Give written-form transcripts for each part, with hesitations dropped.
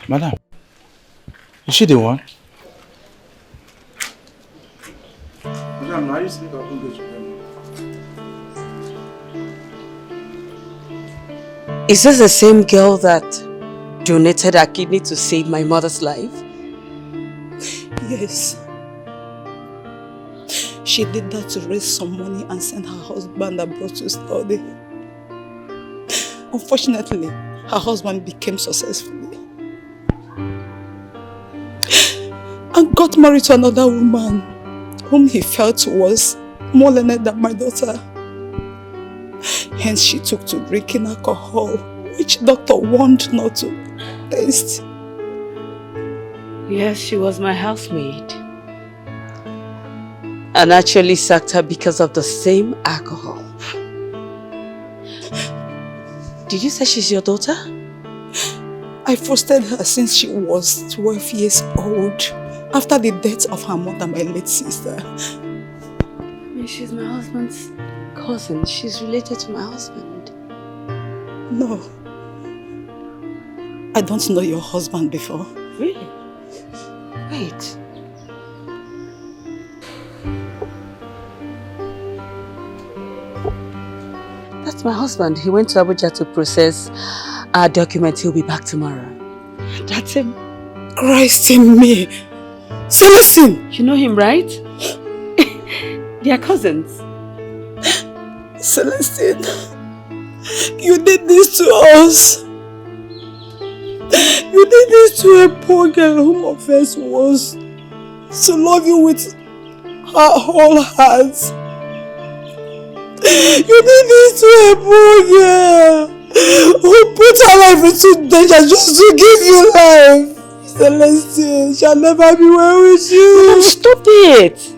Madam, is she the one? Madam, now you speak up English. Is this the same girl that donated her kidney to save my mother's life? Yes. She did that to raise some money and send her husband abroad to study. Unfortunately, her husband became successful and got married to another woman whom he felt was more learned than my daughter. Hence, she took to drinking alcohol, which doctor warned not to taste. Yes, she was my housemaid. And actually sacked her because of the same alcohol. Did you say she's your daughter? I fostered her since she was 12 years old, after the death of her mother, my late sister. I mean, she's my husband's cousin. She's related to my husband. No. I don't know your husband before. Really? Wait. That's my husband. He went to Abuja to process our document. He'll be back tomorrow. That's him. Christ in me. Celestine! You know him, right? They are cousins. Celestine, you did this to us. You did this to a poor girl whom offense was to love you with her whole heart. You did this to a poor girl who put her life into danger just to give you life. Celestine shall never be well with you. Stop it!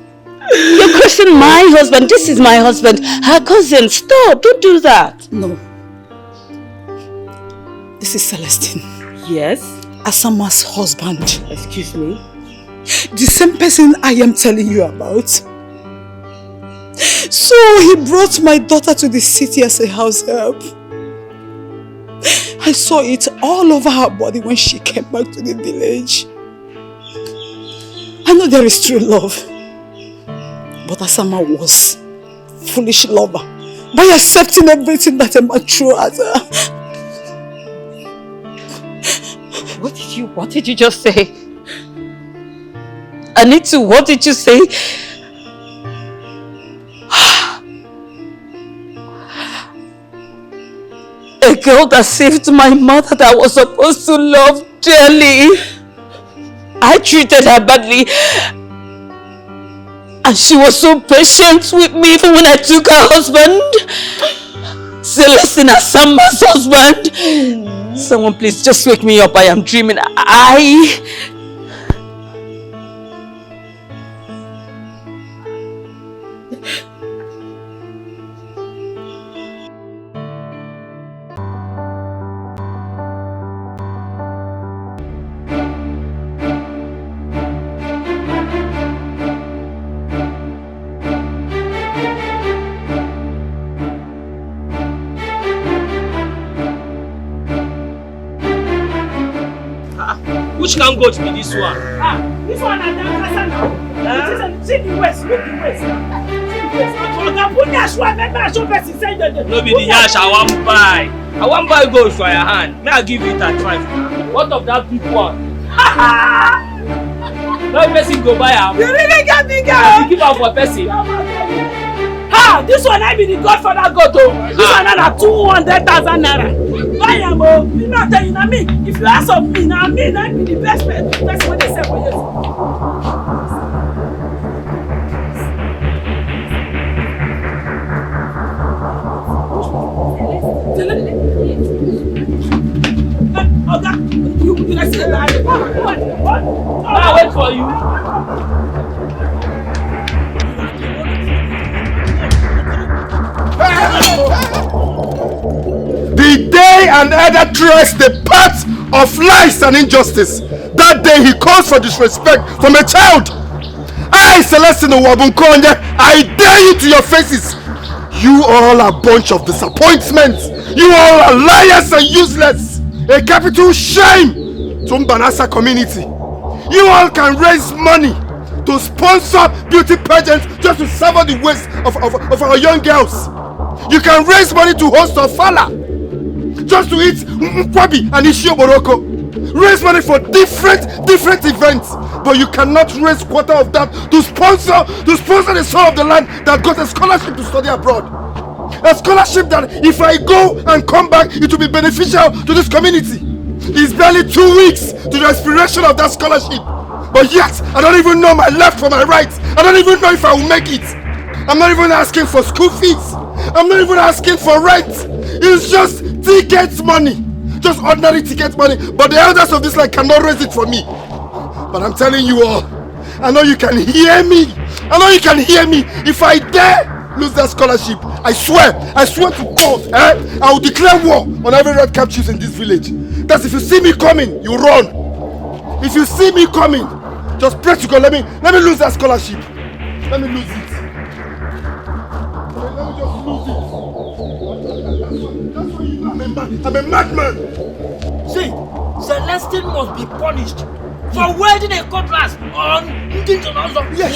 You're questioning my husband. This is my husband. Her cousin. Stop! Don't do that. No. This is Celestine. Yes? Asama's husband. Excuse me? The same person I am telling you about. So he brought my daughter to the city as a house help. I saw it all over her body when she came back to the village. I know there is true love. But Asama was foolish lover by accepting everything that a man threw at her. What did you just say? Anitu, what did you say? A girl that saved my mother that I was supposed to love dearly. I treated her badly. And she was so patient with me even when I took her husband. Celestine Asama's husband. Someone please just wake me up. I am dreaming. Which can go to be this one? This one and that person now. See the waist, look the waist. No be the yash I want buy. I want buy gold for your hand. May I give you that 5? What of that big one? No person go buy am. You really get bigger. I give am for person. This one I be the godfather god oh. This one na 200,000 naira. Buy am oh. You know tell you na me. If you ask of me, na me na be the best person wey dey sell for you. Oga, you can see that. I wait for you. The day an elder treads the path of lies and injustice, that day he calls for disrespect from a child. I, Celestine Wabunkonye, I dare you to your faces. You all are a bunch of disappointments. You all are liars and useless. A capital shame to Mbanasa community. You all can raise money to sponsor beauty pageants just to sever the waist of our young girls. You can raise money to host Ofala, just to eat Nkwabi and Ishio Boroko. Raise money for different events, but you cannot raise quarter of that to sponsor the soul of the land that got a scholarship to study abroad. A scholarship that if I go and come back, it will be beneficial to this community. It's barely 2 weeks to the expiration of that scholarship. But yet, I don't even know my left from my right. I don't even know if I will make it. I'm not even asking for school fees. I'm not even asking for rent. It's just ticket money. Just ordinary ticket money. But the elders of this land cannot raise it for me. But I'm telling you all, I know you can hear me. I know you can hear me. If I dare lose that scholarship, I swear to God, I will declare war on every red cap chief in this village. That's if you see me coming, you run. If you see me coming, just pray to God, let me lose that scholarship. Let me lose it. Let me just lose it. That's why you know I'm a madman. See, Celestine must be punished for wearing a cutlass on Yes,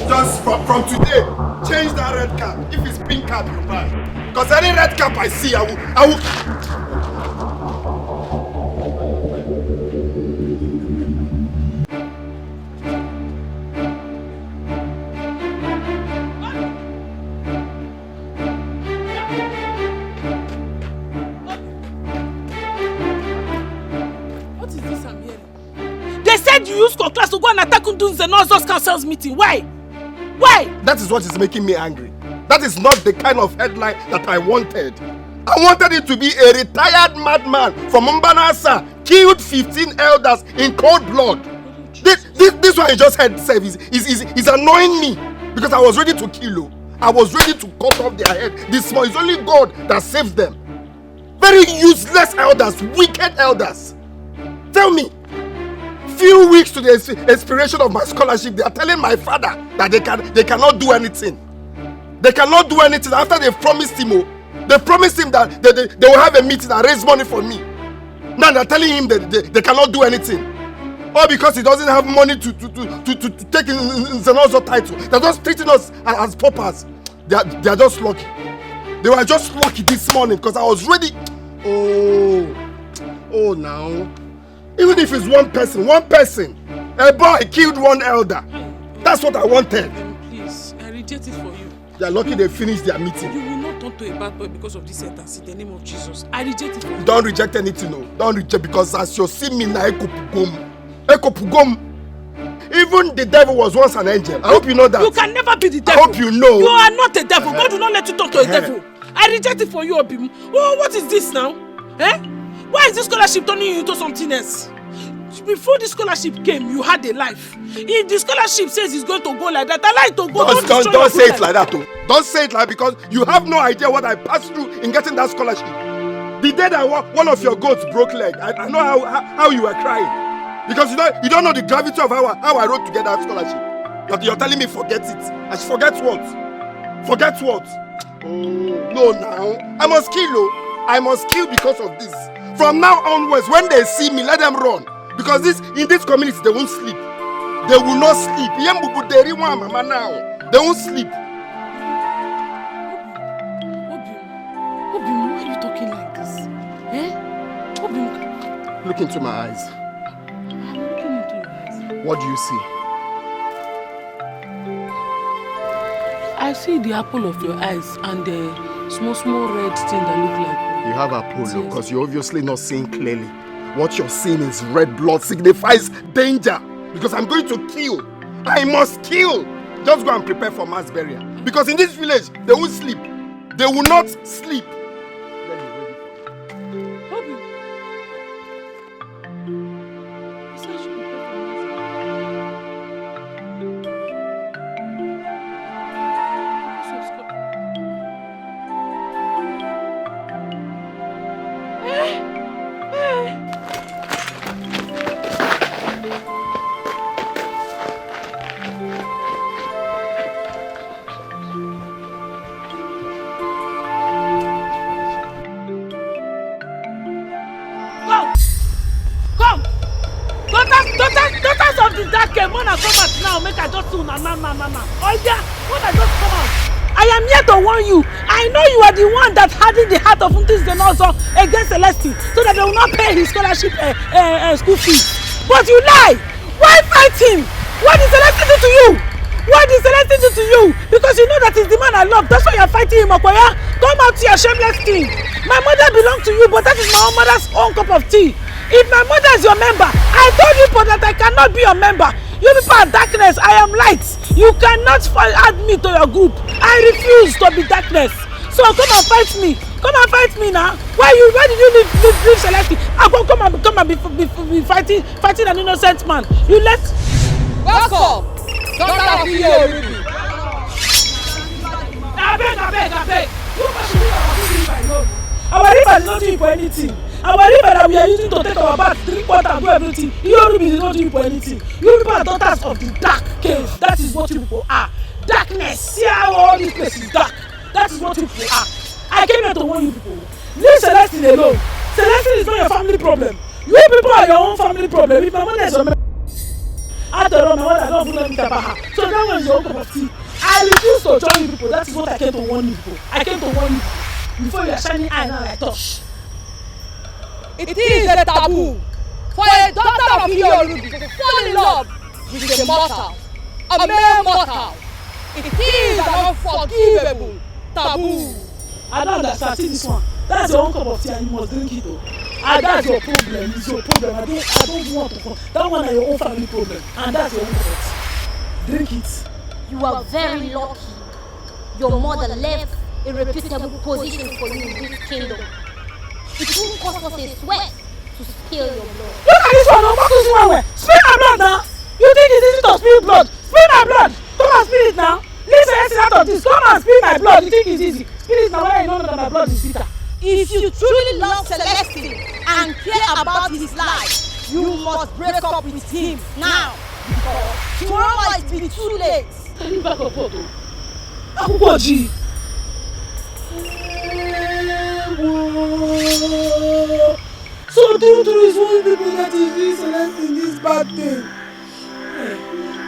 just from today, change that red cap. If it's pink cap, you buy. Because any red cap I see, I will. You use class to go and attack Ndunze Nozo's council's meeting. Why? Why? That is what is making me angry. That is not the kind of headline that I wanted. I wanted it to be a retired madman from Mbanasa killed 15 elders in cold blood. This one I just heard is annoying me because I was ready to kill. I was ready to cut off their head. It's only God that saves them. Very useless elders, wicked elders. Tell me. Few weeks to the expiration of my scholarship, they are telling my father that they cannot do anything. They cannot do anything after they promised him. They promised him that they will have a meeting and raise money for me. Now they're telling him that they cannot do anything. All because he doesn't have money to take in Zenozo title. They're just treating us as paupers. They are just lucky. They were just lucky this morning because I was ready. Oh now. Even if it's one person, a boy killed one elder. That's what I wanted. Please, I reject it for you. They are lucky they finished their meeting. You will not turn to a bad boy because of this sentence in the name of Jesus. I reject it for you. Don't reject anything, no. Don't reject because as you see me now, Ekopugom. Even the devil was once an angel. I hope you know that. You can never be the devil. I hope you know. You are not a devil. God will not let you talk to a devil. I reject it for you, Obim. Oh, what is this now? Why is this scholarship turning you into something else? Before the scholarship came, you had a life. If the scholarship says it's going to go like that, I like to go. Don't say it like that, though. Don't say it like because you have no idea what I passed through in getting that scholarship. The day that one of your goats broke leg, I know how you were crying. Because you don't know the gravity of how I wrote to get that scholarship. But you're telling me forget it. I should forget what? Forget what? Oh, no now. I must kill. I must kill because of this. From now onwards, when they see me, let them run. Because in this community, they won't sleep. They will not sleep. They won't sleep. Obim, why are you talking like this? Obim. Look into my eyes. I'm looking into your eyes. What do you see? I see the apple of your eyes and the small red thing that look like. You have Apollo because you're obviously not seeing clearly. What you're seeing is red blood signifies danger. Because I'm going to kill. I must kill. Just go and prepare for mass burial. Because in this village, they won't sleep. They will not sleep. that came, when I come out now, make I just do na. Oh yeah, when I just come out. I am here to warn you. I know you are the one that hardened the heart of Ntis Genozo against Celestine so that they will not pay his scholarship school fees. But you lie. Why fight him? What did Celestine do to you? What did Celestine do to you? Because you know that is the man I love. That's why you are fighting him, Okoya. Come out to your shameless thing. My mother belongs to you, but that is my own mother's own cup of tea. If my mother is your member, I told you that I cannot be your member. You people are darkness, I am light. You cannot add me to your group. I refuse to be darkness. So come and fight me. Come and fight me now. Why did you leave Celestine? Come and be fighting an innocent man. You left. Welcome. Daughter of Yul Edochie. I beg. You must be our river. Our river is not doing for anything. Our river that we are using to take our bath, drink water, and do everything. Yul Edochie is not doing for anything. You people are daughters of the dark cave. That is what you people are. Darkness. See how all this place is dark. That is what you people are. I came here to warn you people. Leave Celestine alone. Celestine is not your family problem. You people are your own family problem. If my mother is your member, after all, my mother don't even know anything about her. So that one is your own cup of tea. I refuse to join you people. That is what I came to warn you people. I came to warn you before you are shining eye now like touch. It is a taboo for a daughter of Yul Edochie to fall in love with a mortal, a mere mortal. It is an unforgivable taboo. I don't understand. See this one. That's your own cup of tea and you must drink it though. And that's your problem. It's your problem. I don't want to come. That one is your own family problem. And that's your own cup of tea. Drink it. You are very lucky. Your mother left a reputable position for you in this kingdom. It won't cost us a sweat to spill your blood. Look at this one. Spill my blood now. You think it's easy to spill blood? Spill my blood. Come and spill it now. Leave Celestine out of this. Come and spill my blood. You think it's easy? Spill it now when you know that my blood is bitter. If you truly love Celestine and care about his life, you must break up with him now. Because tomorrow might be too late. Can you back up photo? Akukoji. So true is one people that is doing Celestine this bad thing.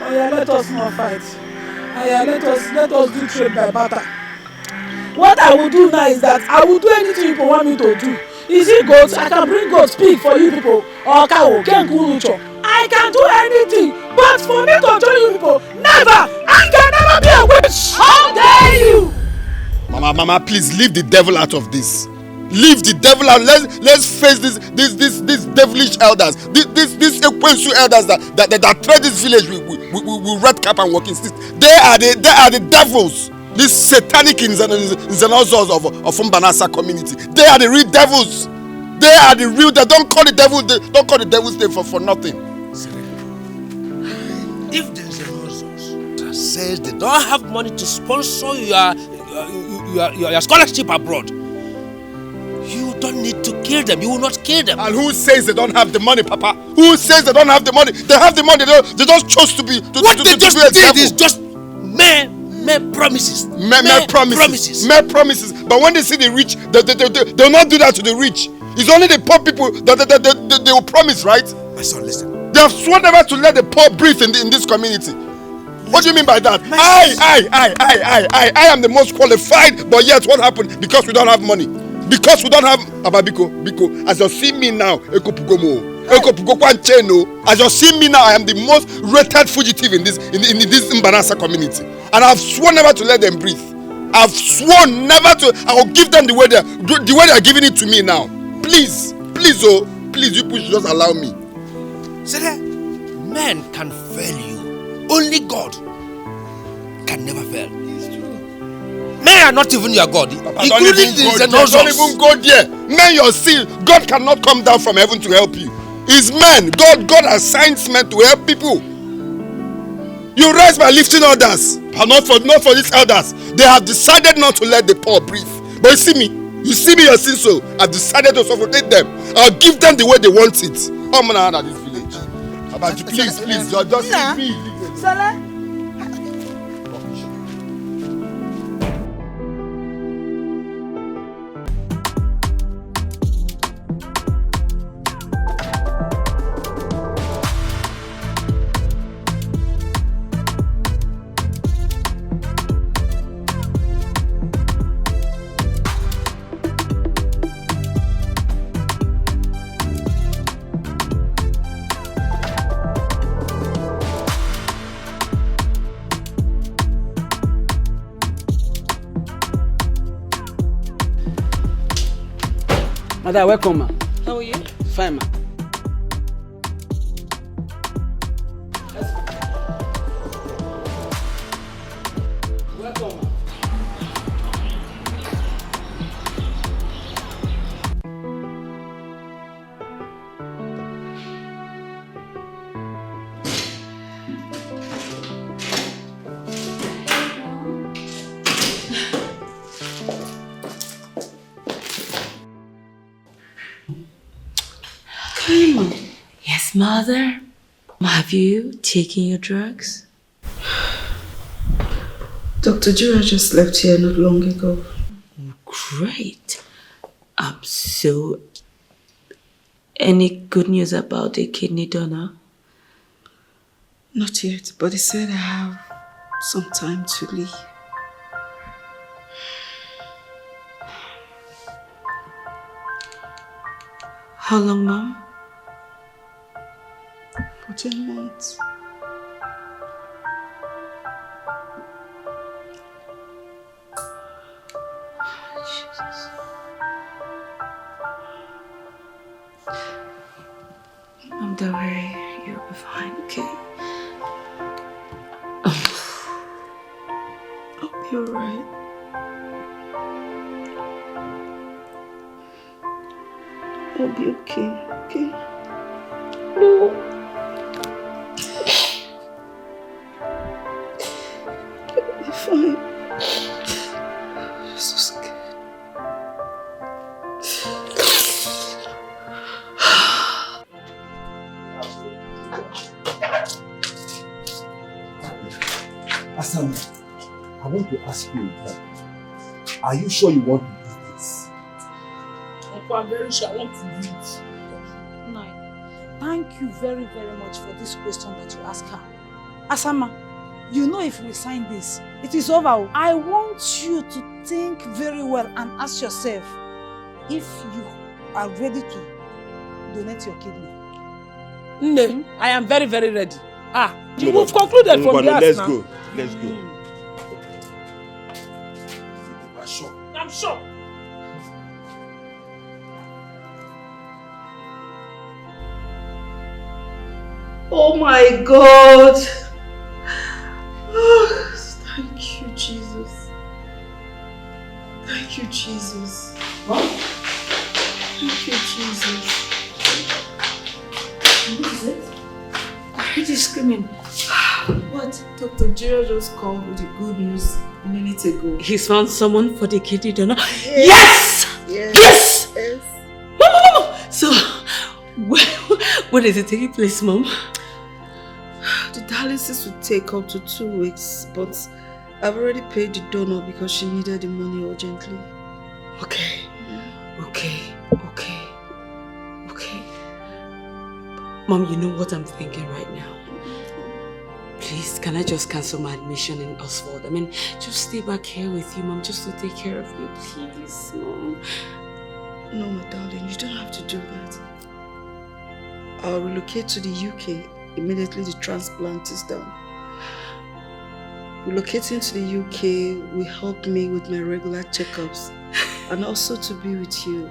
Oh yeah, let us not fight. Oh yeah, let us do trade by barter. What I will do now is that I will do anything people want me to do. Is it goats? I can bring goats, pig for you people, or cow, kenkurucho. I can do anything, but for me to join you people, never! I can never be a witch! How dare you! Mama, please leave the devil out of this. Leave the devil out. Let's face these devilish elders. These Ekwensu elders that tread this village with red cap and walking sticks. They are the devils. These satanic Nzenozos of Mbanasa community. They are the real devils. They are the real. They don't call the devil. Don't call the devil's name for nothing. If the Nzenozos that says they don't have money to sponsor your scholarship abroad, you don't need to kill them. You will not kill them. And who says they don't have the money, Papa? Who says they don't have the money? They have the money. They just chose to be. What they just did is just mere promises. Mere promises. But when they see the rich, they will not do that to the rich. It's only the poor people that they will promise, right? My son, listen. They have sworn never to let the poor breathe in this community. What do you mean by that? I am the most qualified, but yet what happened? Because we don't have money. Because we don't have Biko, as you see me now, as you see me now, I am the most rated fugitive in this Mbanasa community. And I've sworn never to let them breathe. I've sworn never to. I will give them the way they are giving it to me now. Please, please, you push, just allow me. See that? Men can fail you. Only God can never fail. It's true. Men are not even your God. Papa, including don't even go there. Men, your sin. God cannot come down from heaven to help you. It's men. God assigns men to help people. You rise by lifting others, but not for these elders. They have decided not to let the poor breathe. But you see me, your sin, so I've decided to suffocate them. I'll give them the way they want it. I'm gonna out of this village. About you, please, just leave me. Mother, welcome, ma. How are you? Fine, ma. Welcome, ma. Yes, mother. Have you taken your drugs? Dr. Jura just left here not long ago. Great. So, any good news about the kidney donor? Not yet, but he said I have some time to leave. How long, Mom? 14 months. Jesus. Mom, don't worry. You'll be fine, okay? I'll be alright. I'll be okay, okay? No. I'll be fine. I'm so scared. Asam, I want to ask you, are you sure you want to do this? I'm very sure I want to do it. Nine, thank you very, very much for this question that you asked her. Asama, you know if we sign this, it is over. I want you to think very well and ask yourself if you are ready to donate your kidney. Nne, I am very, very ready. We've concluded from the Let's now. go. Let's go. I'm sure. I'm sure. Oh my God! Oh, thank you, Jesus. Thank you, Jesus. Thank you, Jesus. What is it? I heard you screaming. What? Dr. Jira just called with the good news a minute ago. He's found someone for the kidney donor. Yes! Yes! Yes! Mom! So, when is it taking place, Mom? The dialysis would take up to 2 weeks, but I've already paid the donor because she needed the money urgently. Okay. Okay. Mom, you know what I'm thinking right now? Please, can I just cancel my admission in Oxford? I mean, just stay back here with you, Mom, just to take care of you, please, Mom. No, my darling, you don't have to do that. I'll relocate to the UK immediately the transplant is done. Relocating to the UK will help me with my regular checkups and also to be with you.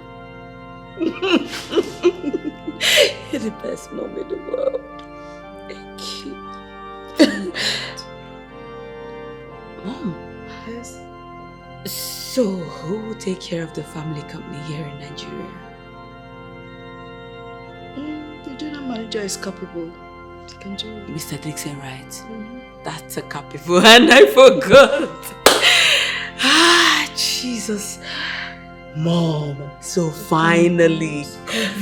You're the best mom in the world. Thank you. Mom. Yes? So, who will take care of the family company here in Nigeria? The general manager is capable. He can do it. Mr. Dixon, right? That's a capable, and I forgot. Jesus. Mom, so finally.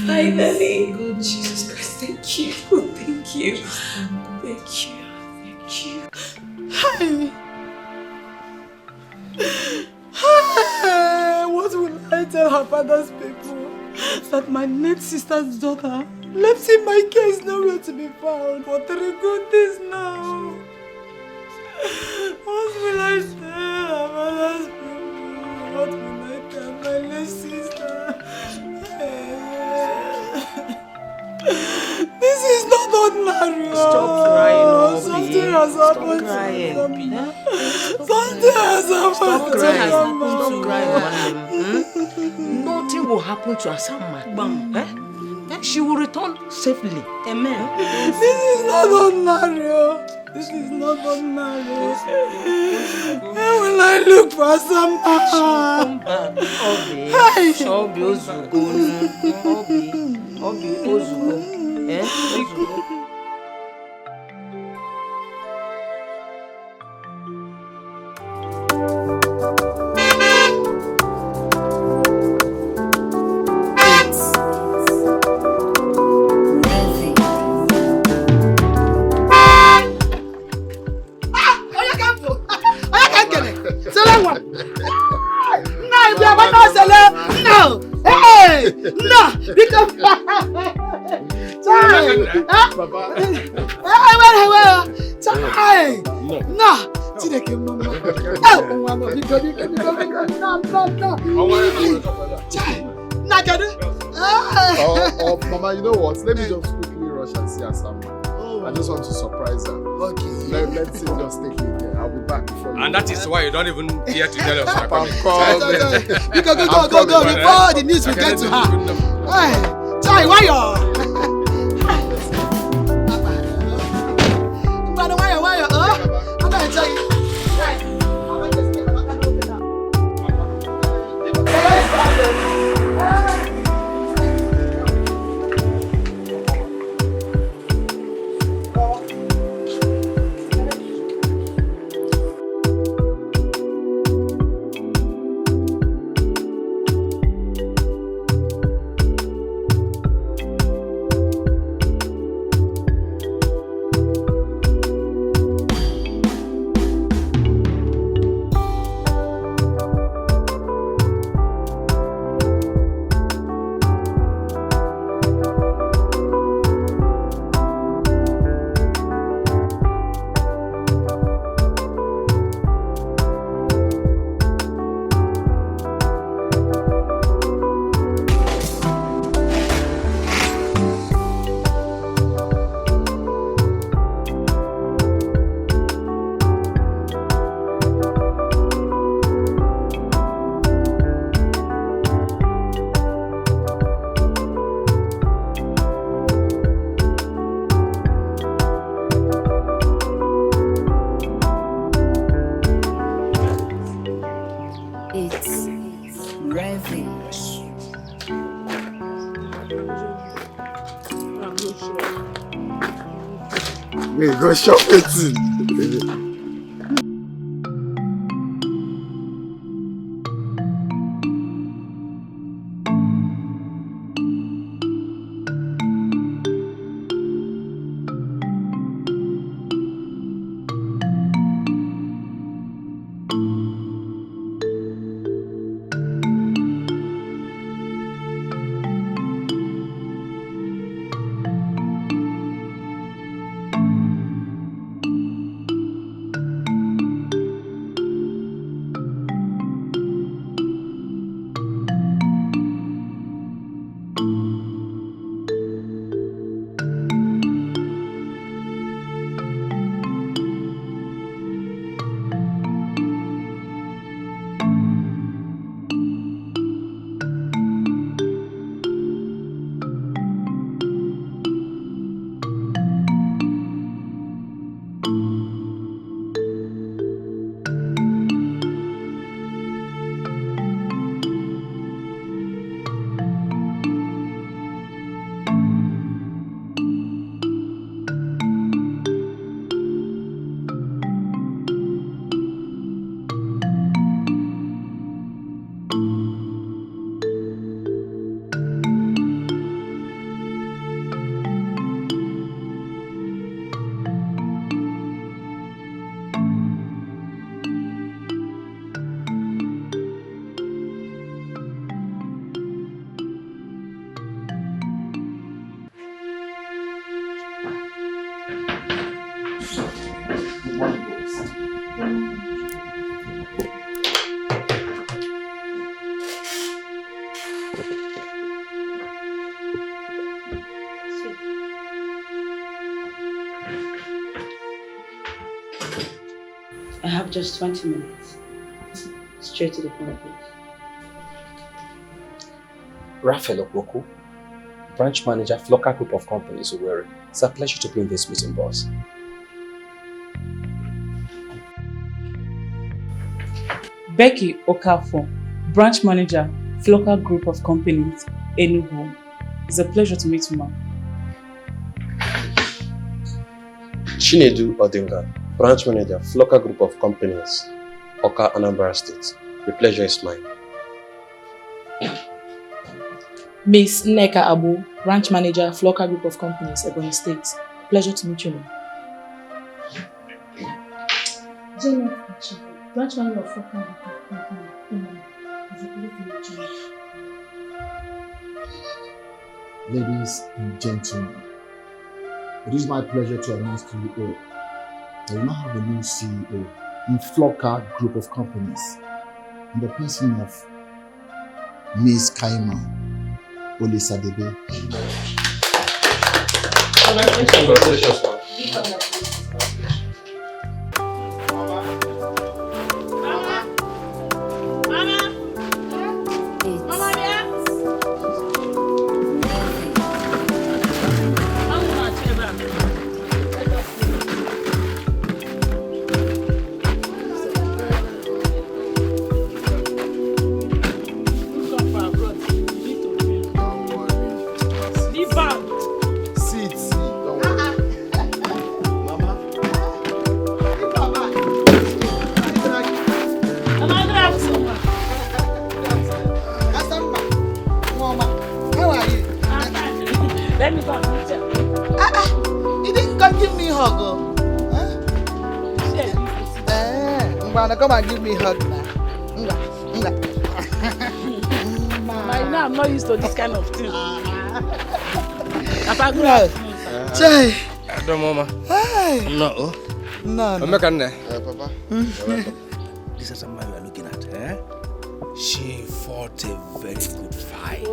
Finally. Good Jesus Christ, thank you. Thank you. Thank you. Thank you. What will I tell her father's people? That my late sister's daughter left in my case nowhere to be found for 3 good days now. What will I tell her father's people? What will I tell my late sister? This is not ordinary. Stop crying, Obi. Something has happened to crying. Something has happened to Mama. Stop crying. Nothing will happen to Asama. She will return safely. Amen. This is not ordinary. This is not ordinary. Where will I look for Asama? Obi Ozugo. Obi Ozugo. Ozugo. Mama, you know what? Let me just quickly rush and see Asama. I just want to surprise her. Okay. Let's just take me there. I'll be back before you. And that is why you don't even dare to tell us. Go. Before the news will get to her. Hey, Chai, why you? I'm gonna tell you. Wait, go shop it. I have just 20 minutes. Straight to the point, please. Raphael Okoko, branch manager, Flocker Group of Companies, Owerri. It's a pleasure to be in this meeting, boss. Becky Okafo, branch manager, Flocker Group of Companies, Enugu. It's a pleasure to meet you, ma'am. Chinedu Odinga, branch manager, Flocker Group of Companies, Oka, Anambra State. The pleasure is mine. Miss Neka Abu, branch manager, Flocker Group of Companies, Ebony State. Pleasure to meet you, ma'am. Janet Achi, branch manager of Flocker Group of Companies. It's a pleasure to meet you. Ladies and gentlemen, it is my pleasure to announce to you all that we now have a new CEO in Flocker Group of Companies, in the person of Ms. Kaima Olisadebe. Congratulations, ma'am. Come and give me a hug now. I'm not used to this kind of thing. Jai. Don't, Mama. Hi. No. No. Papa. This is a man we are looking at. Eh? She fought a very good fight.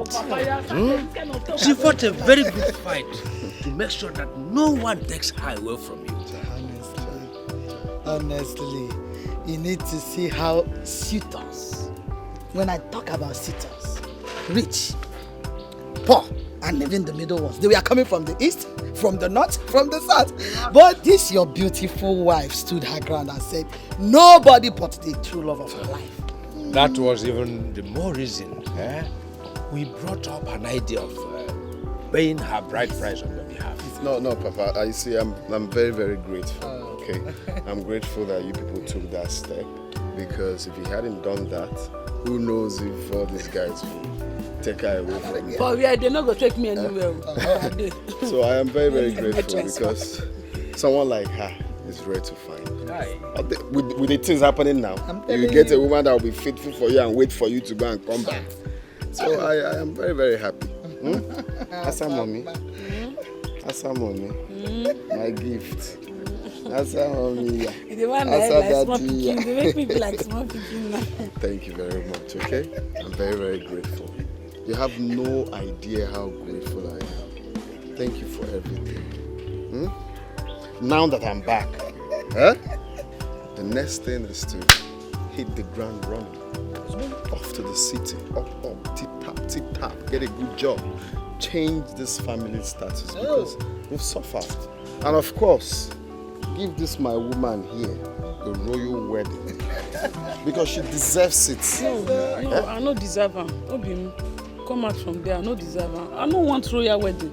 She fought a very good fight to make sure that no one takes her away from you. Honestly, you need to see how suitors, when I talk about suitors, rich, poor, and living the middle ones, they were coming from the east, from the north, from the south. But this your beautiful wife stood her ground and said, nobody but the true love of her life. That was even the more reason. We brought up an idea of paying her bride price on your behalf. No, Papa. I see. I'm very, very grateful. Okay, I'm grateful that you people took that step, because if you hadn't done that, who knows if all these guys will take her away from me. But they're not going to take me anywhere. So I am very, very grateful, because someone like her is rare to find. With the things happening now, you get a woman that will be faithful for you and wait for you to go and come back. So I am very, very happy. Asa mommy. Asa mommy. My gift. Asa mommy. The one that like small picking, they make me like small picking now. Thank you very much, okay? I'm very, very grateful. You have no idea how grateful I am. Thank you for everything. Now that I'm back, the next thing is to hit the ground running. Off to the city, up, tip tap, get a good job. Change this family status, because we've suffered. And of course, give this my woman here a royal wedding, because she deserves it. No, I don't deserve her. Come out from there, I don't deserve her. I don't want royal wedding.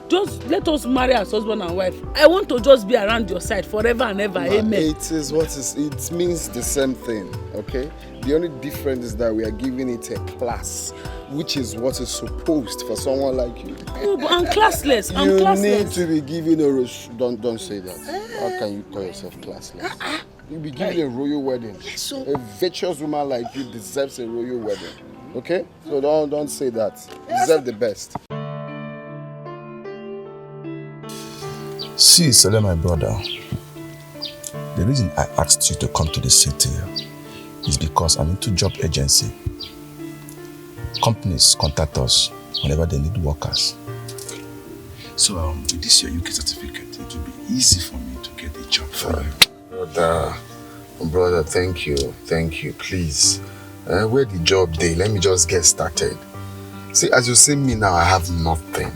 Just let us marry as husband and wife. I want to just be around your side forever and ever. Amen. It means the same thing, okay? The only difference is that we are giving it a class, which is what is supposed for someone like you. No, but I'm classless. You need to be given a... Don't say that. How can you call yourself classless? You'll be given a royal wedding. A virtuous woman like you deserves a royal wedding. Okay? So don't say that. You deserve the best. See, Sele, my brother, the reason I asked you to come to the city is because I'm into job agency. Companies contact us whenever they need workers. So with this your UK certificate, it will be easy for me to get a job. Brother, thank you, please. Where the job day? Let me just get started. See, as you see me now, I have nothing.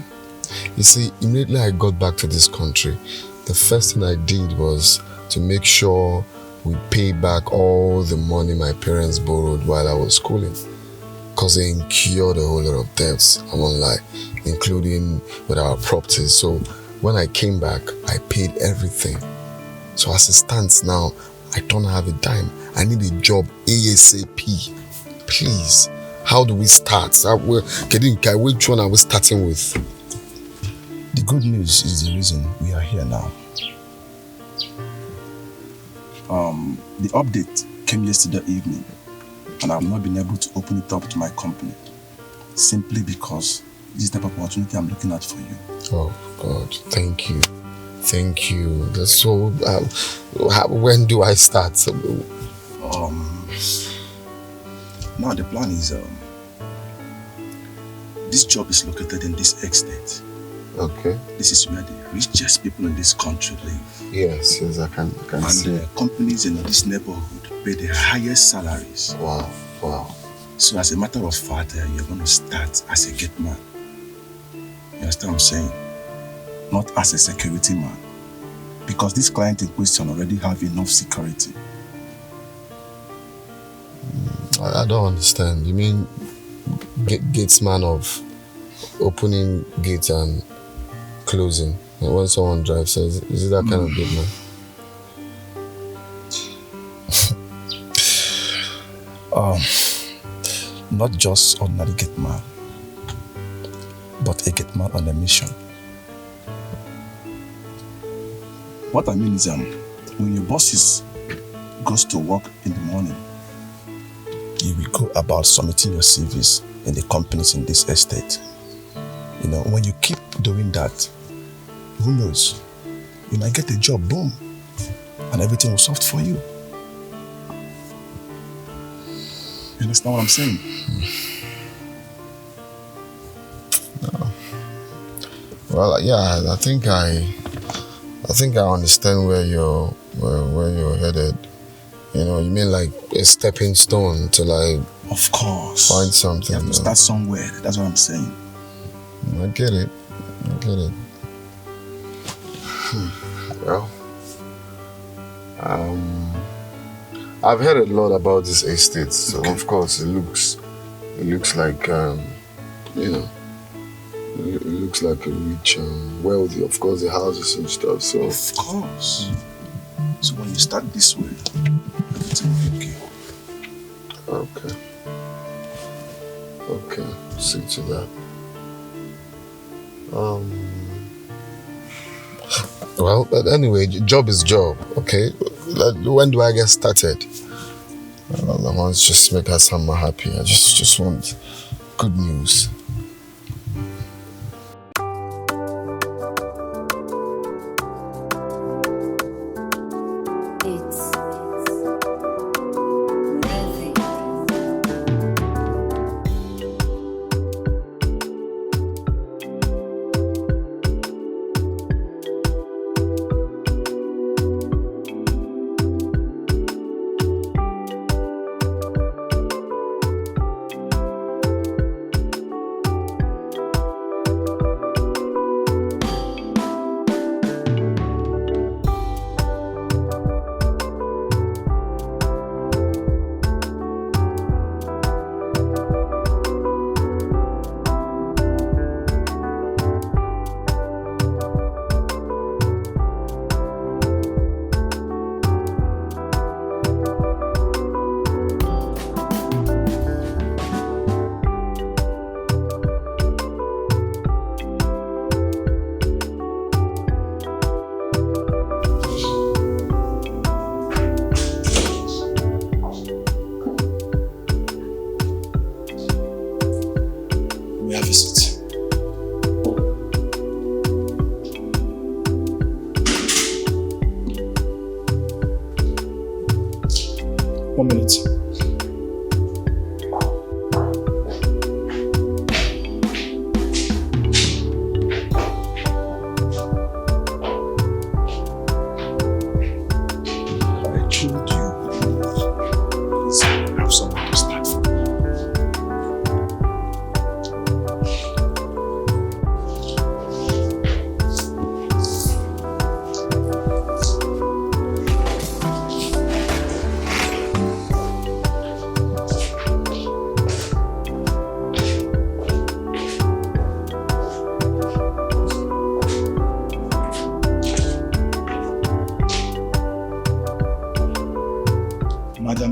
You see, immediately I got back to this country, the first thing I did was to make sure we pay back all the money my parents borrowed while I was schooling. Because they incurred a whole lot of debts, I won't lie, including with our properties. So when I came back, I paid everything. So as it stands now, I don't have a dime. I need a job ASAP. Please, how do we start? Which one are we starting with? The good news is the reason we are here now. The update came yesterday evening, and I've not been able to open it up to my company, simply because this is the type of opportunity I'm looking at for you. Oh God, thank you. So, when do I start? Now the plan is, this job is located in this estate. Okay. This is where the richest people in this country live. Yes, I can see. And the companies in this neighborhood pay the highest salaries. Wow. So as a matter of fact, you're going to start as a gate man. You understand what I'm saying? Not as a security man. Because this client in question already have enough security. I don't understand. You mean gatesman of opening gates and closing? And when someone drives, is it that kind of gate man? Not just ordinary gate man, but a gate man on a mission. What I mean is, when your boss goes to work in the morning, you will go about submitting your CVs in the companies in this estate. You know, when you keep doing that, who knows? You might get a job, boom, and everything will soft for you. You understand what I'm saying? No. Well, yeah, I think I understand where you're headed. You know, you mean like a stepping stone to like, of course, find something. You have to start somewhere. That's what I'm saying. I get it. Well, I've heard a lot about this estate, so of course it looks like you know, it looks like a rich, wealthy. Of course, the houses and stuff. So of course. So when you start this way, everything will be okay. Okay, see to that. Well, but anyway, job is job, okay? When do I get started? I want to just make her sound more happy. I just want good news.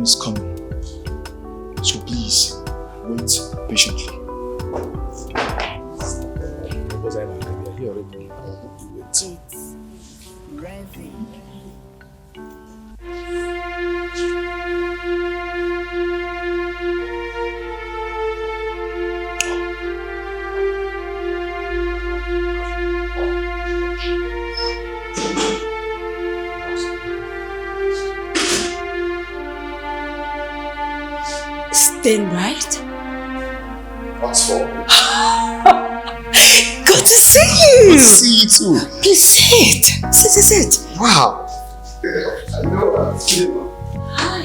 is coming. So please, wait patiently. Because I'm here already. Wait. Staying right? What's for? Good to see you! Good to see you too. Please sit. Sit. Wow. I know that. Hi.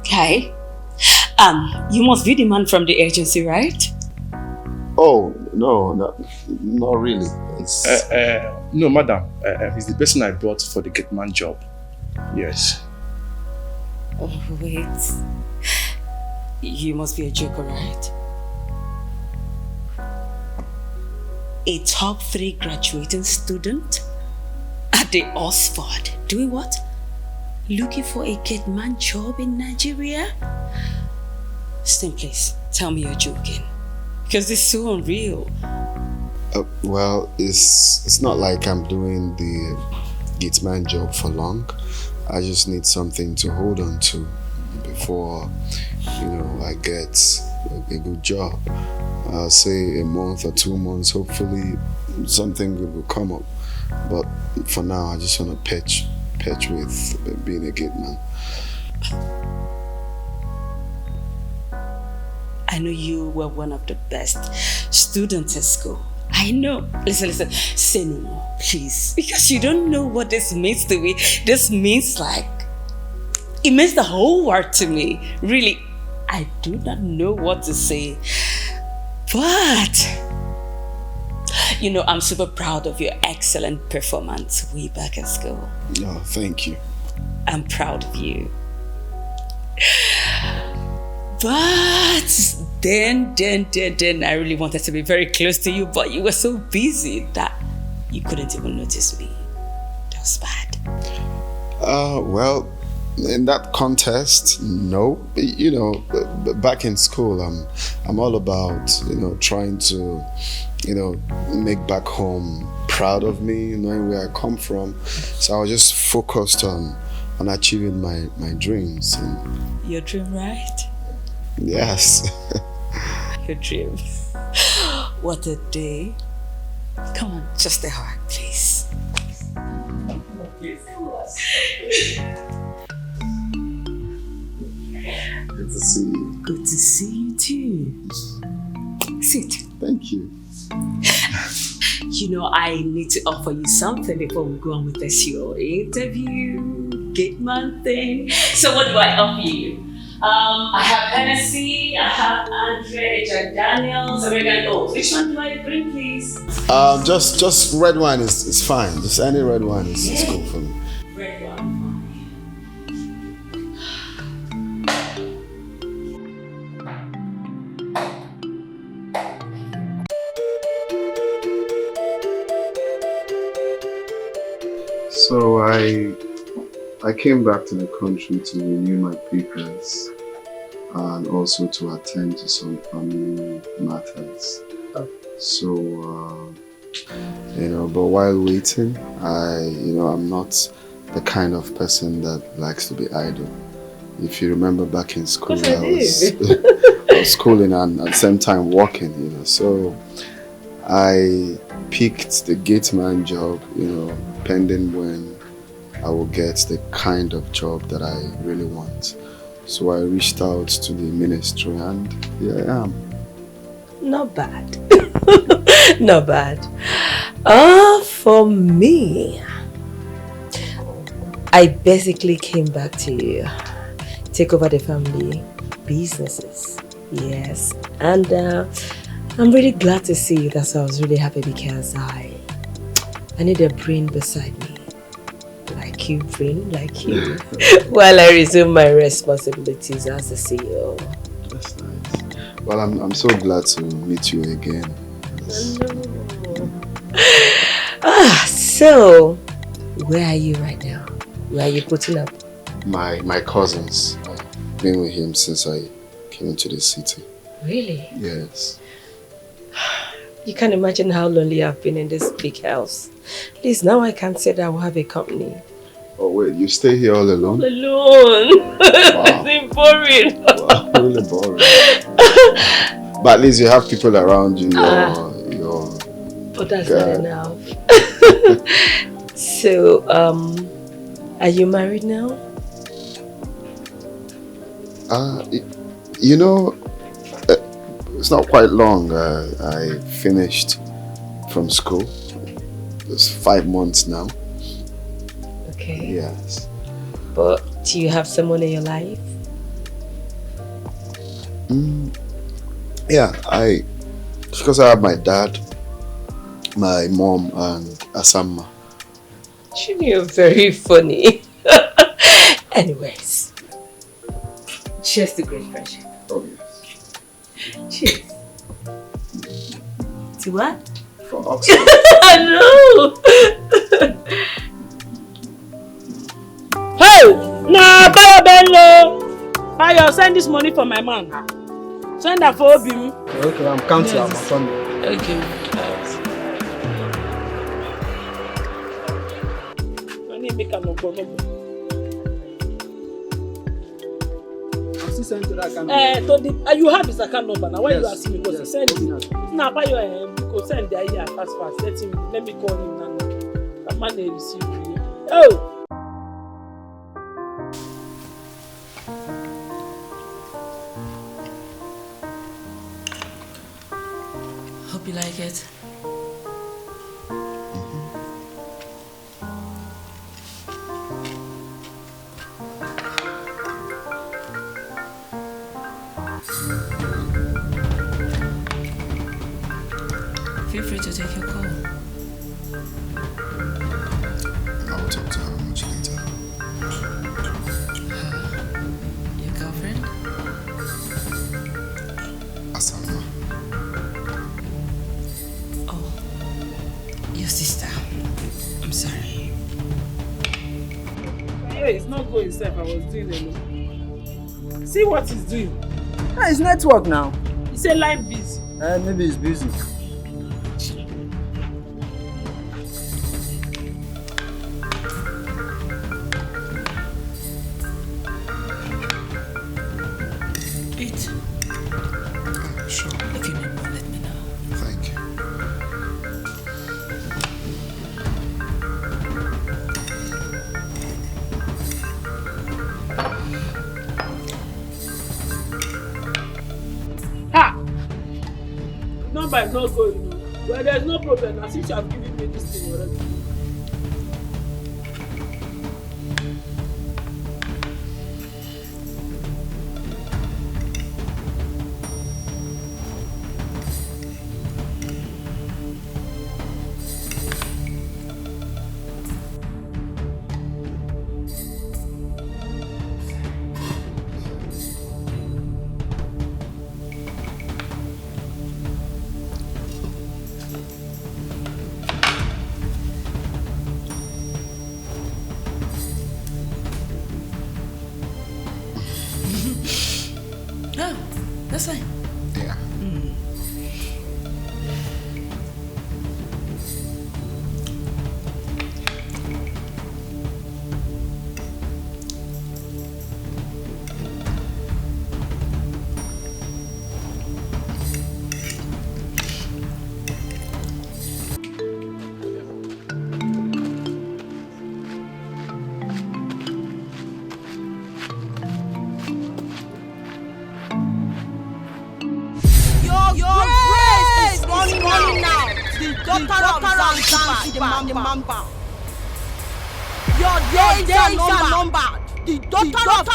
Hi. You must be the man from the agency, right? Oh, no, not really. No, madam. He's the person I brought for the gateman job. Yes. Oh, wait. You must be a joker, right? A top 3 graduating student at the Oxford doing what? Looking for a gateman job in Nigeria? Stim, please, tell me you're joking. Because it's so unreal. Well, it's not like I'm doing the gateman job for long. I just need something to hold on to before, I get a good job. I'll say a month or 2 months, hopefully something good will come up. But for now, I just want to patch with being a gateman. I know you were one of the best students at school. I know. Listen. Say no more, please. Because you don't know what this means to me. This means it means the whole world to me. Really, I do not know what to say. But, I'm super proud of your excellent performance way back at school. Oh, thank you. I'm proud of you. But then I really wanted to be very close to you, but you were so busy that you couldn't even notice me. That was bad. Well, in that contest, no. Back in school, I'm all about, trying to, make back home proud of me, knowing where I come from. So I was just focused on achieving my dreams. Your dream, right? Yes. Your dream. What a day. Come on, just a hug, please. Good to see you. Good to see you too. Sit. Thank you. I need to offer you something before we go on with this your interview, gateman thing. So what do I offer you? I have Hennessy, I have Andre, Jack Daniels, American Oak. Which one do I bring, please? Just red wine is fine. Just any red wine is cool for me. Red wine. So I came back to the country to renew my papers and also to attend to some family matters. Oh. So, but while waiting, I'm not the kind of person that likes to be idle. If you remember back in school, I was schooling and at the same time working, So I picked the gateman job, pending when I will get the kind of job that I really want. So I reached out to the ministry and here I am. Not bad. Not bad. For me, I basically came back to take over the family businesses. Yes. And I'm really glad to see you. That's why I was really happy because I need a brain beside me. Like you, while I resume my responsibilities as a CEO. That's nice. Well, I'm so glad to meet you again. So where are you right now? Where are you putting up? My cousins. I've been with him since I came into the city. Really? Yes. You can't imagine how lonely I've been in this big house. At least now I can say that I will have a company. Oh wait, you stay here all alone? All alone. Wow. It's boring. Wow, really boring. But at least you have people around you. But that's not enough. So, are you married now? You know, it's not quite long. I finished from school. It's 5 months now. Okay. Yes. But do you have someone in your life? Yeah, because I have my dad, my mom, and Asamma. You're very funny. Anyways, cheers to great friendship. Oh yes. Cheers. To what? For Oxford. No. Hey, nah, Bayo Bello. Bayo, send this money for my man. Send that for Obim. Okay, I'm counting. I'm on. Okay. Make a no problem. I'm still sending to that account. You have his account number now. Why you asking me? Because he send it. Now, buy your because send the idea fast. Let me call him now. The man they receive you. Oh. Hope you like it. Feel free to take your call. I'll talk to her much later. Your girlfriend? Asamma. Oh, your sister. I'm sorry. Hey, it's not going safe. I was doing alone. See what he's doing. It's network now. He said line busy. Maybe he's busy. Sure. If you need more, let me know. Thank you. Ha! Number is not going. Well, there's no problem. As if you have given me this thing already. Oh, that's fine. Yeah. The manpower. Your days are numbered. The daughter of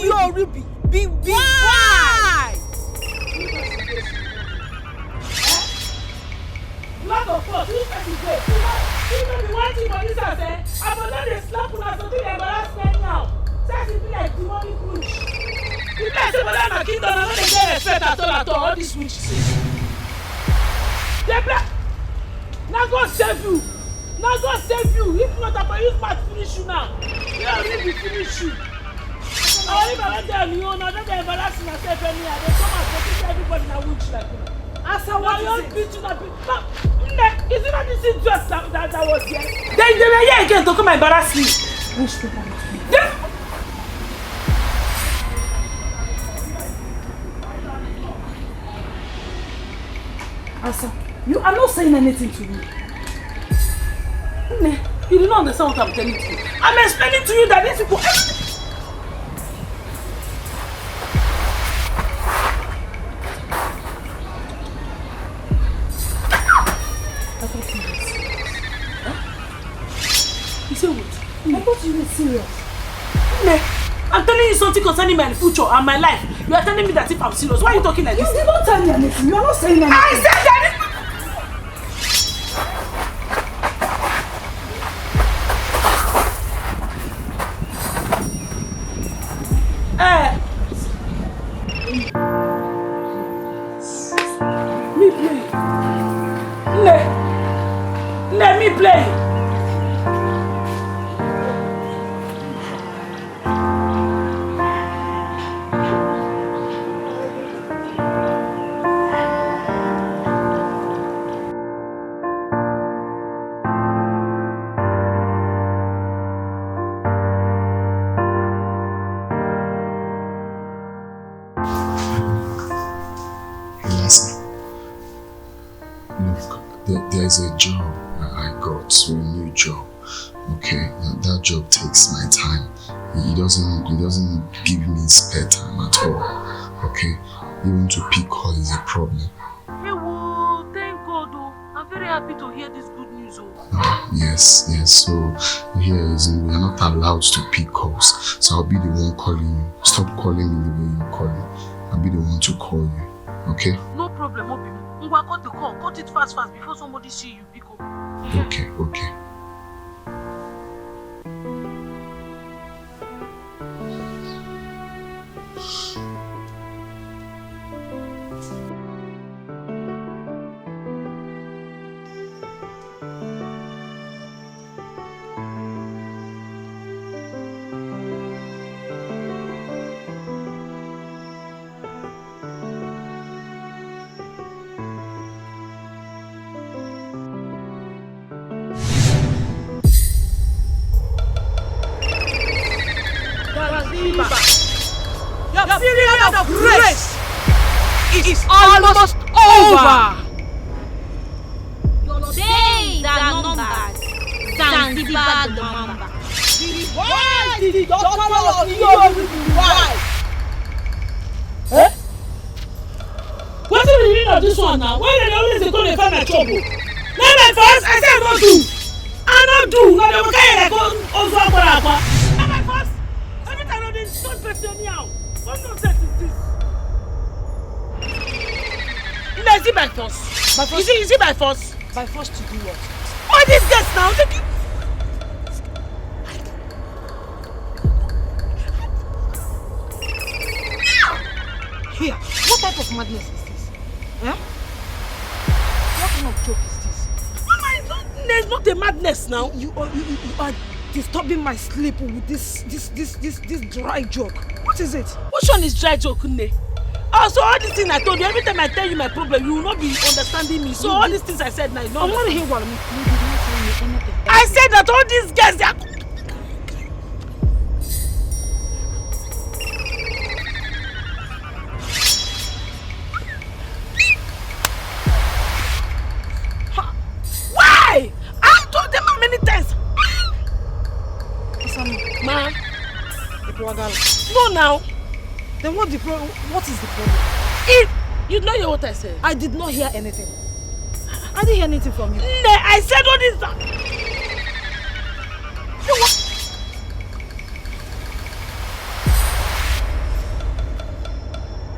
Yorubi. Be wise. Lot of force. Which person go? You know the one thing for this house, I'm not a slap on something embarrassment now. Says it be like demonic witch. You guys say, but I'm a kingdom, I'm not going to get respect at all. All these witches. Now God save you. Now God save you. If not, I'm going to use my finish you now. They already finish you. if I let them you know, don't embarrass myself anymore. They come and teach everybody na witch like you. Asa, what is it? Is it not this dress that was here? They were here again to come and embarrass me. Which people? Asa, you are not saying anything to me. You do not understand what I'm telling you. I'm explaining to you that these people. You say what? I thought you were serious. I'm telling you something concerning my future and my life. You are telling me that if I'm serious. Why are you talking like this? You did not tell me anything. You are not saying anything. I said that. Me play. Let me play. There's a job I got, so a new job. Okay, that job takes my time. It doesn't give me spare time at all. Okay, even to pick call is a problem. Hey, well, thank God, oh. I'm very happy to hear this good news, oh. Yes. So here is we are not allowed to pick calls. So I'll be the one calling you. Stop calling me the way you call me. I'll be the one to call you. Okay? No problem, Obi. Cut the call. Cut it fast before somebody see you, Biko. Okay. Your period of grace is almost over. Your days are numbered. Zanzibar the Mamba. Why did the daughter of Yul Edochie? What's the meaning of this one now? Why did they always go to find my trouble? Let my first, I said not do. I not do. Now they will carry like also Aqua. Let my first. Every time I do this, don't press me out. What nonsense is this? Is it by force? Is it by force? By force to do what? All these guys now, they keep... Here, what type of madness is this? Eh? What kind of joke is this? Mama, it's not a madness now. You are disturbing my sleep with this dry joke. What is it? Which one is dry joke, Nne? Oh, so all these things I told you, every time I tell you my problem, you will not be understanding me. So all these things I said now, I'm not here while you did not tell me anything. I said that all these guys, they are... Why? I told them how many times. Ma. No, now. Then what is the problem? If you don't hear what I said. I did not hear anything. I didn't hear anything from you. Nne, I said all this.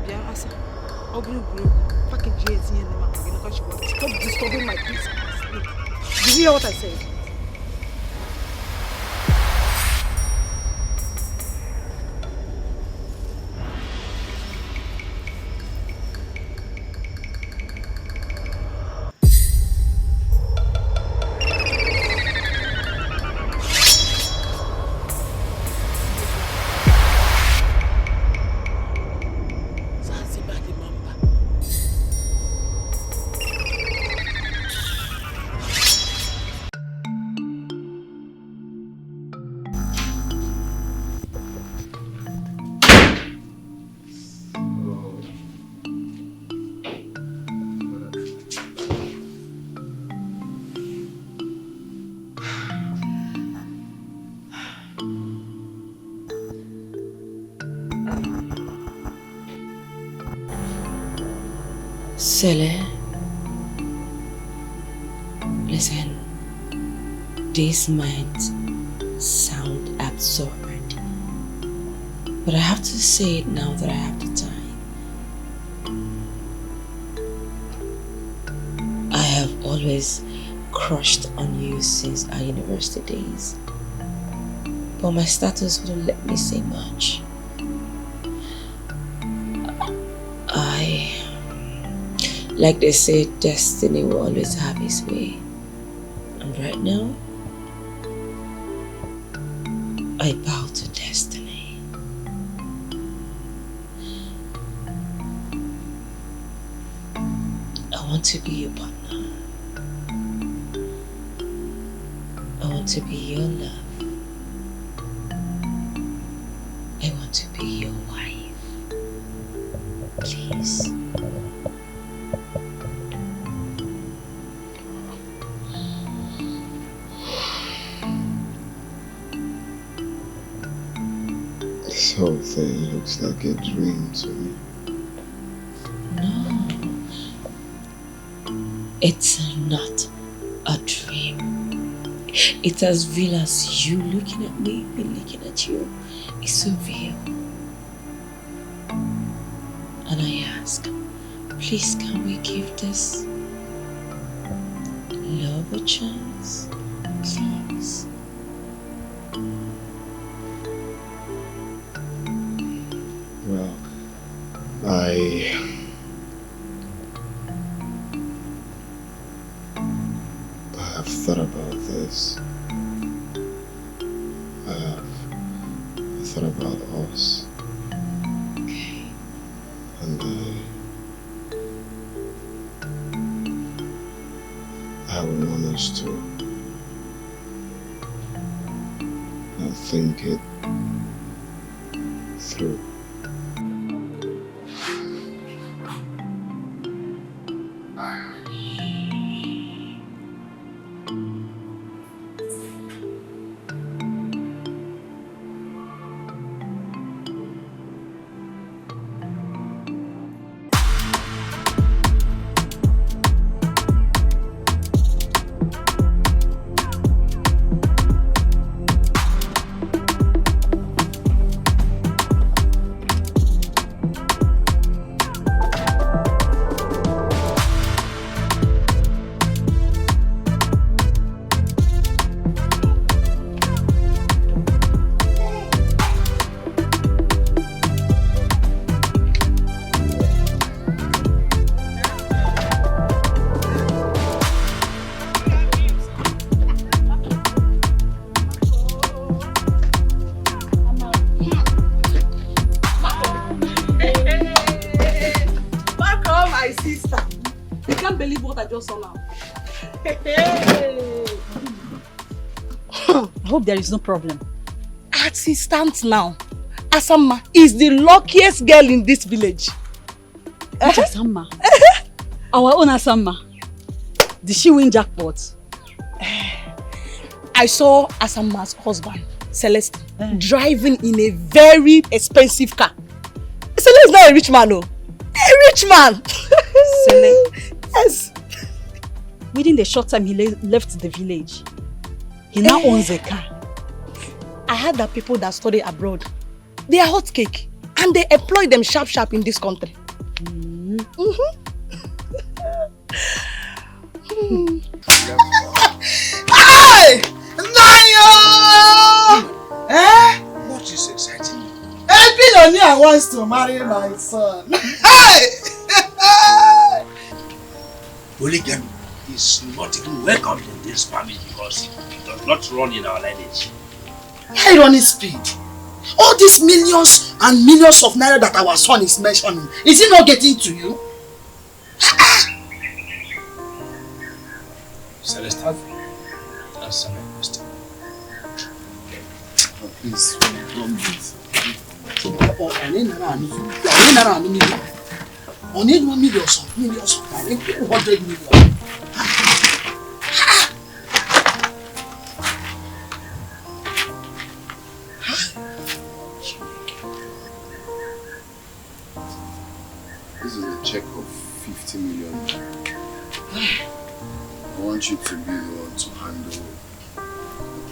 Yeah, Asa. Stop disturbing my peace and my sleep. Did you hear what I said? Sele, listen, this might sound absurd, but I have to say it now that I have the time. I have always crushed on you since our university days, but my status wouldn't let me say much. Like they say, destiny will always have its way. And right now, I bow to destiny. I want to be your partner. I want to be your love. I want to be your wife. Please. This whole thing looks like a dream to me. No, it's not a dream. It's as real as you looking at me, me looking at you. It's so real. And I ask, please can we give this love a chance? Please. Well, I have thought about this. I have thought about us. Okay. And I would want us to think it through. I hope there is no problem. As it stands now, Asamma is the luckiest girl in this village. Asamma? Our own Asamma? Did she win jackpot? I saw Asamma's husband, Celeste, driving in a very expensive car. Celeste is not a rich man, no. A rich man! Cele? Yes. Within the short time he left the village, he now owns a car. I heard that people that study abroad, they are hot cake and they employ them sharp in this country. Hey! Nayo! Eh? What is exciting you? A billionaire wants to marry my son. Hey! Polygamy is not even welcome in this family because it does not run in our lineage. Why running speed? All these millions and millions of naira that our son is mentioning, is it not getting to you? Celeste, answer my question. Please, don't please. On need 1 million, 100 million. This is a check of 50 20 million. I want you to be the one to handle the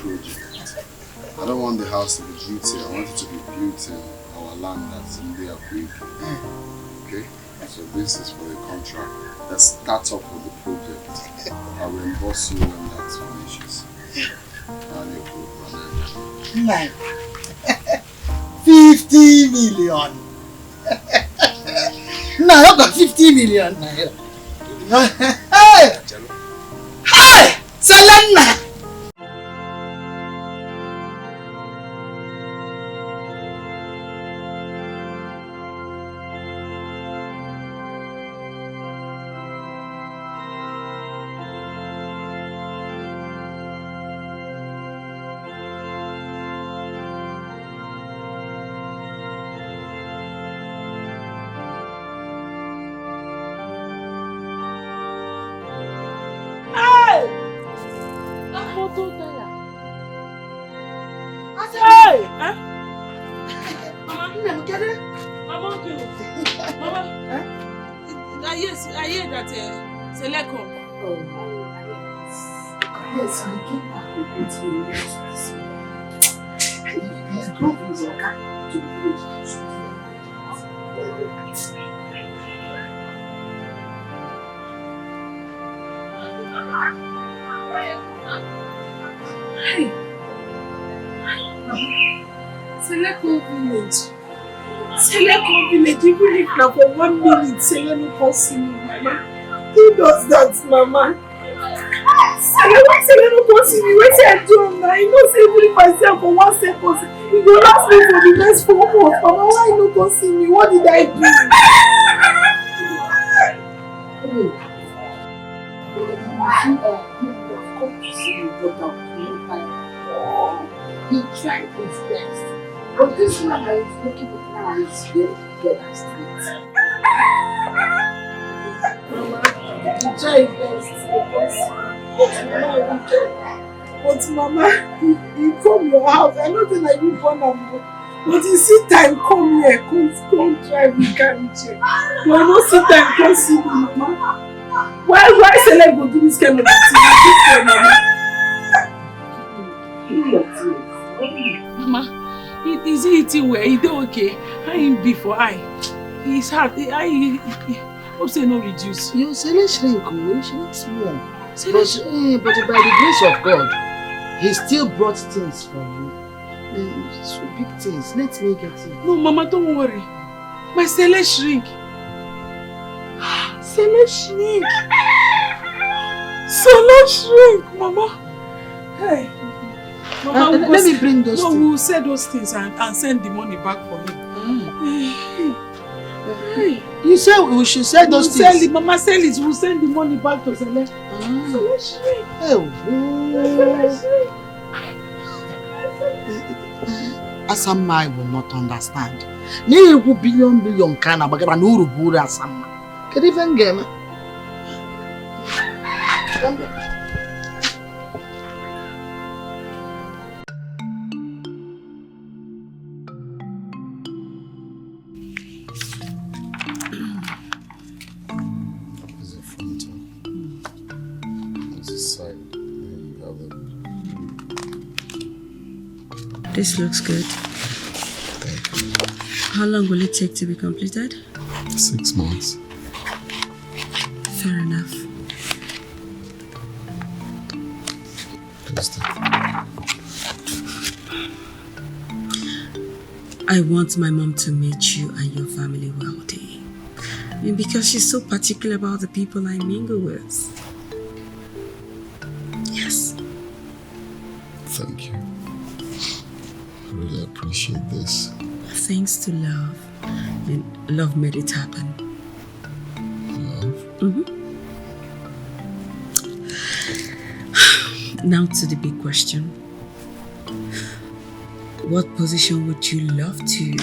project. I don't want the house to be built here. I want it to be built in our land that's in there quick. Okay? So this is for the contract. The startup of the project. I will emboss you when that finishes. And you could Man. 50 million. Now I got 50 million. Hey! Hey! Selena! Even if now for 1 minute, Selena can't see me, Mama. Who does that, Mama? Why Selena can't see me? What I do now? I know say even if I say for 1 second, it will last me for the next 4 months. Mama, why you not see me? What did I do? He tried his best, but this man is looking at now is very good at street. Mama, he tried his best but Mama, he come your house. I know that you born him, but you see time come here, come drive me carry chair. You no see time come see me, Mama. Why Selena go do this kind of thing? Mama, is he eating well? Is he okay? How him be for eye? His heart, I hope say no reduce. You say let's shrink, we shrink small. But by the grace of God, he still brought things for you. Big things. Let me get it. No, Mama, don't worry. My Sele shrink. Sele shrink. Sele shrink, Mama. Hey. Mama, let me bring those things. No, we'll say those things and send the money back for him. Hey. You said we should sell those things. Sell it, Mama, sell it. We'll send the money back to Sele. Sele shrink. Sele shrink. Asama will not understand. Ni will billion kana bagara no rubura Asama. Can even game. Is it frontal? Is it side? This looks good. How long will it take to be completed? 6 months. Fair enough. I want my mom to meet you and your family wealthy. Because she's so particular about the people I mingle with. Yes. Thank you. I really appreciate this. Thanks to love. And love made it happen. Love? Now to the big question. What position would you love to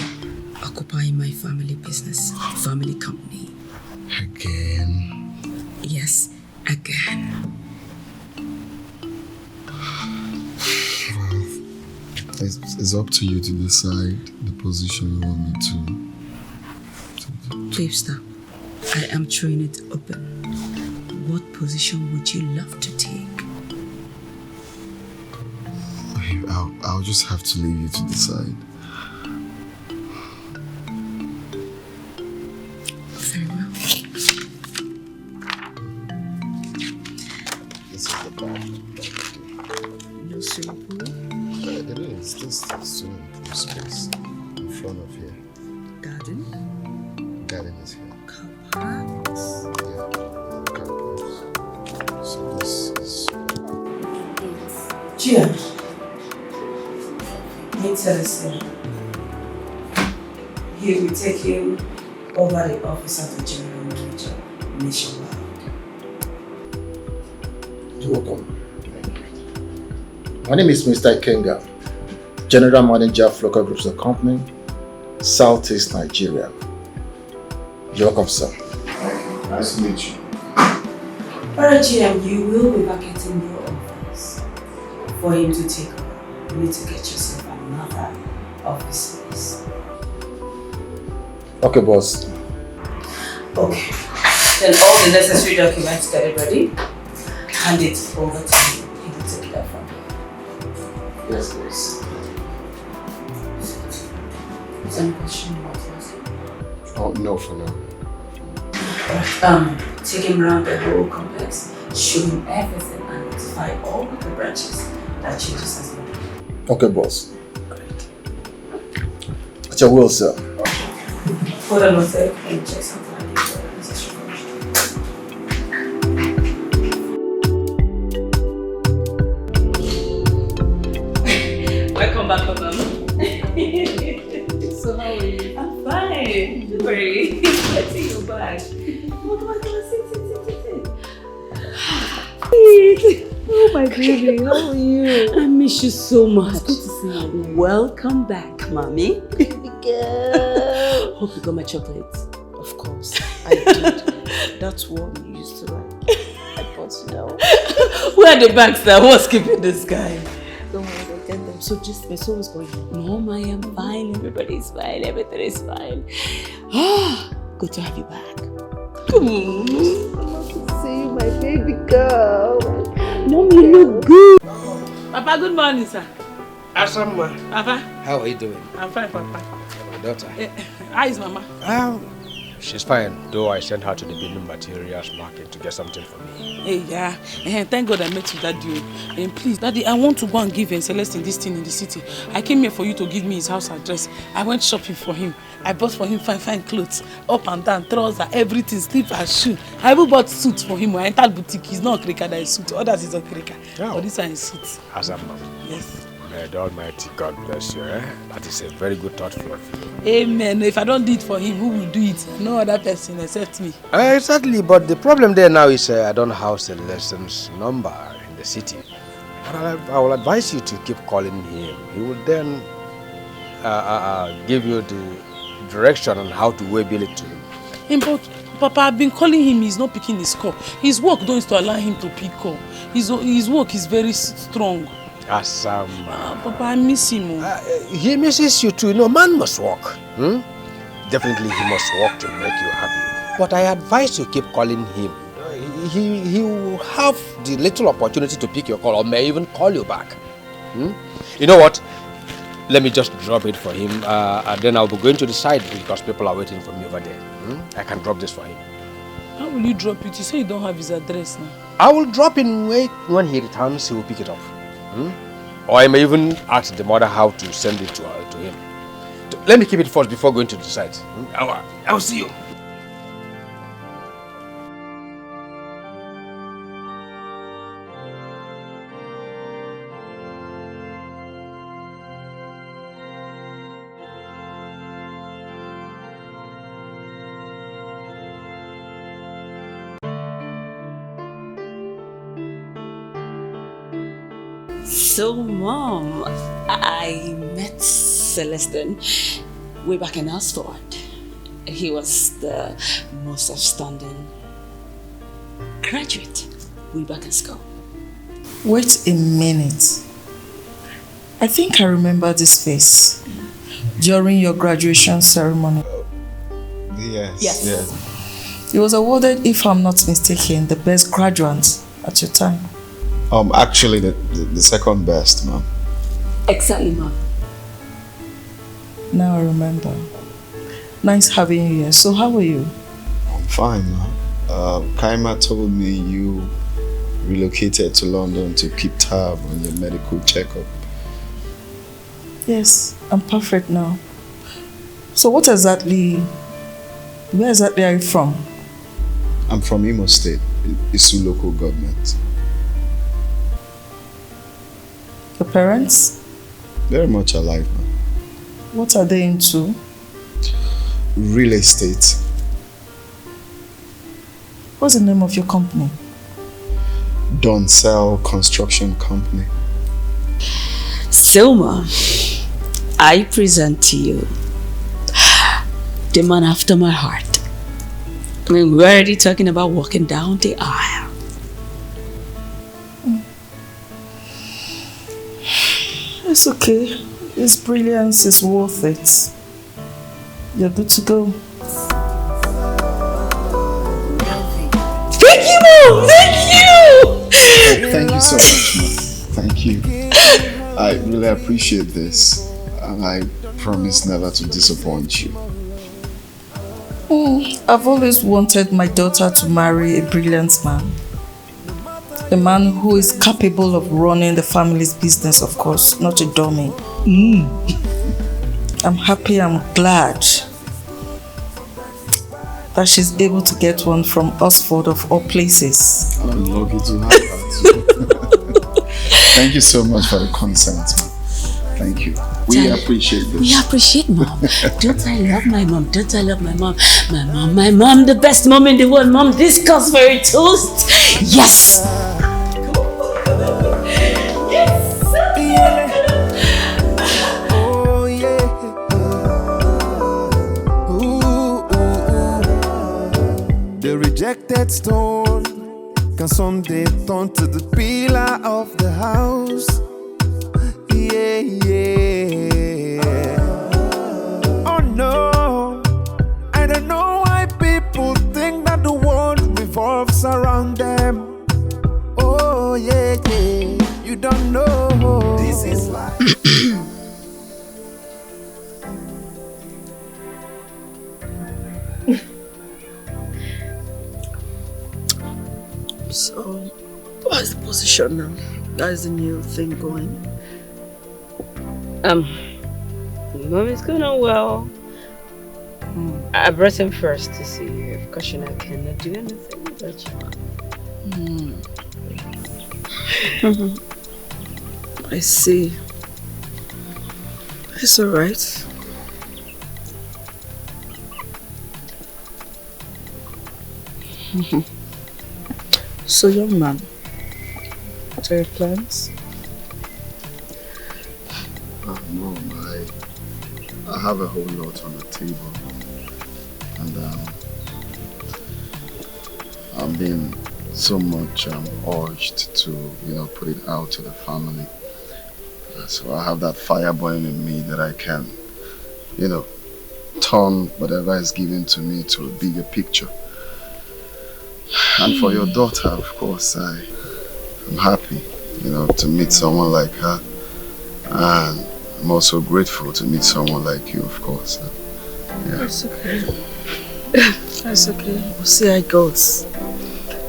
occupy in my family business, family company? Again? Yes, again. Well, it's up to you to decide the position you want me to. Babe, stop. I am throwing it open. What position would you love to take? Babe, I'll just have to leave you to decide. Very well. This is the bag. No swimming pool? It is. This is swimming pool space in front of here. Garden? Garden is here. Car parks? Yeah, car parks. So this is... Gia, meet Celestine. He will take you over the office of the General Manager nationwide. You're welcome. My name is Mr. Ikenga, General Manager of Local Groups of Company, Southeast Nigeria. You're welcome, sir. Nice to meet you. Alright, GM, you will be vacating your office. For him to take over, you need to get yourself another office space. Okay, boss. Okay. Then all the necessary documents, get it ready. Hand it over to him. He will take it up from you. Yes, boss. Is there any question you want to ask? Oh, no, for now. Take him around the whole complex, show him everything and notify all the branches that changes has been done. Okay, boss. At your will, sir. Hold on a sec and check something I need for the necessary information. Welcome back, Mama. So how are you? I'm fine. Don't worry. Let's see you back. Come on, sit. Oh my baby, how are you? I miss you so much. It's good to see you. Welcome back, Mommy. Baby girl. Hope you got my chocolates. Of course, I did. That's one you used to like. I bought you now. Where are the bags that was keeping this guy? Don't worry, I'll get them. So just, so what's going on? Mom, I am fine. Everybody's fine. Everything is fine. Ah, good to have you back. I love to see you, my baby girl. Mom, you look good. Papa, good morning, sir. Asama. Papa. How are you doing? I'm fine, Papa. My daughter. How is Mama? She's fine, though I sent her to the building materials market to get something for me. Hey, yeah. Thank God I met you that day. And please, Daddy, I want to go and give Celestine this thing in the city. I came here for you to give me his house address. I went shopping for him. I bought for him fine clothes, up and down, trousers, everything, slip and shoe. I even bought suits for him. I entered boutique. He's not a Krika that is suit. Others is a Krika. Oh. But this one is suit. Asama. Yes. May the Almighty God bless you. That is a very good thought for you. Amen. If I don't do it for him, who will do it? No other person except me. Exactly, but the problem there now is I don't have Celestine's number in the city. But I will advise you to keep calling him. He will then give you the direction on how to waybill it to him. But Papa, I've been calling him. He's not picking his call. His work don't to allow him to pick call. His work is very strong. Asama. Papa, I miss him. He misses you too. No, man must work. Definitely he must work to make you happy. But I advise you keep calling him. He will have the little opportunity to pick your call or may even call you back. You know what? Let me just drop it for him and then I'll be going to the side because people are waiting for me over there. I can drop this for him. How will you drop it? You say you don't have his address now. I will drop it when he returns, he will pick it up. Or I may even ask the mother how to send it to him. Let me keep it first before going to the site. I'll see you. So, Mom, I met Celestine way back in Oxford. He was the most outstanding graduate way back in school. Wait a minute. I think I remember this face during your graduation ceremony. Yes. He was awarded, if I'm not mistaken, the best graduate at your time. Actually the second best, ma'am. Exactly, ma'am. Now I remember. Nice having you here. So how are you? I'm fine, ma'am. Kaima told me you relocated to London to keep tab on your medical checkup. Yes, I'm perfect now. So where exactly are you from? I'm from Imo State, Isu local government. Your parents? Very much alive, ma'am. What are they into? Real estate. What's the name of your company? Doncel Construction Company. Selma, I present to you the man after my heart. I mean, we're already talking about walking down the aisle. It's okay. His brilliance is worth it. You're good to go. Thank you, Mom! Thank you! Thank you so much, ma'am. Thank you. I really appreciate this. And I promise never to disappoint you. I've always wanted my daughter to marry a brilliant man. A man who is capable of running the family's business, of course, not a dummy. I'm happy, I'm glad that she's able to get one from Oxford of all places. I'm lucky to have that. Thank you so much for the consent. Thank you. We appreciate this. We appreciate Mom. Don't I love my mom? Don't I love my mom? My mom, the best mom in the world. Mom, this calls for a toast. Yes! The rejected stone can someday turn to the pillar of the house. Yeah, yeah. Oh no, I don't know why people think that the world revolves around them. Oh yeah, yeah. You don't know. This is life. So, what's the position now? How's the new thing going? Mom is going on well. I brought him first to see if Kashina can do anything that you want. I see. It's alright. So, young man, what are your plans? No, I have a whole lot on the table, and I'm being so much urged to, put it out to the family. So I have that fire burning in me that I can, turn whatever is given to me to a bigger picture. And for your daughter, of course, I'm happy, to meet someone like her, and I'm also grateful to meet someone like you, of course. Yeah. That's okay. That's okay. We'll see how it goes.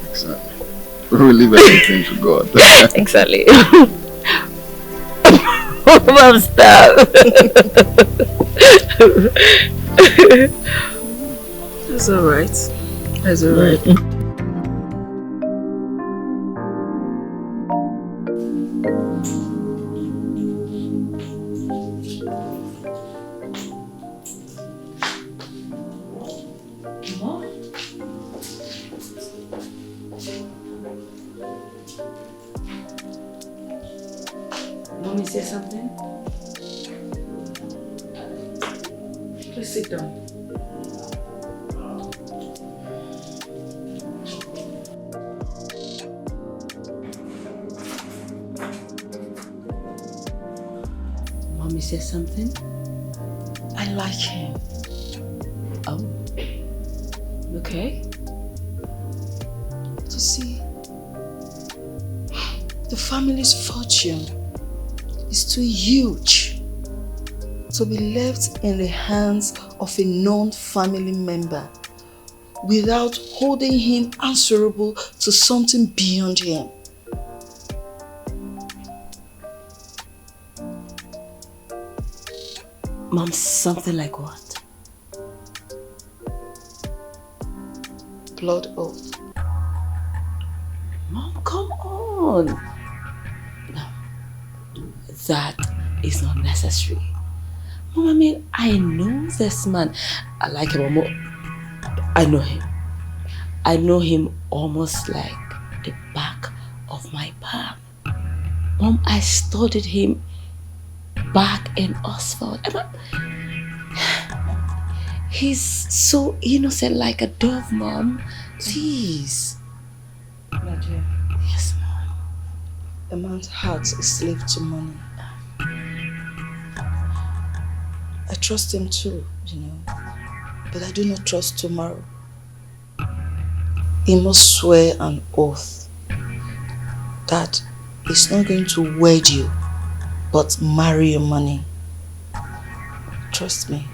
Exactly. We'll leave everything to God. Exactly. Mom, stop. That's alright. That's alright. Mommy, say something? Please sit down. Mommy, say something? I like him. Oh. Okay. You see, the family's fortune is too huge to be left in the hands of a known family member without holding him answerable to something beyond him. Mom, something like what? Blood oath. Mom, come on. No, that is not necessary. Mom, I mean, I know this man. I like him almost. I know him. I know him almost like the back of my palm. Mom, I studied him back in Oxford. He's so innocent like a dove, Mom. Please. Nadia. Yes, Mom. A man's heart is slave to money. I trust him too, you know. But I do not trust tomorrow. He must swear an oath that he's not going to wed you, but marry your money. Trust me.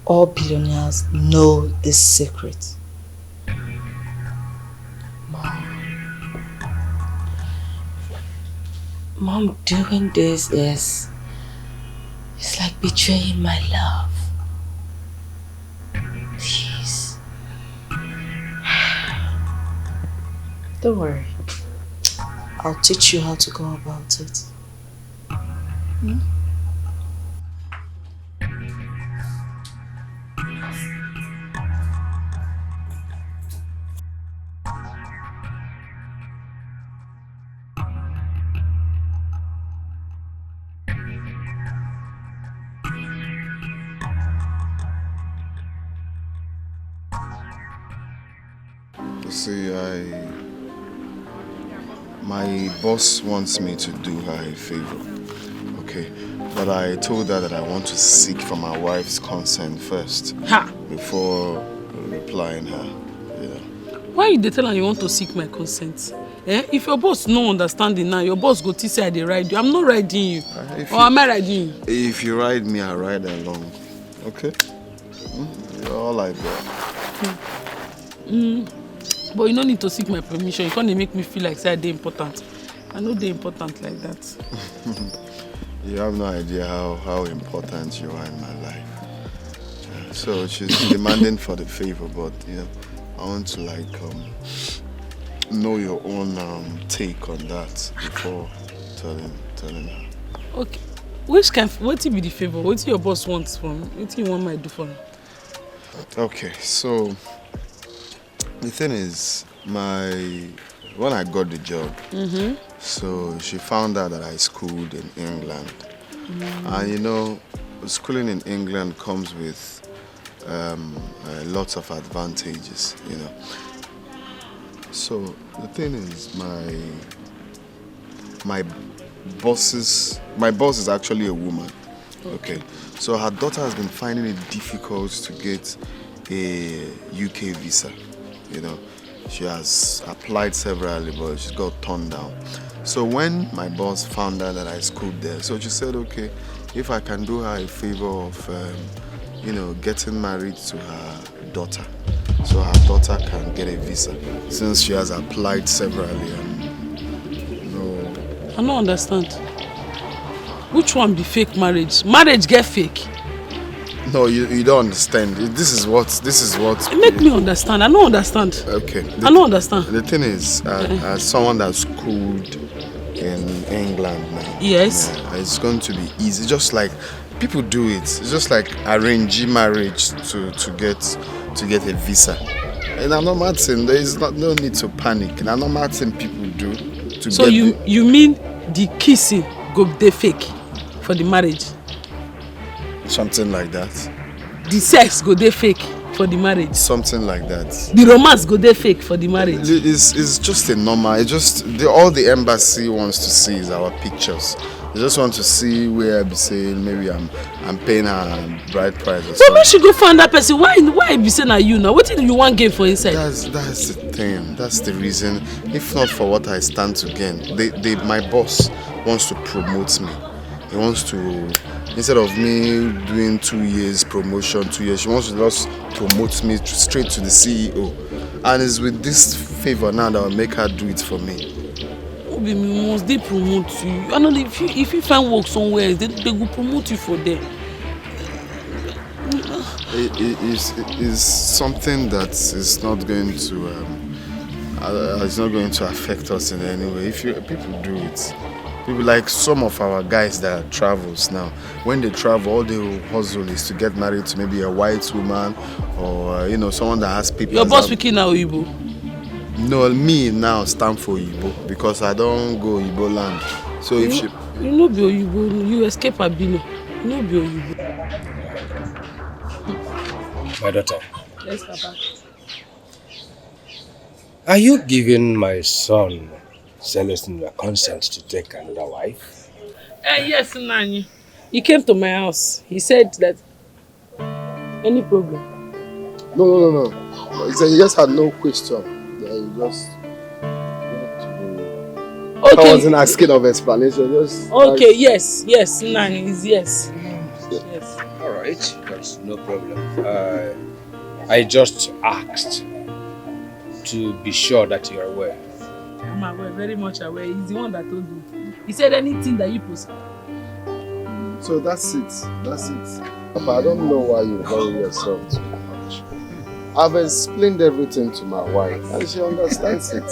All billionaires know this secret. Mom, doing this is like betraying my love. Please. Don't worry. I'll teach you how to go about it. Hmm? See, my boss wants me to do her a favor, okay? But I told her that I want to seek for my wife's consent first before replying her, you know. Why you tell her you want to seek my consent? Eh? If your boss no understanding now, your boss go to say I dey ride you. I'm not riding you. Or am I riding you? If you ride me, I ride along, okay? You're all I got. But you don't need to seek my permission. You can't make me feel like say they're important. I know they're important like that. You have no idea how important you are in my life. So she's demanding for the favor, but you know, I want to like know your own take on that before telling her. Okay. What will be the favor? What do your boss wants from me? What do you want me to do for him? Okay, so the thing is, when I got the job, so she found out that I schooled in England. And you know, schooling in England comes with lots of advantages, you know. So the thing is, my boss is actually a woman. Okay. So her daughter has been finding it difficult to get a UK visa. You know, she has applied severally, but she's got turned down. So when my boss found out that I schooled there, so she said, okay, if I can do her a favor of, you know, getting married to her daughter, so her daughter can get a visa, since she has applied severally. I don't understand. Which one be fake marriage? Marriage get fake. No, you don't understand. This is what. Make me understand. I don't understand. Okay. I don't understand. The thing is, as someone that's schooled in England now, yes, it's going to be easy. Just like people do it. It's just like arranging marriage to get a visa. And I'm not saying there is no need to panic. And I'm not saying people do. So you mean the kissing go dey fake for the marriage? Something like that. The sex go dey fake. for the marriage. Something like that. The romance go there fake for the marriage. It's just a normal. It just all the embassy wants to see is our pictures. They just want to see where I be saying maybe I'm paying her bride price or But something. when she go find that person, why be saying are you now? What do you want gain for inside? That's the thing. That's the reason. If not for what I stand to gain, my boss wants to promote me. He wants to, instead of me doing 2 years promotion, 2 years, she wants to just promote me straight to the CEO. And it's with this favor now that will make her do it for me. Must they promote you? I know if you find work somewhere else, they will promote you for there. It is something that is not going to affect us in any way. If people do it, people like some of our guys that travels now, when they travel, all they will hustle is to get married to maybe a white woman or someone that has people. Your boss speaking now Igbo? No, me now stand for Igbo because I don't go Igbo land. So if she... You know be Igbo, you escape Abino. You know be Igbo. My daughter. Yes, Papa. Are you giving my son Celestine a consent to take another wife? Yes, Nani. He came to my house. He said that any problem. No. He said he just had no question. He just okay. I wasn't asking of explanation. Just okay, yes, Nani is yes. Yes. All right, that's no problem. I just asked to be sure that you're aware. I'm aware, very much aware. He's the one that told me. He said anything that you post. So that's it. Papa, I don't know why you worry yourself too much. I've explained everything to my wife and she understands it.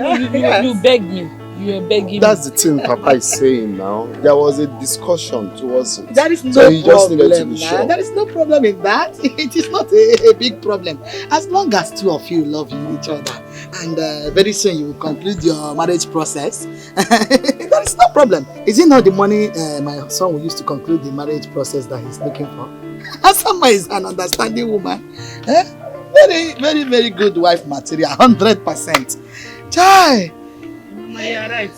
You begged me. You were begging That's me. the thing Papa is saying now. There was a discussion towards it. There is no so he just needed to problem be now. sure. There is no problem in that. It is not a big problem. As long as two of you love each other and very soon you will conclude your marriage process, there is no problem. Is it not the money my son will use to conclude the marriage process that he's looking for? Asama is an understanding woman. Very, very, very good wife material, 100%. Chai! Mama, you're right.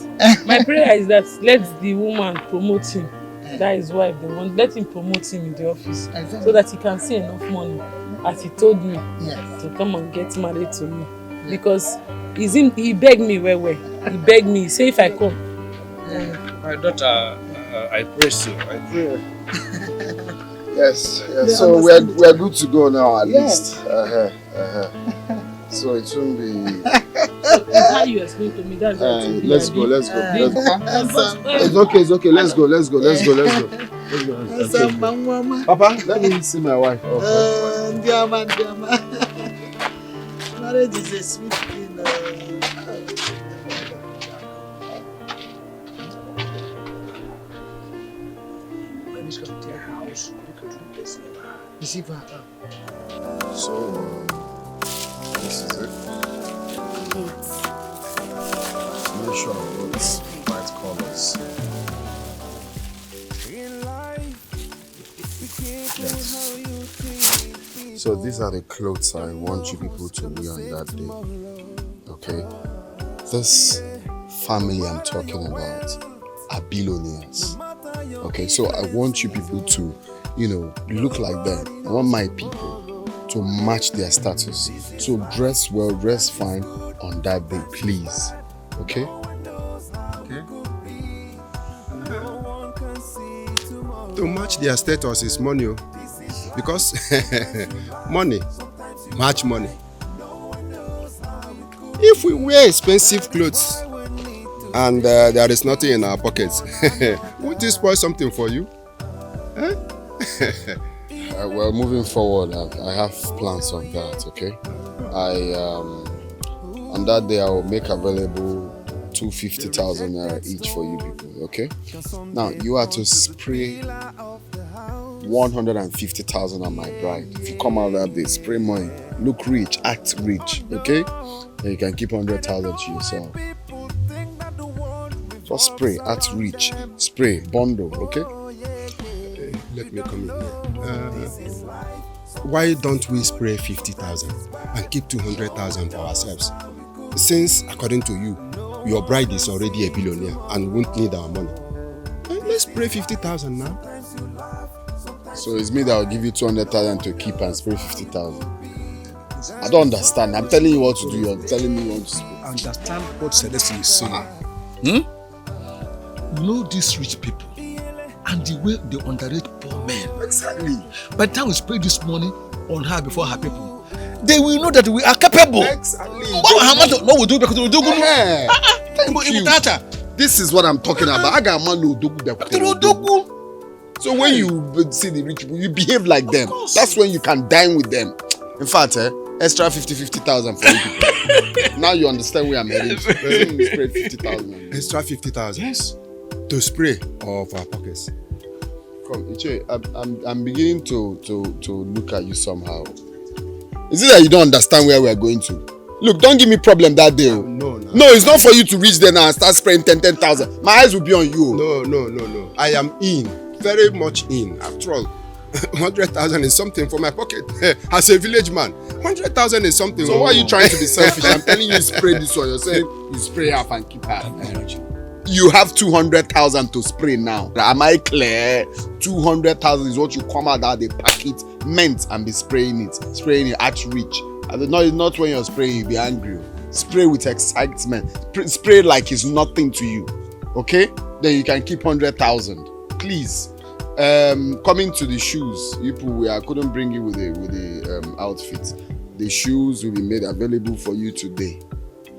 My prayer is that let the woman promote him. That is why they want. Let him promote him in the office so that he can see enough money, as he told me, to come and get married to me. Because he begged me well. He begged me. Say if I come. My daughter, I praise you. I pray. Yes. So we're good to go now at least. So it won't be. So it's how you explain to me. That's let's go. It's okay. Let's go. Papa, let me see my wife. Ndiama. Marriage is a sweet thing. When it's come to your house, we could do this. Receive her. So, this is it. Make sure I put white colors. Yes. So these are the clothes I want you people to wear on that day. Okay? This family I'm talking about are billionaires. Okay, so I want you people to, look like them. I want my people to match their status. So dress well, dress fine on that day, please. Okay? To match their status is money. Because money, match money. If we wear expensive clothes and there is nothing in our pockets, would this spoil something for you? Eh? Well, moving forward, I have plans on that, okay? On that day, I will make available 250,000 naira each for you people, okay? Now, you are to spray 150,000 on my bride. If you come out that day, spray money, look rich, act rich, okay? And you can keep 100,000 to yourself. Just spray, act rich, spray, bundle, okay? Let me come in here. why don't we spray 50,000 and keep 200,000 for ourselves? Since, according to you, your bride is already a billionaire and won't need our money. Let's spray 50,000 now. So it's me that will give you 200,000 to keep and spray 50,000. I don't understand. I'm telling you what to do. You're telling me what to spray. Understand what Celestine is saying. You know these rich people and the way they underrate poor men. Exactly. By the time we spray this money on her before her people, they will know that we are capable. Exactly. No, we do because we do good. Thank you. This is what I'm talking about. I got man no dogu. So when you see the rich people, you behave like them. That's when you can dine with them. In fact, extra 50,000 for you people. Now you understand where I'm heading. Spray 50,000. Extra 50,000. Yes. To spray of our pockets. Come, Iche, I'm beginning to look at you somehow. Is it that you don't understand where we are going to? Look, don't give me problem that day. No, it's not for you to reach there now and start spraying 10,000. My eyes will be on you. No. I am in. Very much in. After all, 100,000 is something for my pocket. As a village man, 100,000 is something. So why are you trying to be selfish? I'm telling you, spray this one. You're saying you spray half and keep half. You have 200,000 to spray now. Am I clear? 200,000 is what you come out that they pack it, meant, and be spraying it at reach. Not when you're spraying, you be angry. Spray with excitement. Spray like it's nothing to you. Okay? Then you can keep 100,000. Please. Coming to the shoes, I couldn't bring you with the outfit. The shoes will be made available for you today,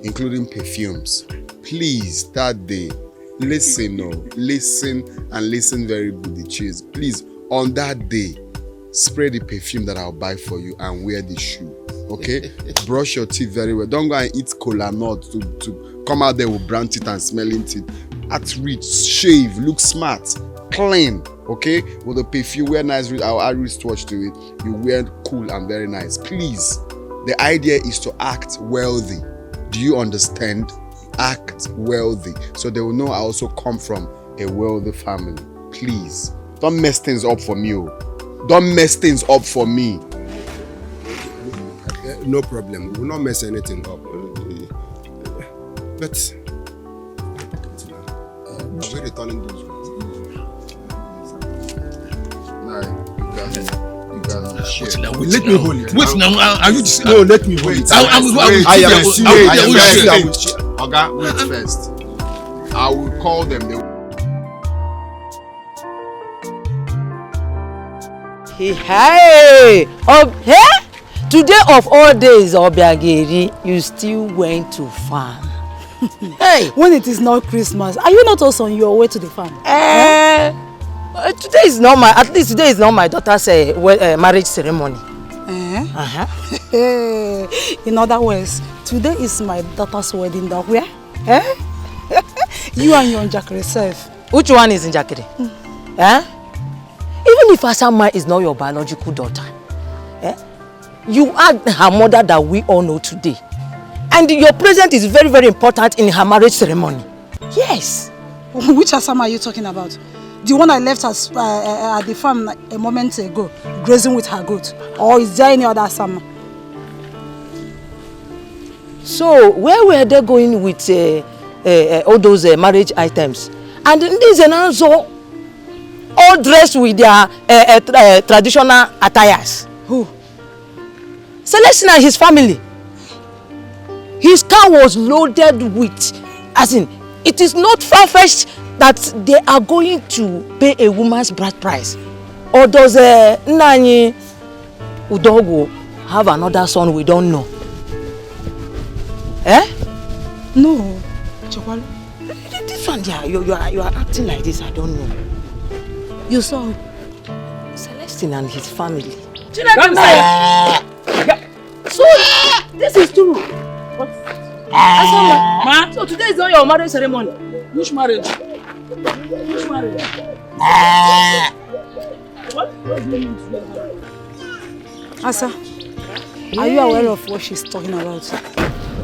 including perfumes. Please, that day, listen very good, the cheers. Please, on that day, spray the perfume that I'll buy for you and wear the shoe. Okay? Brush your teeth very well. Don't go and eat cola nut to come out there with brown teeth and smelling teeth. At reach, shave, look smart, clean. Okay? With the perfume, wear nice, I'll add wristwatch to it. You wear cool and very nice. Please, the idea is to act wealthy. Do you understand? Act wealthy. So they will know I also come from a wealthy family. Please, don't mess things up for me. Don't mess things up for me. No problem. We will not mess anything up. But are we returning those ones? Let me hold it. Wait now, are you just... No, let me hold it. I will share. Oga, wait first. I will call them. Hey! Today of all days, Obiageri, you still went to farm. Hey! When it is not Christmas, are you not also on your way to the farm? Today is not my daughter's marriage ceremony. In other words, today is my daughter's wedding day. Where? You and your Njakiri self. Which one is Njakiri? Even if Asama is not your biological daughter, you are her mother that we all know today. And your presence is very, very important in her marriage ceremony. Yes. Which Asama are you talking about? The one I left at the farm a moment ago, grazing with her goat. Or is there any other Asama? So, where were they going with all those marriage items? And these are also all dressed with their traditional attires. Who? Celestine and his family. His car was loaded with, as in, it is not far-fetched that they are going to pay a woman's bride price. Or does Nani Udogo have another son we don't know? No. This one, yeah, you are acting like this, I don't know. You saw Celestine and his family. So, this is true. What? Ma, so today is not your marriage ceremony. Which marriage? Which marriage? What do you mean today? Asa, are you aware of what she's talking about?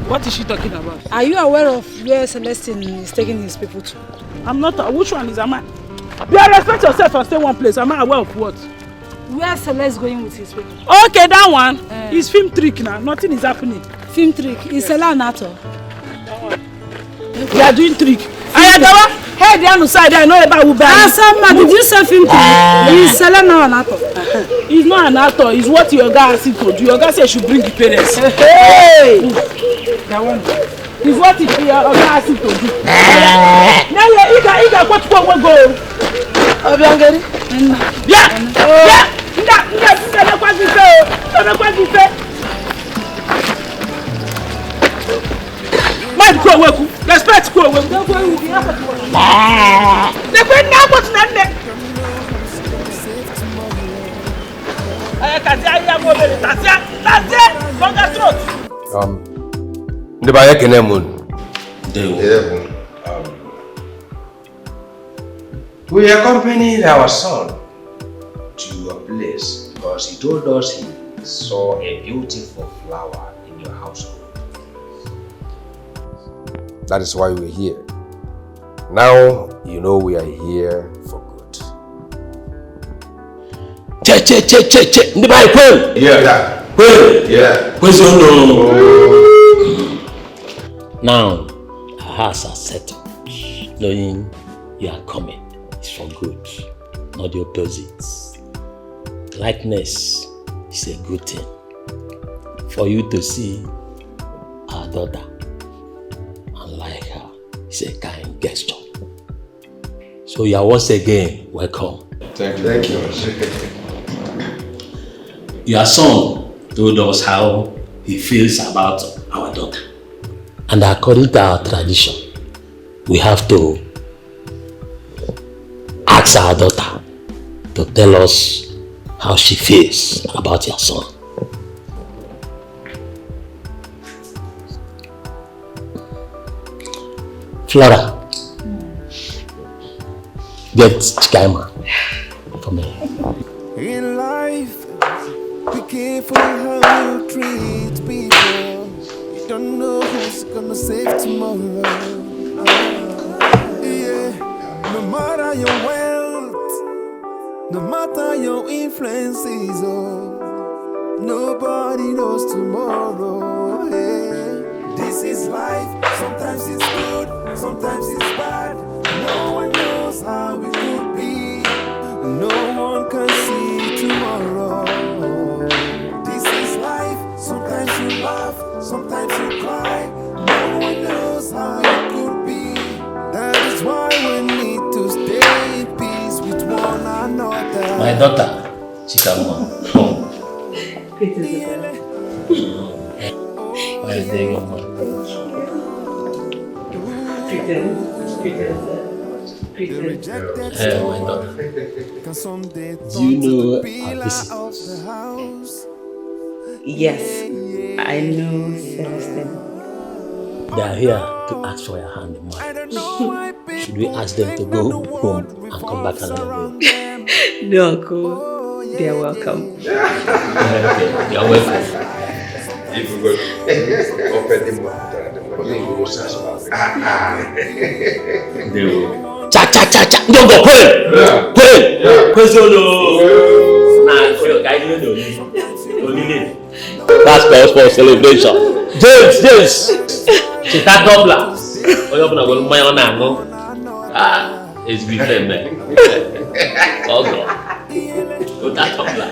What is she talking about? Are you aware of where Celestine is taking his people to? I'm not. Which one is Ama? You respect yourself and stay one place. Am I aware of what? Where Celeste going with his people? Okay, that one. It's film trick now. Nothing is happening. Film trick. Is Sela an actor? They are doing trick. Ayagawa, head down the side. I know about Uber. Asama, did you say film trick? Is Sela now an actor? He's not an actor. It's what your guy asked him to do. Your guy said she should bring the parents. Hey! That one. It's what your guy asked him to do. Now you got what go. Obiangeri? Yeah. Yeah. Mind go away. Respect go away. EKENE we accompanied our son to your place because he told us he saw a beautiful flower in your household. That is why we're here. Now you know we are here for good. Che. Yeah. Now, our hearts are settled, knowing you are coming is for good, not the opposite. Likeness is a good thing. For you to see our daughter and like her is a kind gesture. So you are once again welcome. Thank you. Your son told us how he feels about our daughter. And according to our tradition, we have to ask our daughter to tell us how she feels about your son. Flora, get Chikaima for me. In life, be careful how you treat people. You don't know who's gonna save tomorrow. Yeah, no matter your wealth, no matter your influences, nobody knows tomorrow. Yeah. This is life. Sometimes it's good, sometimes it's bad. No one knows how it could be. No one can see tomorrow. This is life. Sometimes you laugh, sometimes you cry. No one knows how it could be. That is why we need to stay in peace with one another. My daughter, Chikaima. Why is there your mom? Hey, my daughter. Do you know our visitors? Yes, I know Celestine. They are here to ask for your hand in marriage. Should we ask them to go home and come back another day? No, Uncle. They are welcome. Okay, you are welcome. If we go open them up, they will Cha. Don't go, put it. That's calls for celebration. James. She can't double. It's been fun, man. Oh God. Go that double.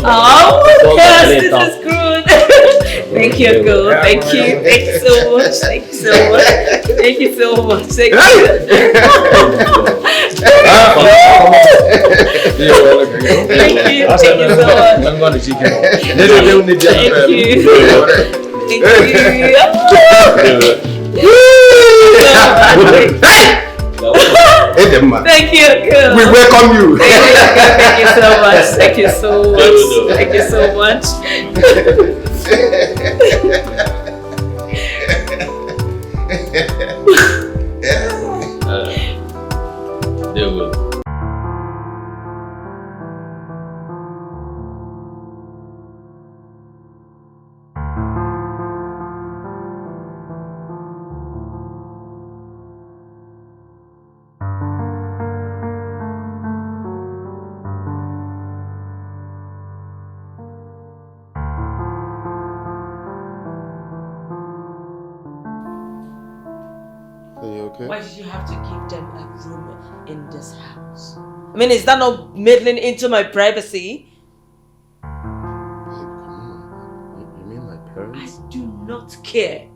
Oh, yes, this is good. Thank you, Uncle. Thank you so much. Thank you so much. Thank you so much. Thank you. Thank you so much. Thank you. Thank you, girl. We welcome you. Thank you so much. Thank you so much. Thank you so much. They will. Why did you have to give them a room in this house? I mean, is that not meddling into my privacy? You mean my parents? I do not care.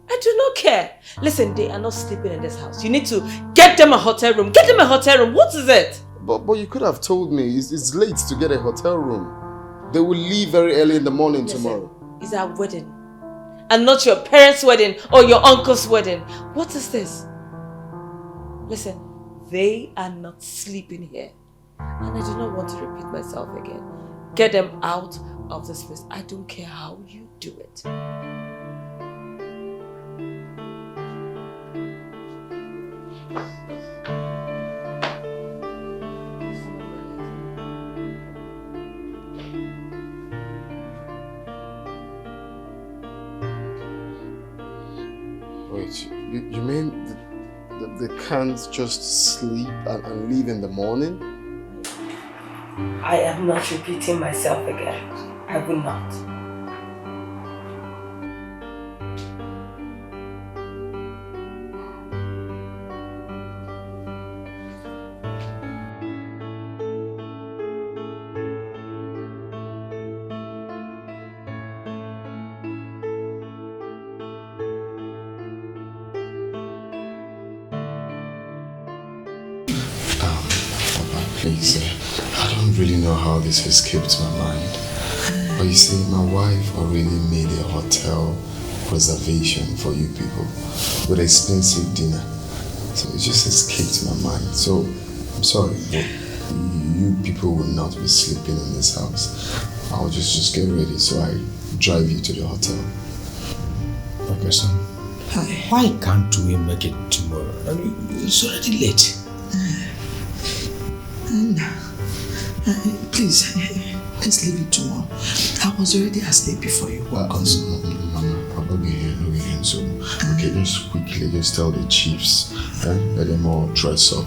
I do not care. Listen, they are not sleeping in this house. You need to get them a hotel room. Get them a hotel room. What is it? But you could have told me. It's late to get a hotel room. They will leave very early in the morning tomorrow. It's our wedding. And not your parents' wedding or your uncle's wedding. What is this? Listen, they are not sleeping here. And I do not want to repeat myself again. Get them out of this place. I don't care how you do it. Wait, you mean they can't just sleep and leave in the morning? I am not repeating myself again. I will not. Please, I don't really know how this escaped my mind. But you see, my wife already made a hotel reservation for you people with an expensive dinner. So it just escaped my mind. So I'm sorry, but you people will not be sleeping in this house. I'll just get ready so I drive you to the hotel. Okay, son. Why can't we make it tomorrow? I mean, it's already late. Please, let's leave it tomorrow. I was already asleep before you woke up. I'll be here again. So, okay, just quickly, just tell the chiefs, let them all dress up.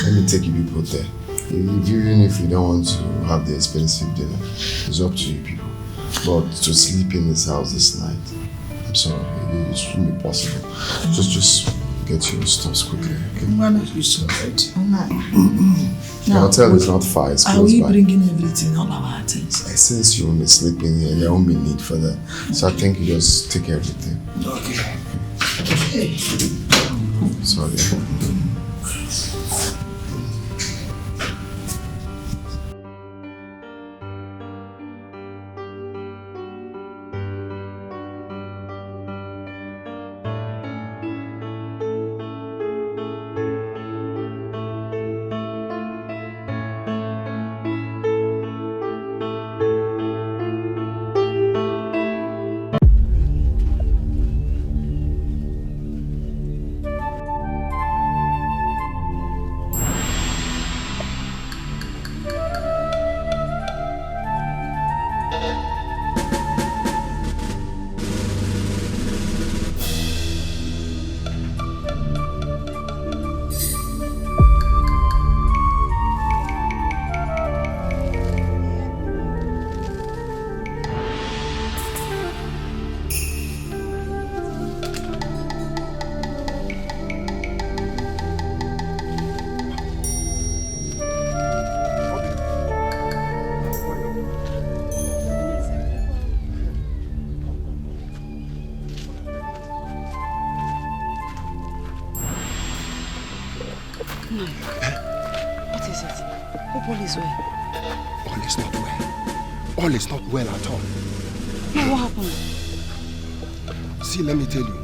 Let me take you people there. Even if you don't want to have the expensive dinner, it's up to you people. But to sleep in this house this night, I'm sorry, it shouldn't be possible. Just get your stuffs quickly, okay? It's alright. The hotel is not far, it's close by. Are we bringing everything, all our things? Since you will be sleeping here, there won't be need for that. So I think you just take everything. Okay. Sorry. What is it? Hope all is well. All is not well. All is not well at all. No, what happened? See, let me tell you,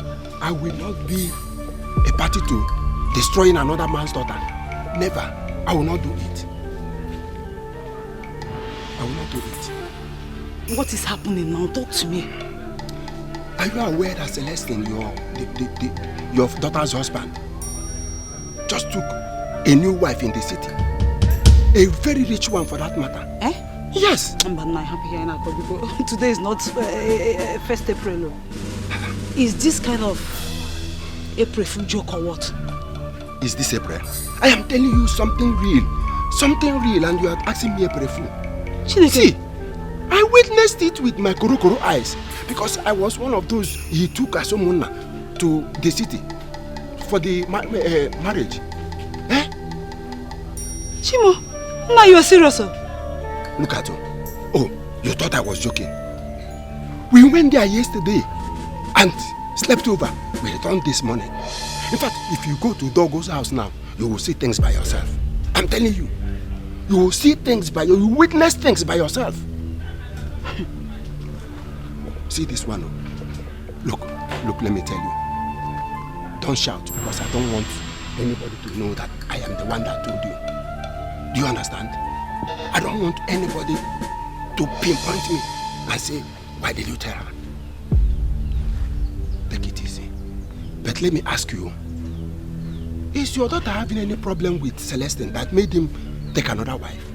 I will not be a party to destroying another man's daughter. Never. I will not do it. I will not do it. What is happening now? Talk to me. Are you aware that Celestine, your daughter's husband, just took a new wife in the city? A very rich one for that matter. Eh? Yes. But I'm happy here now. Today is not 1st April. Is this kind of April Fool joke or what? Is this April? I am telling you something real. Something real, and you are asking me April Fool. See, I witnessed it with my koro eyes because I was one of those he took as Muna to the city for the marriage. Eh? Chimo, now you are serious? Look at you. Oh, you thought I was joking. We went there yesterday and slept over. We returned this morning. In fact, if you go to Dogo's house now, you will see things by yourself. I'm telling you. You will see things by you will witness things by yourself. See this one. Look, let me tell you. Don't shout because I don't want anybody to know that I am the one that told you. Do you understand? I don't want anybody to pinpoint me and say, why did you tell her? Take it easy. But let me ask you, is your daughter having any problem with Celestine that made him take another wife?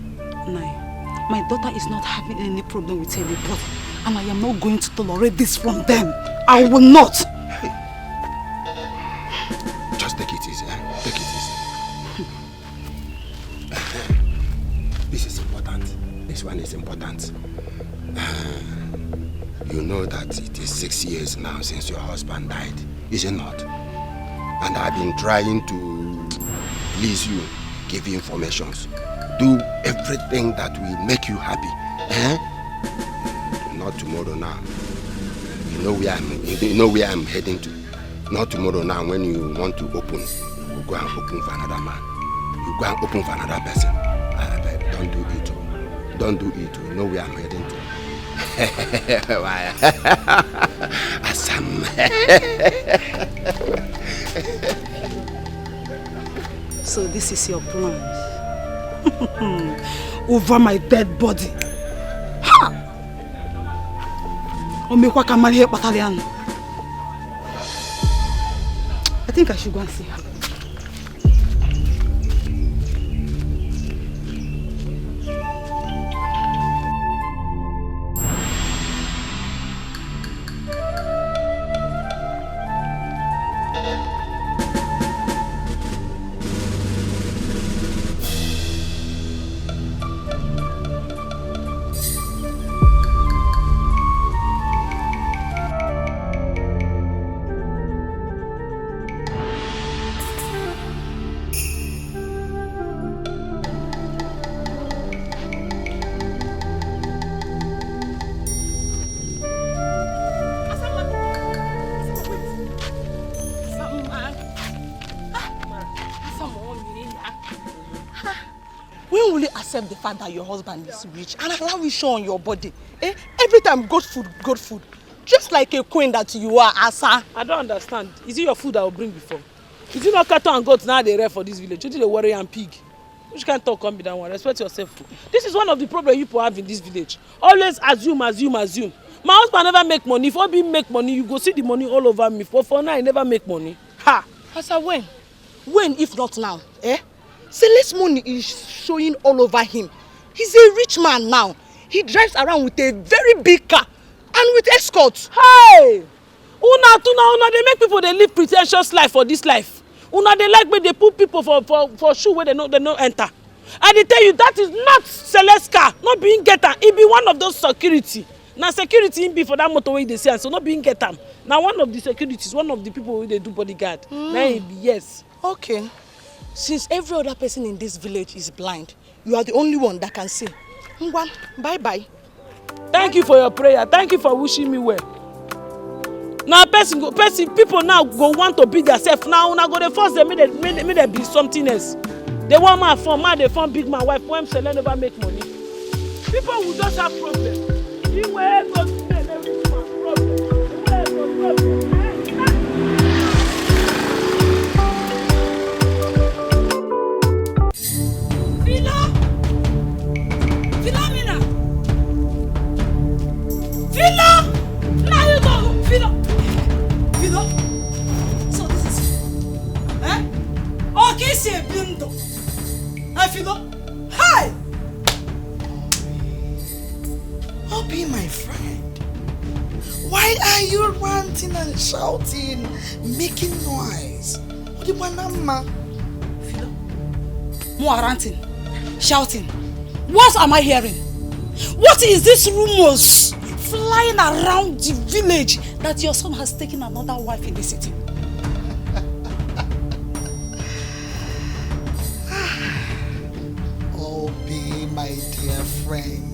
No, my daughter is not having any problem with anybody, and I am not going to tolerate this from them. I will not. Hey. Just take it easy, eh? Take it easy. This is important. This one is important. You know that it is 6 years now since your husband died, is it not? And I've been trying to please you, give you informations, do everything that will make you happy. Eh? Not tomorrow now. You know where I'm heading to. Not tomorrow now when you want to open, you will go and open for another man. You go and open for another person. Don't do it. Don't do it. You know where I'm heading to. Assam. So this is your plan. Over my dead body. Ha! I think I should go and see her. The fact that your husband is rich and allow it show on your body. Eh? Every time good food. Just like a queen that you are, Asa. I don't understand. Is it your food I will bring before? Is it not cattle and goats now they rare for this village? You did a warrior and pig. Which can't talk, come be that one. Respect yourself. This is one of the problems you people have in this village. Always assume. My husband never make money. If I be make money, you go see the money all over me. For now, I never make money. Ha! Asa, when? When if not now? Eh? Celeste's money is showing all over him. He's a rich man now. He drives around with a very big car and with escorts. Hey! Una they make people they live pretentious life for this life. Una they like when they put people for shoe where they no enter. And they tell you that is not Celeste's car, not being getter. It be one of those security. Now security in be for that motorway they say, so not being getter. Now one of the securities, one of the people who they do bodyguard. Now it be yes. Okay. Since every other person in this village is blind, you are the only one that can see. Ngwan, bye-bye. Thank you for your prayer. Thank you for wishing me well. Now people now go want to be themselves. Now una go the first they make they be something else. They want man form, they form big man wife. When Selene never make money. People will just have problems. You will go to every problem. Obi, my friend, why are you ranting and shouting, making noise? More ranting, shouting. What am I hearing? What is this rumors flying around the village that your son has taken another wife in the city? Obi, my dear friend.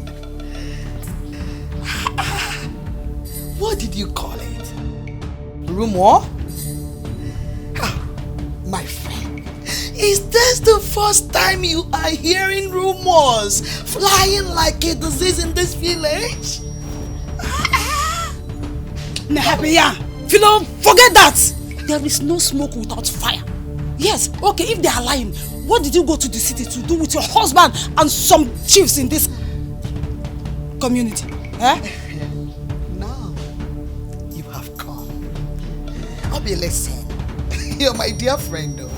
What did you call it? Rumor? My friend, is this the first time you are hearing rumors flying like a disease in this village? Nahabiya, Philo, forget that! There is no smoke without fire. Yes, okay, if they are lying, what did you go to the city to do with your husband and some chiefs in this community? Eh? Now, you have come. Obi, listen. You're my dear friend, though.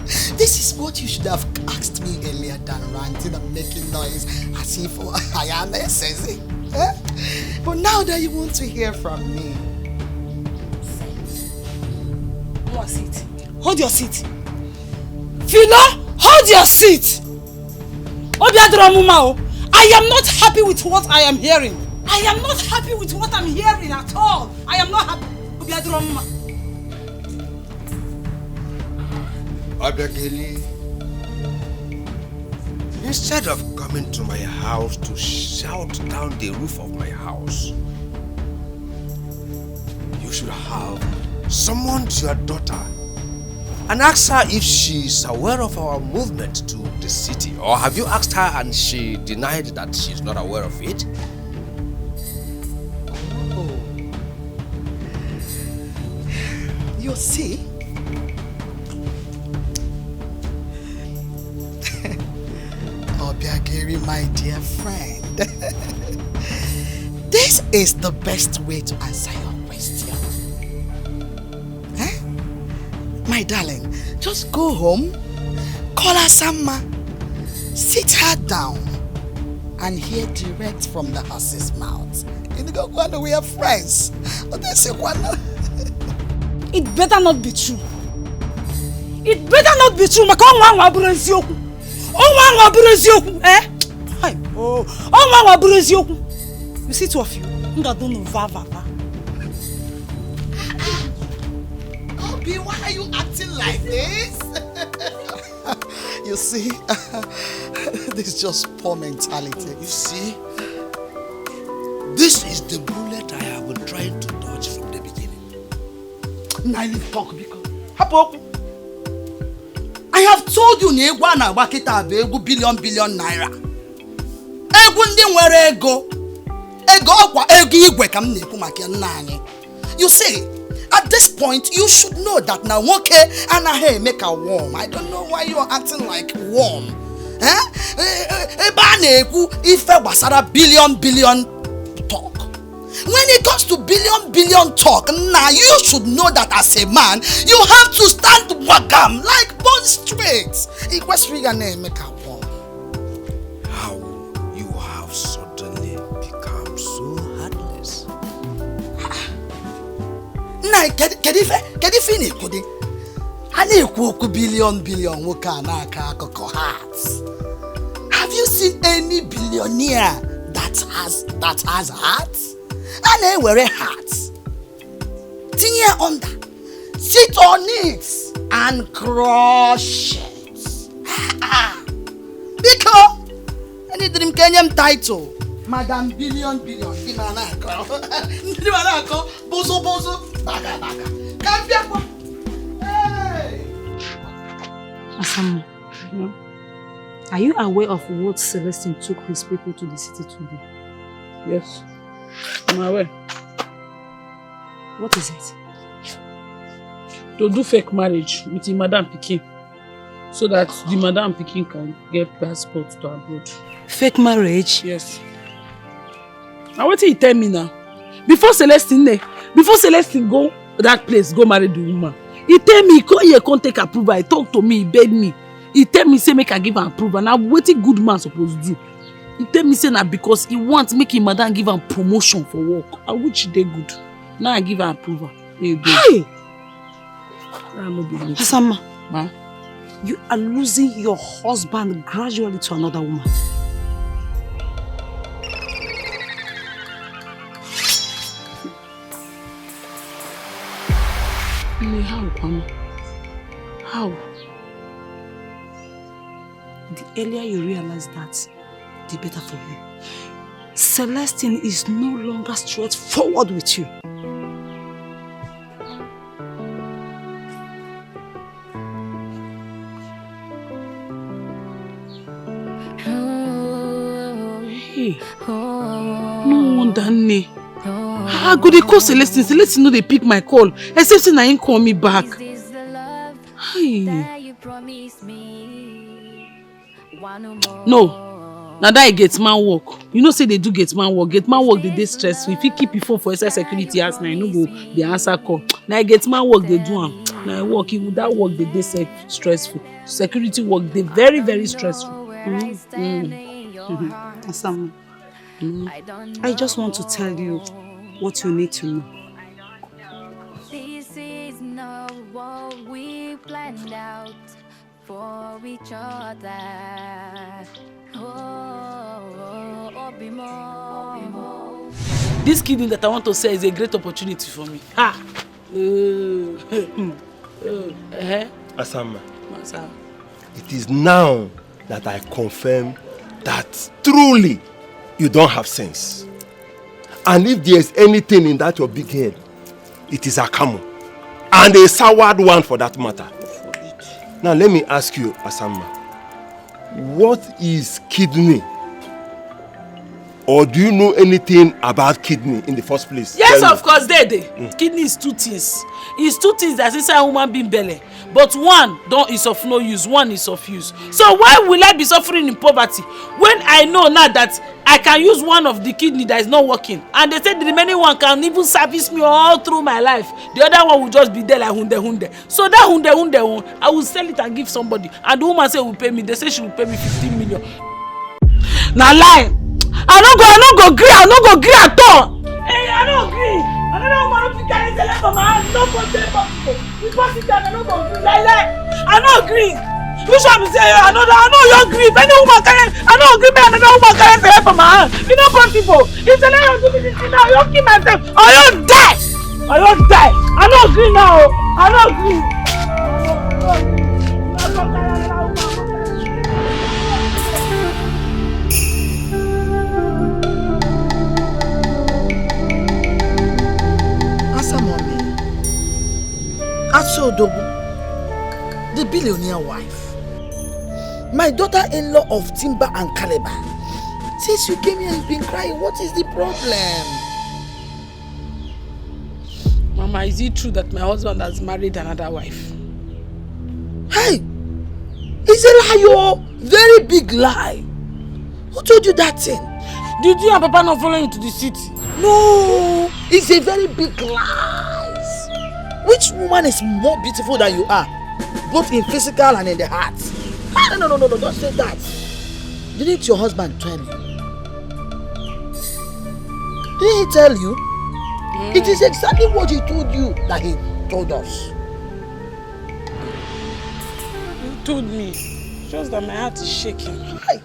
This is what you should have asked me earlier than ranting and making noise as if I am SSA. Eh? But now that you want to hear from me, sit. Hold your seat. Philo, hold your seat. I am not happy with what I am hearing. I am not happy with what I'm hearing at all. I am not happy. Abegeli, instead of coming to my house to shout down the roof of my house, you should have summoned your daughter and asked her if she's aware of our movement to the city. Or have you asked her and she denied that she's not aware of it? Oh. You see? Obiageri, my dear friend. This is the best way to answer your question. Eh? My darling, just go home, call her Sama, sit her down, and hear direct from the horse's mouth. We are friends. It better not be true. It better not be true. You see, two of you. Obi, why are you acting like this? You see, this is just poor mentality. You see, this is the bullet I have been trying to dodge from the beginning. I have told you na na bakita ego billion naira. Ego ndi nwere ego. Ego okwa ego igwe ka m na-ekwu maka nna anyị. You see, at this point you should know that na nwoke anaghị make a worm. I don't know why you are acting like worm. Eh? Ebe a na-ekwu ife gbasara billion talk. When it comes to billion talk, now you should know that as a man, you have to stand wagam like bone straight. How you have suddenly become so heartless. Nah, kedife ni kudi. Ani ekwu billion woka na aka akoko hearts. Have you seen any billionaire that has hearts? And they wear hats. Tinye under. Sit on it and crush it. Because any dream Kenyan title, Madam Billion. Dimanako. Bozo. Baga. Kambiako. Hey. Asamu, are you aware of what Celestine took his people to the city to do? Yes. I'm aware. What is it? To do fake marriage with the Madam Pikin, so that the Madam Pikin can get passport to abroad. Fake marriage? Yes. Now what did he tell me now? Before Celestine go that place, go marry the woman. He tell me, he can't take approval. He talk to me, he beg me. He tell me, say make I give an approval. Now what a good man supposed to do? He tell me say na because he wants make him madam give him promotion for work. I wish they good. Now I give her approval. Hey! Asama, you are losing your husband gradually to another woman. How, Kwame? How? The earlier you realize that, the better for you. Celestine is no longer straightforward with you. Hey, no wonder, ne. I go dey call Celestine. Celestine no dey pick my call. Except say na him call me back. Hey. No. Now that get man work. You know say they do get man work. Get man work they stressful. If you keep your phone for inside security house, now you no go the answer call. Now get man work they do am. Now work even that work they stressful. Security work they very very stressful. Asama, I just want to tell you what you need to know. This is not what we planned out for each other. This kidney that I want to say is a great opportunity for me. Ha! Asama, it is now that I confirm that truly you don't have sense. And if there's anything in that your big head, it is a camel. And a soured one for that matter. Now let me ask you, Asama, what is kidney? Or do you know anything about kidney in the first place? Yes, of course, Kidney is two things. It's two things that's inside a woman being belly. But one is of no use, one is of use. So why will I be suffering in poverty when I know now that I can use one of the kidney that is not working, and they say the remaining one can even service me all through my life. The other one will just be there like hunde. So that hunde one, I will sell it and give somebody. And the woman say will pay me. They say she will pay me 15 million. Now lie. I no go agree at all. Hey, I don't agree. I don't want to carry the left of my hand. No go take possible. Because it can no go agree. I don't agree. Which one say I know you agree. If any woman carry, I don't agree. Me another woman carry the left of my hand. You know possible. It's a lie to me this now. You kill myself. I don't die. I don't agree now. I don't agree. Asodobu, the billionaire wife, my daughter-in-law of Timber and Caliber. Since you came here, you've been crying. What is the problem? Mama, is it true that my husband has married another wife? Hey, it's a lie, yo. Very big lie. Who told you that thing? Did you and Papa not follow you to the city? No, it's a very big lie. Which woman is more beautiful than you are, both in physical and in the heart? No, don't say that. Didn't your husband tell you? Didn't he tell you? It is exactly what he told you that he told us. You told me, just that my heart is shaking. Hi.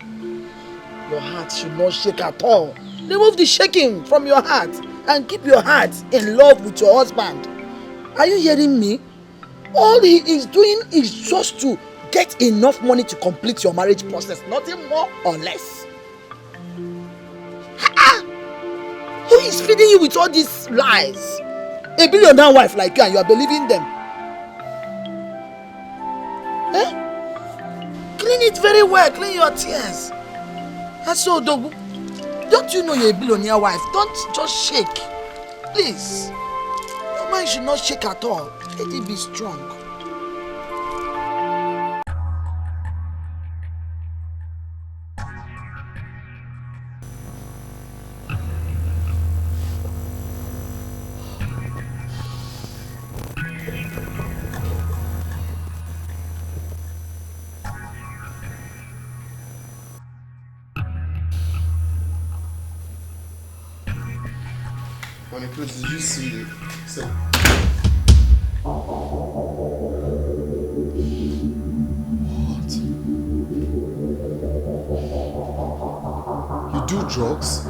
Your heart should not shake at all. Remove the shaking from your heart and keep your heart in love with your husband. Are you hearing me? All he is doing is just to get enough money to complete your marriage process. Nothing more or less. Who is feeding you with all these lies? A billionaire wife like you and you are believing them. Eh? Clean it very well. Clean your tears. That's so dope. Don't you know you're a billionaire wife? Don't just shake. Please. Your mind should not shake at all. Let it be strong. Honey, please, did you see it? Say. What? You do drugs?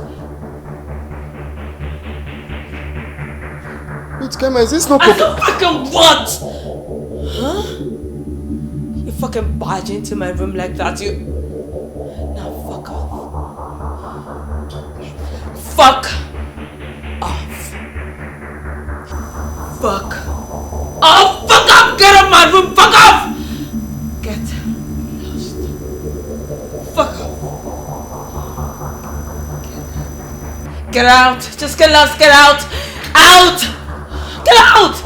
Wait, Kema, is this not I don't fucking what? Huh? You fucking barge into my room like that, you... Now fuck off. Fuck off. Fuck off. Fuck off. Get out of my room. Fuck off. Get lost. Fuck off. Get out. Just get lost. Get out. Out. Get out.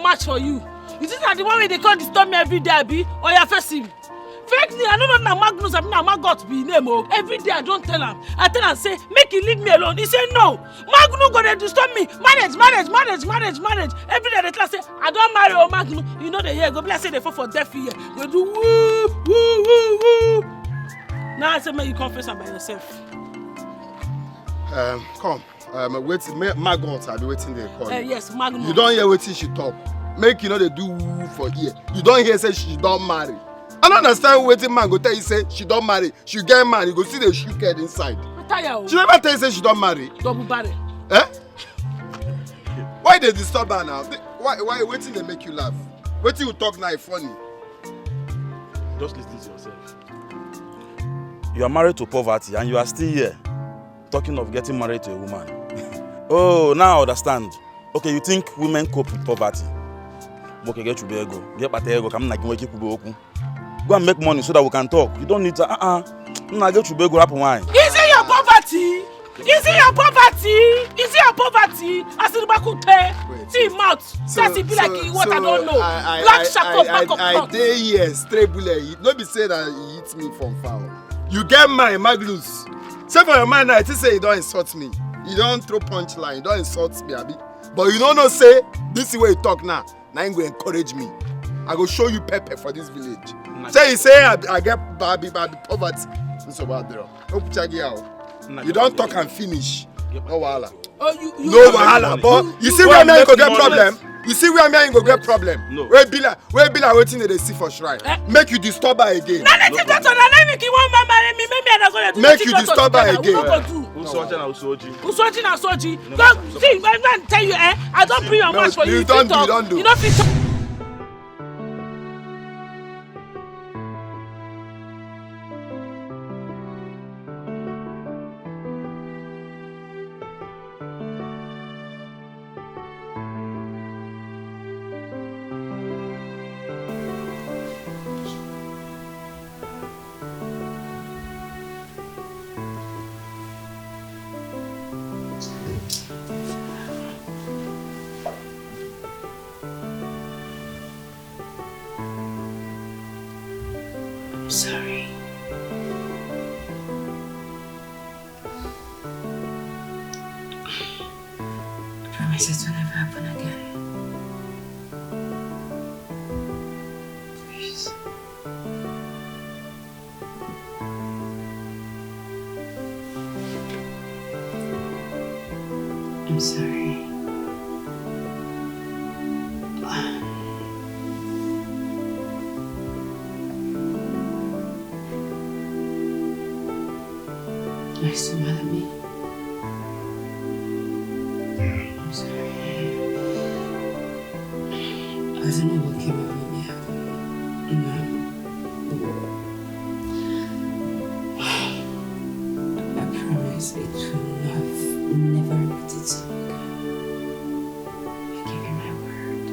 Match for you. You think that the one way they can't disturb me every day, Abi? Or you face him? Fake me, I don't know now Magnus, I mean now Magot be name. Every day I don't tell him. I tell him, say, make him leave me alone. He say no. Magnus gonna disturb me. Manage. Every day they tell say, I don't marry or Magnus. You know they hear, go be like say they fall for deaf ear. Go do woo. Now I say, make you confess about yourself. Come. Wait, Magot, I'll be waiting there. Yes, Magnus. You don't hear what she talk. Make you know they do for ear. You don't hear say she don't marry. I don't understand waiting man go tell you say she don't marry. She get married. You go see the shook head inside. She never tell you say she don't marry. Double marry. Eh? Why they disturb her now? Why waiting they make you laugh? Waiting you talk now funny. Just listen to yourself. You are married to poverty and you are still here talking of getting married to a woman. Oh, now I understand. Okay, you think women cope with poverty? Okay, get your ego. Get back ego. Come na go and make money so that we can talk. You don't need to. Now get your ego. Happen wine. Is it your poverty? Is it your poverty? Is it your poverty? As the back could pay. See mouth. That's it. Be like what I don't know. Black shackle back up. I day here straight bullet. Don't be say that he hits me from far. You get my Magnus. Say for your mind now, it say you don't insult me. You don't throw punchline. You don't insult me, Abi. But you don't know say this is where you talk now. Now you go encourage me. I go show you pepper for this village. Say you say I get baby poverty. This about there. You don't talk and finish. No wahala. No wahala. But you see where me go get problem. You see where me go get problem. No. Where be like waiting they see for shrine. Make you disturb her again. Make you disturb her again. Usoji na soji. Don't see, man tell you, I don't bring your match for you. You don't do. You don't fit. Sorry. I promise it will never happen again. Please. I'm sorry. Nice to mad at me. I'm sorry. I don't know what came over me. I promise it will never repeat itself again. I give you my word.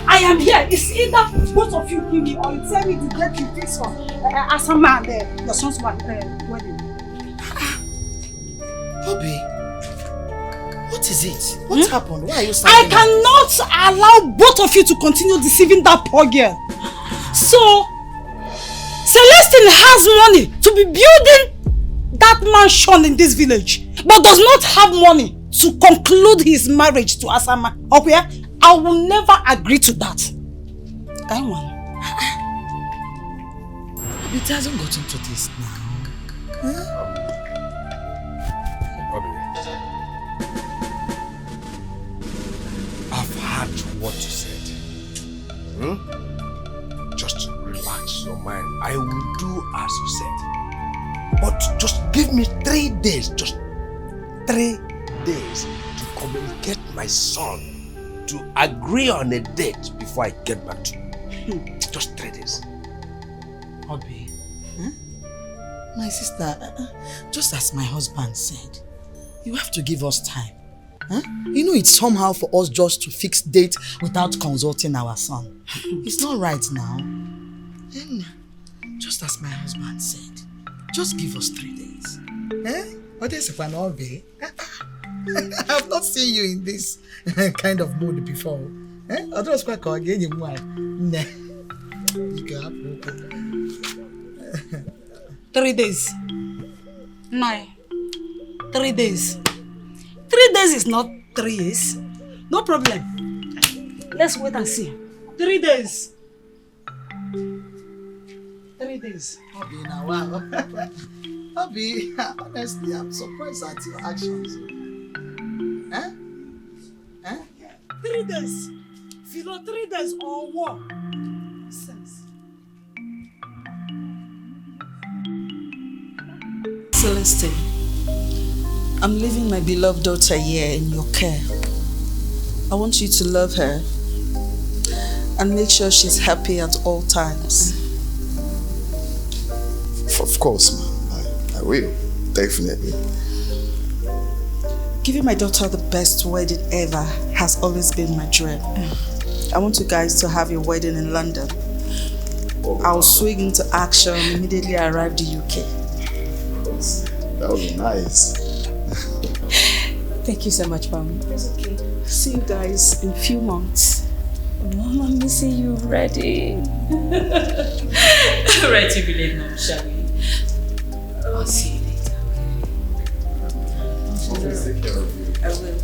I am here. It's either both of you give me or you tell me to get you this one. Asama and your son's wedding. Obi, what is it? What happened? Why are you standing? I cannot allow both of you to continue deceiving that poor girl. So, Celestine has money to be building that mansion in this village, but does not have money to conclude his marriage to Asama. Okay? I will never agree to that. It hasn't gotten to this now. I've heard what you said. Just relax your mind. I will do as you said. But just give me 3 days. Just 3 days to communicate my son to agree on a date before I get back to you. Just 3 days. Obi, my sister, just as my husband said, you have to give us time. You know it's somehow for us just to fix date without consulting our son. It's not right now. And just as my husband said, just give us 3 days. What is an Obi? I have not seen you in this kind of mood before. I don't quite call again. Nah. 3 days. 9. 3 days. 3 days is not 3 years. No problem. Let's wait and see. 3 days. 3 days. Obi, now wow. Obi, honestly, I'm surprised at your actions. 3 days. Philo, 3 days or what? Sense. Celestine, I'm leaving my beloved daughter here in your care. I want you to love her and make sure she's happy at all times. Of course, ma'am. I will. Definitely. Giving my daughter the best wedding ever has always been my dream. I want you guys to have your wedding in London. I'll swing into action immediately I arrive in the UK. That would be nice. Thank you so much, Mom. It's okay. See you guys in a few months. Mom, I'm missing you already. Right to be late now, shall we? I'll see you later. Always take care of you. I will.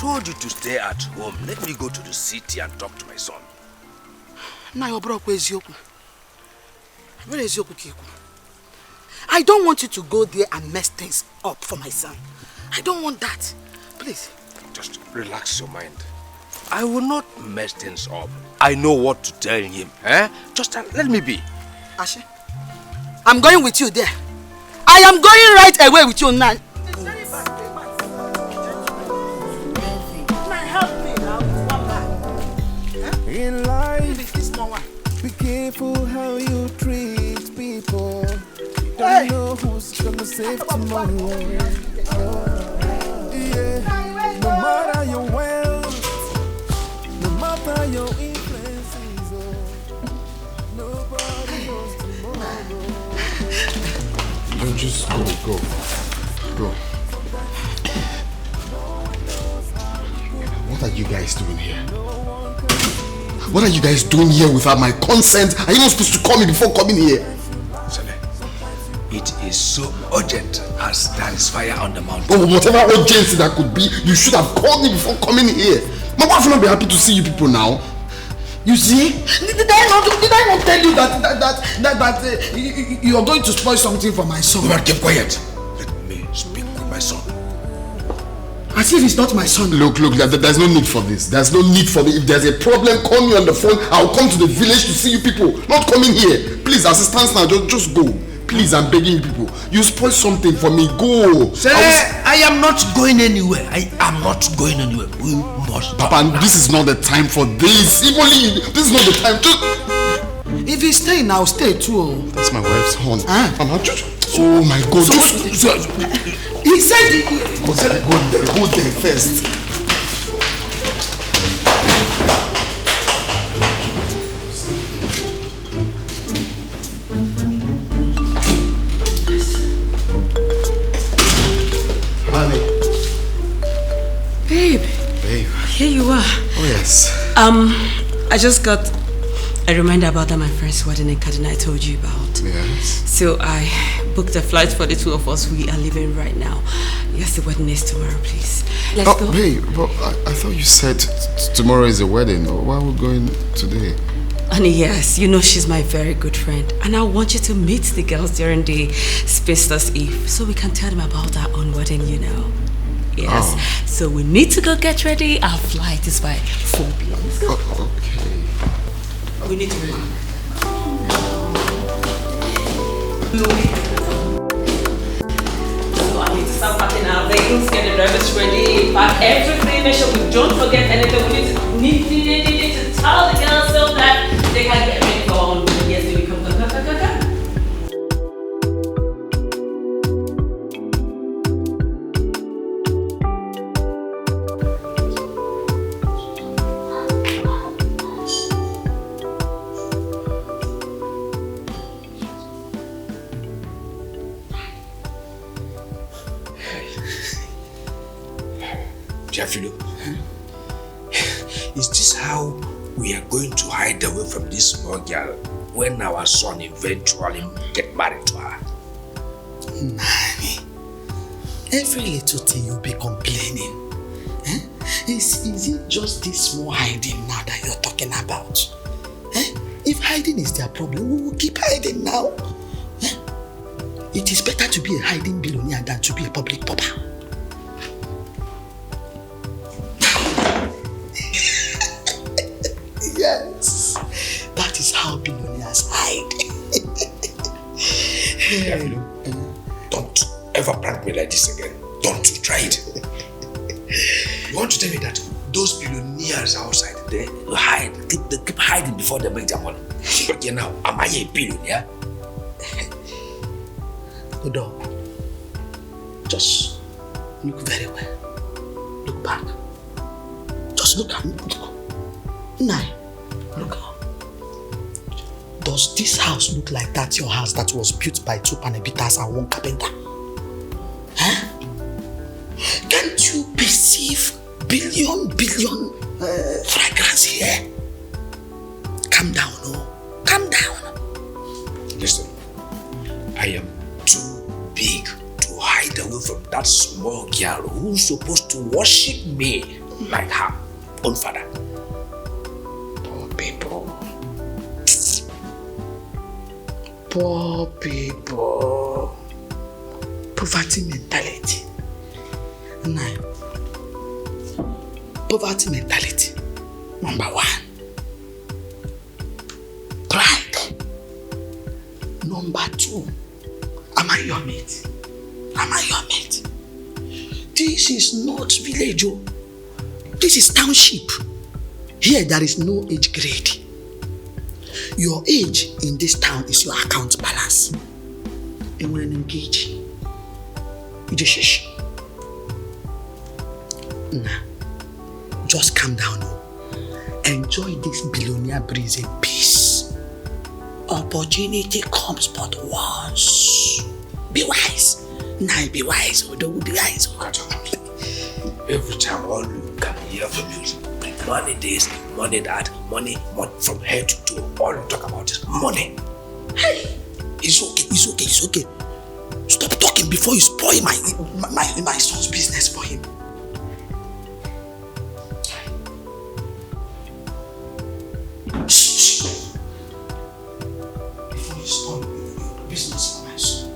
told you to stay at home. Let me go to the city and talk to my son. I don't want you to go there and mess things up for my son. I don't want that. Please. Just relax your mind. I will not mess things up. I know what to tell him. Just let me be. Ashe, I'm going with you there. I am going right away with you now. In life, be careful how you treat people. You don't know who's gonna save tomorrow. Yeah. No matter your wealth, no matter your influences, nobody knows tomorrow. You just go. What are you guys doing here? What are you guys doing here without my consent? Are you not supposed to call me before coming here? It is so urgent as there is fire on the mountain. Oh, whatever urgency that could be, you should have called me before coming here. My wife will not be happy to see you people now. You see? Did I not tell you that you are going to spoil something for my son? But keep quiet. Let me speak with my son. As if he's not my son. Look, there's no need for this. There's no need for this. If there's a problem, call me on the phone. I'll come to the village to see you people. Not coming here. Please, as it stands now, just go. Please, I'm begging you people. You spoil something for me. Go. Sir, I am not going anywhere. I am not going anywhere. We must. Papa, this is not the time for this. This is not the time. If he's staying, I'll stay too. That's my wife's horn. Mama, oh my God. He said go there first. Honey. Babe. Here you are. Oh yes. I just got a reminder about that my friend's wedding in Kaduna I told you about. Yes. So I booked a flight for the two of us. We are leaving right now. Yes, the wedding is tomorrow, please. Let's go. Babe, but I thought you said tomorrow is a wedding. Why are we going today? Honey, yes, you know she's my very good friend. And I want you to meet the girls during the Spinster's Eve so we can tell them about our own wedding, you know. Yes. Oh. So we need to go get ready. Our flight is by 4 p.m. Let's go. Okay. We need to go. So I need to start packing our vehicles, get the drivers ready, pack everything, make sure we don't forget anything. We need to tell the girls so that they can get ready for all. Yes, we come. Is this how we are going to hide away from this small girl when our son eventually get married to her? Nanny, every little thing you'll be complaining. Is it just this small hiding now that you're talking about? If hiding is their problem, we will keep hiding now. It is better to be a hiding billionaire than to be a public pauper. Yes, that is how billionaires hide. Don't ever prank me like this again. Don't try it. You want to tell me that those billionaires outside, they hide, they keep hiding before they make their money. But you know, am I a billionaire? Good dog. Just look very well. Look back. Just look at me. Now, look. Does this house look like that your house that was built by 2 panabitas and 1 carpenter? Huh? Can't you perceive billion fragrance here? Calm down, oh. Calm down. Listen, I am too big to hide away from that small girl who's supposed to worship me. like her own father. Poor people. Poor people. Poverty mentality. Now, poverty mentality. Number 1. Pride. Number 2. Am I your mate? Am I your mate? This is not village. This is township. Here there is no age grade. Your age in this town is your account balance. And when engage, you just shush. Nah, just calm down. Enjoy this billionaire breeze in peace. Opportunity comes but once. Be wise. Nah, be wise. Don't be wise. Every time all you can hear from you, money this, money that, money from head to toe. All you talk about is money. Hey, it's okay. Stop talking before you spoil my son's business for him. Shh. Before you spoil your business for my son.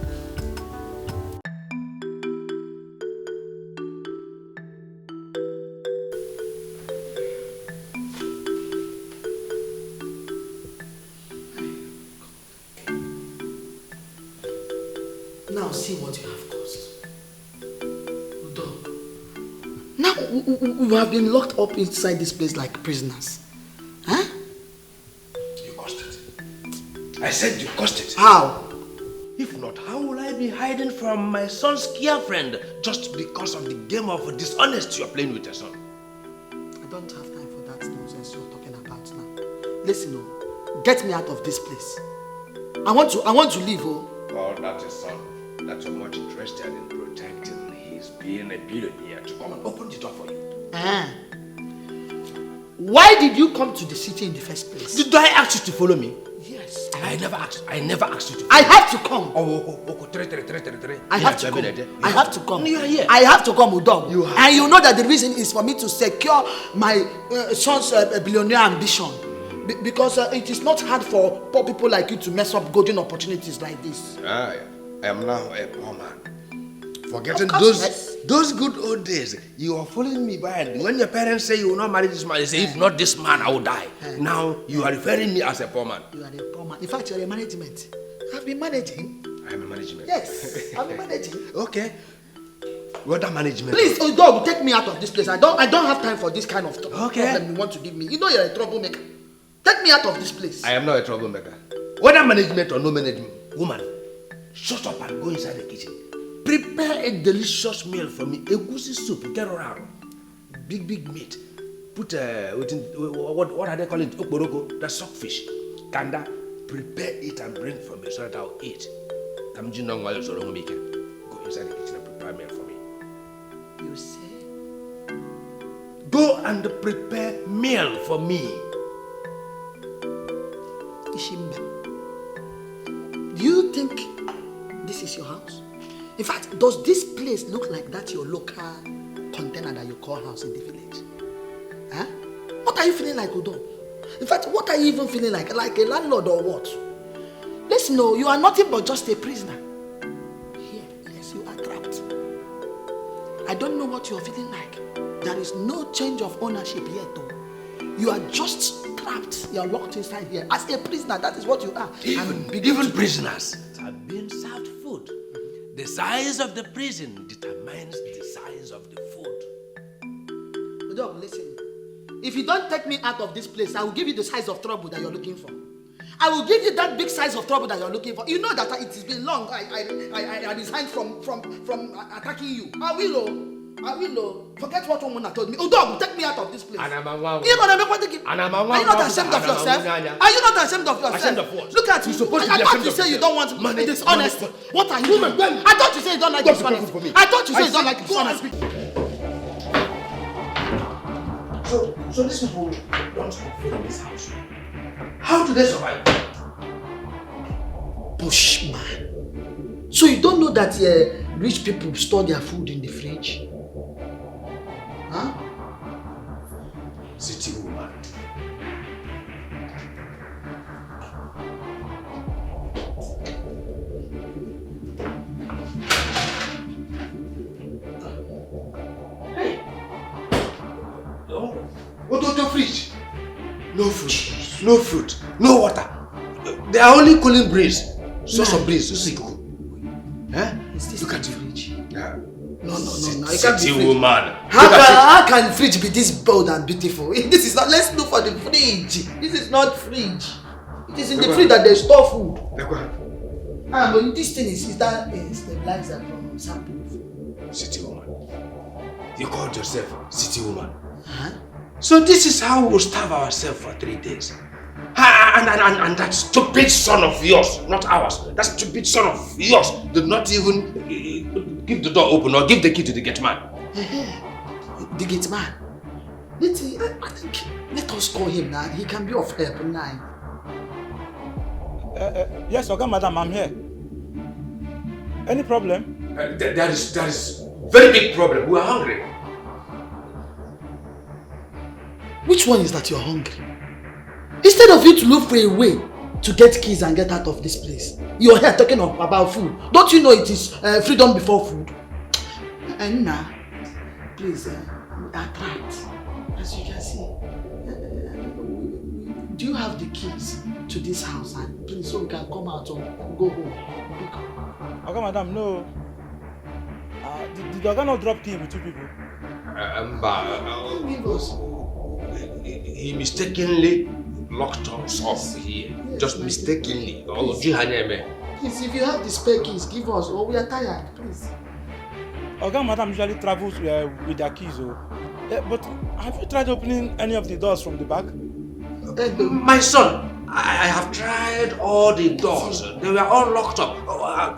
Now see what you have caused. Now we have been locked up inside this place like prisoners. Huh? You caused it. I said you caused it. How? If not, how will I be hiding from my son's girlfriend just because of the game of dishonesty you're playing with your son? I don't have time for that nonsense you're talking about now. Listen, get me out of this place. I want to leave. Well, that is son that you're much interested in protecting. He's being a billionaire to come and open the door for you. Why did you come to the city in the first place? Did I ask you to follow me? Yes. I never asked you to. I have to come. I have to come. I have to come. You are here. I have to come, Udom. And you know that the reason is for me to secure my son's billionaire ambition. Because it is not hard for poor people like you to mess up golden opportunities like this. I am now a poor man. Forgetting those good old days. You are following me behind. When your parents say you will not marry this man, they say, if not this man, I will die. Now you are referring me as a poor man. You are a poor man. In fact, you are a management. I've been managing. I am a management. Yes, I've been managing. Okay. What that management? Please, dog, take me out of this place. I don't have time for this kind of problem you want to give me. You know you're a troublemaker. Take me out of this place. I am not a troublemaker. Whether management or no management, woman, shut up and go inside the kitchen. Prepare a delicious meal for me. Egusi soup, get around. Big meat. Put what are they calling it? Okporoko, the stockfish. Kanda. Prepare it and bring for me so that I'll eat. Go inside the kitchen and prepare meal for me. You say? Go and prepare meal for me. Ishimba, do you think this is your house? In fact, does this place look like that your local container that you call house in the village? Huh? What are you feeling like, Udo? In fact, what are you even feeling like? Like a landlord or what? Listen, no, you are nothing but just a prisoner. Here, yes, you are trapped. I don't know what you are feeling like. There is no change of ownership yet, though. You are just trapped. You are locked inside here. As a prisoner, that is what you are. Even prisoners have been served food. The size of the prison determines the size of the food. Dog, listen. If you don't take me out of this place, I will give you the size of trouble that you're looking for. I will give you that big size of trouble that you're looking for. You know that it has been long. I resigned from attacking you. I will. Forget what woman told me. Oh, dog, take me out of this place. Are you not ashamed of yourself? Are you not ashamed of yourself? Ashamed of what? Look at you. I thought you say you don't want money. Dishonesty. What are you doing? I thought you say you don't like dishonesty. I thought you say you don't like dishonesty. So these people don't fulfill in this house. How do they survive? Bushman. So you don't know that rich people store their food in the fridge? Huh? city woman. What the fridge? No food, no fruit, no water. They are only cooling breeze. Source of breeze. Huh? Look at the fridge. Yeah. No. It can't be fridge. Woman. How can fridge be this bold and beautiful? This is not. Let's look for the fridge. This is not fridge. It is in the fridge that they store food. But this thing is that a stabilizer from sample. City woman. You called yourself city woman. Huh? So this is how we'll starve ourselves for 3 days. And that stupid son of yours, not ours, that stupid son of yours did not even keep the door open or give the key to the gate man. The gate man? Let us call him now. He can be of help now. Yes, okay, madam, I'm here. Any problem? There is very big problem. We are hungry. Which one is that you're hungry? Instead of you to look for a way to get keys and get out of this place, you're here talking about food. Don't you know it is freedom before food? And now, please, we are trapped. As you can see, do you have the keys to this house? And please, so we can come out or go home. Okay, madam, no. Did the organ not drop key with 2 people? Give us. He mistakenly locked us up here. Yes, just mistakenly. Please, if you have the spare keys, give us, or we are tired, please. Okay, madam usually travels with their keys. But have you tried opening any of the doors from the back? My son, I have tried all the doors. They were all locked up.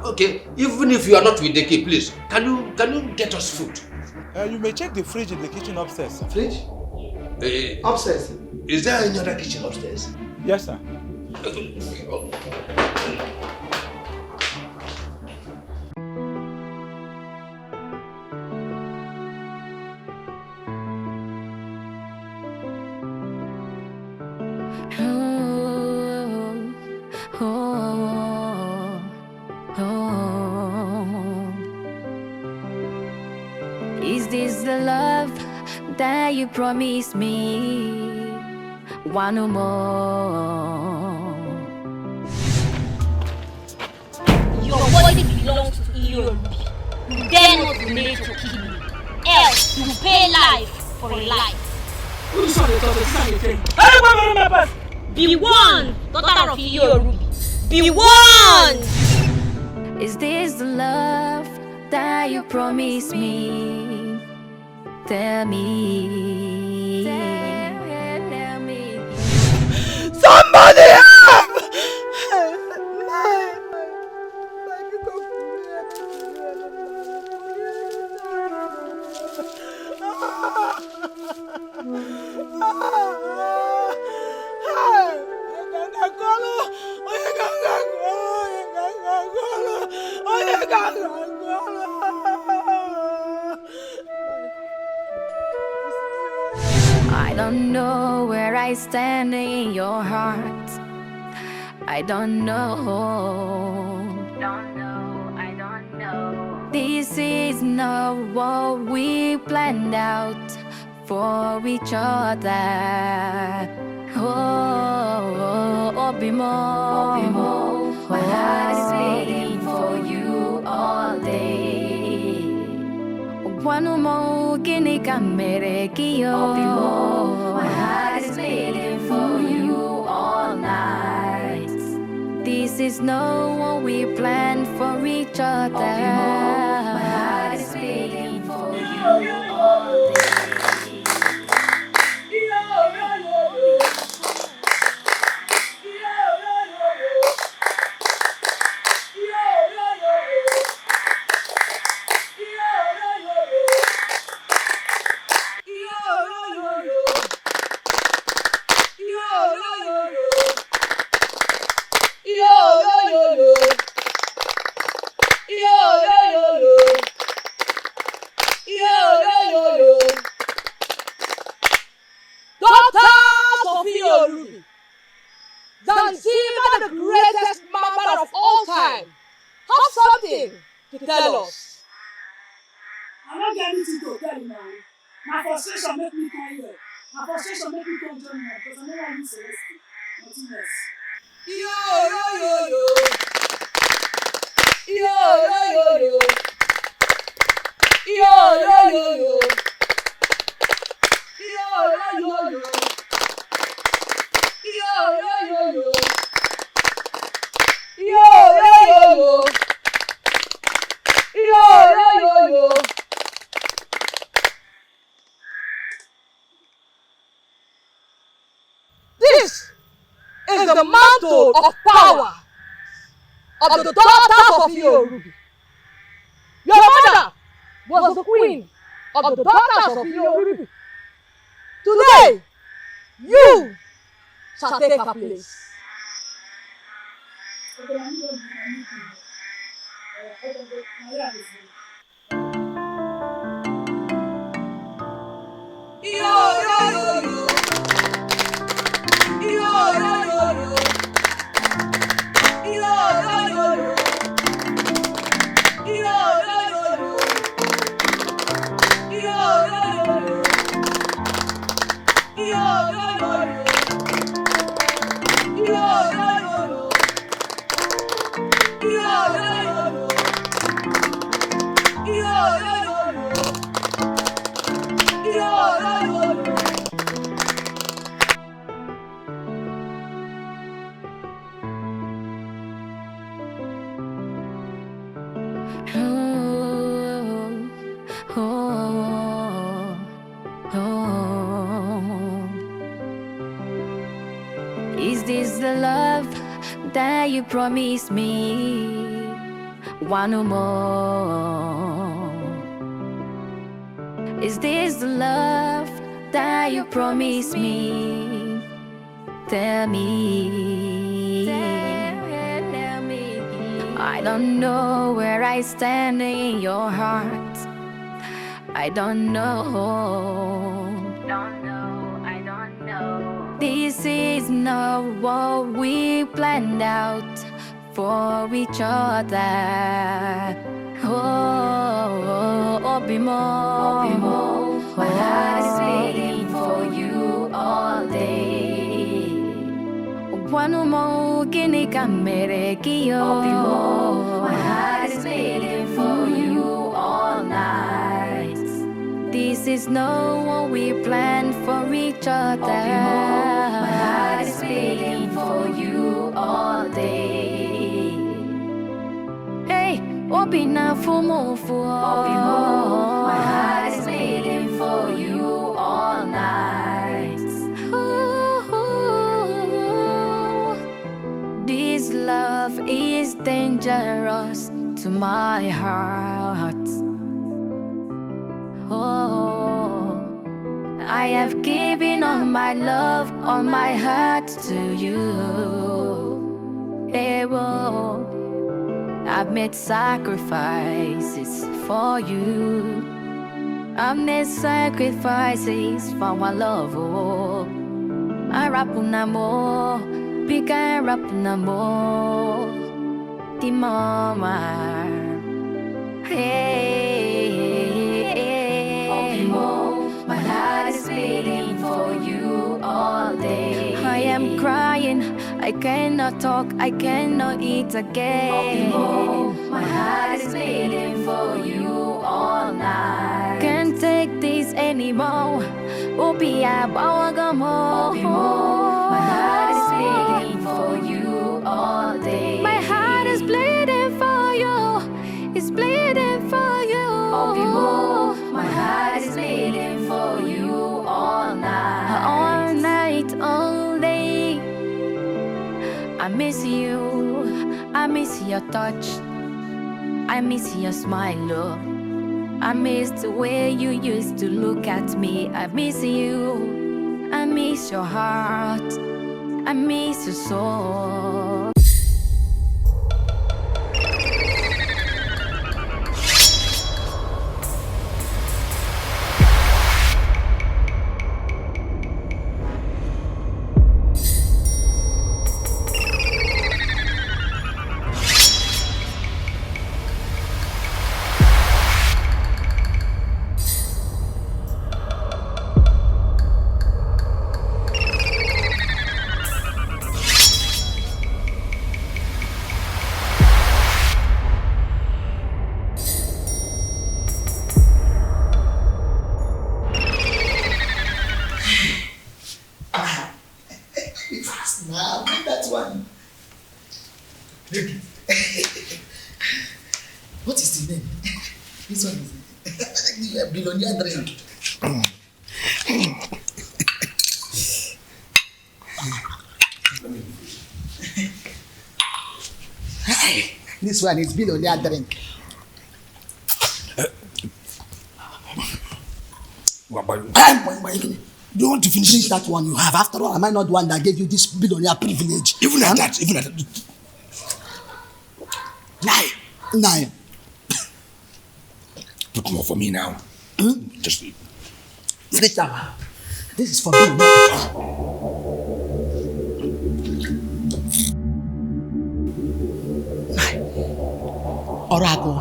Okay, even if you are not with the key, please, can you get us food? You may check the fridge in the kitchen upstairs. Fridge? Upstairs? Is there any other kitchen upstairs? Yes, sir. Is this the love that you promised me? One more. Your body belongs to Iyorubi. You dare not be made to kill me. Else, you pay life for a life. Be warned, daughter of Iyorubi. Be warned! Is this the love that you promised me? Tell me. Tell me. Somebody help! I don't know where I stand in your heart. I don't know. I don't know. This is not what we planned out for each other. Oh, Obimo, my heart is beating for you all day. One more guinea camere Obimo, my heart is beating for you all night. This is not what we planned for each other. My heart is beating for you all day. Tell us. I don't get anything to tell you now. My frustration make me come here. My frustration make me come join you because I never lose Celeste. Nothing else. Yo, yo, yo, yo. Yo, yo, yo, yo. Yo, yo, yo, yo. Yo, yo, yo, yo. Yo, yo, yo, yo. Yo, yo, yo, yo. Yo, yo, yo, yo. This is the mantle of power of the daughters of Yoruba. Your mother was the queen of the daughters of Yoruba. Today, you shall take her place. Yo, yo, yo, yo. Yo, yo, yo, yo. Yo, yo, yo, yo. Yo, yo, yo, yo. Yo, yo, yo, yo. Yo, yo, yo, yo. Yo, yo, yo, yo. Yo, yo, yo, yo. Is this the love that you promised me? One more. Is this the love that you promised me? Tell me. Tell me. I don't know where I stand in your heart. I don't know. I don't know. This is not what we planned out for each other. Oh, Obimo, my heart is waiting for you all day. One more guinea can make you. Obimo, my heart is waiting for you all night. This is not what we planned for each other. Obimo, my heart is waiting for you all day. Hey, Obina Fumo for Obimo, my heart is waiting for you all night. This love is dangerous to my heart. Oh, I have given all my love, all my heart to you. Hey, whoa. I've made sacrifices for you. I've made sacrifices for our love. Oh, I rapunamo, bika rapunamo, di mama. Hey, Obimo, my heart is waiting for you all day. I am crying, I cannot talk, I cannot eat again. Obimo, my heart is waiting for you all night. Can't take this anymore. Obia bawagamo. Obimo, my heart is waiting for you all day. My heart is bleeding for you. It's bleeding for you. Obimo, my heart is bleeding for you all night. All night, all day. I miss you. I miss your touch. I miss your smile, love. I miss the way you used to look at me. I miss you. I miss your heart. I miss your soul. Give you a billionaire drink. Hey, this one is billionaire drink. Do you want to finish that one you have? After all, am I not the one that gave you this billionaire privilege? Even at that. Nine. Put more for me now. Just finish that one. This is for billionaire. Oracle.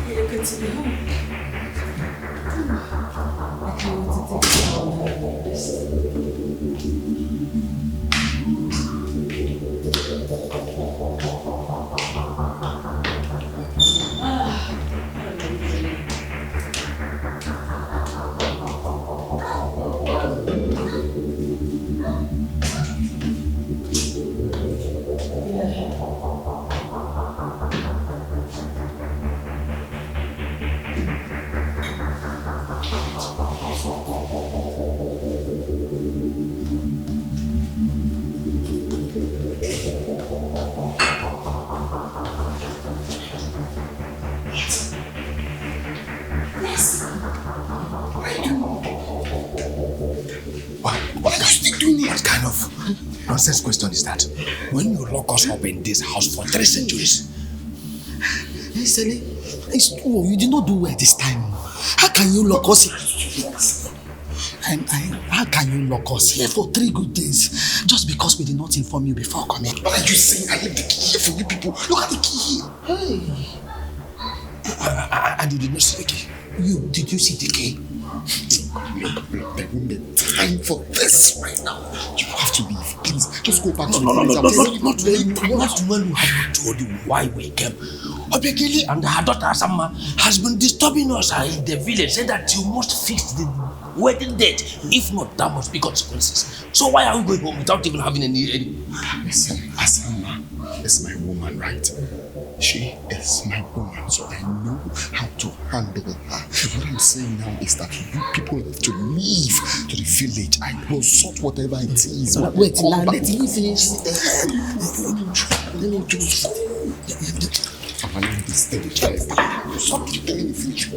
Really good to be home. I can't wait to take you home and rest. Nonsense question is that? When you lock us up in this house for 3 centuries. Hey, Sally, it's true. You did not do well this time. How can you lock us here? How can you lock us here for 3 good days just because we did not inform you before coming? What are you saying? I have the key here for you people. Look at the key here. Hey. And you did not see the key. Did you see the key? There won't be time for this right now. You have to leave, please. Just go back to No. Not when we have told you why we came. Obekili and her daughter Sama has been disturbing us in the village, saying that you must fix the wedding date. If not, there must be consequences. So why are we going home without even having any? Listen, Asama is my woman, right? She is my woman, so I know how to handle her. What I'm saying now is that you people have to leave to the village. I will sort whatever it is. Wait, let me finish. Let me finish. I'm going to stay the child. Stop telling me finish.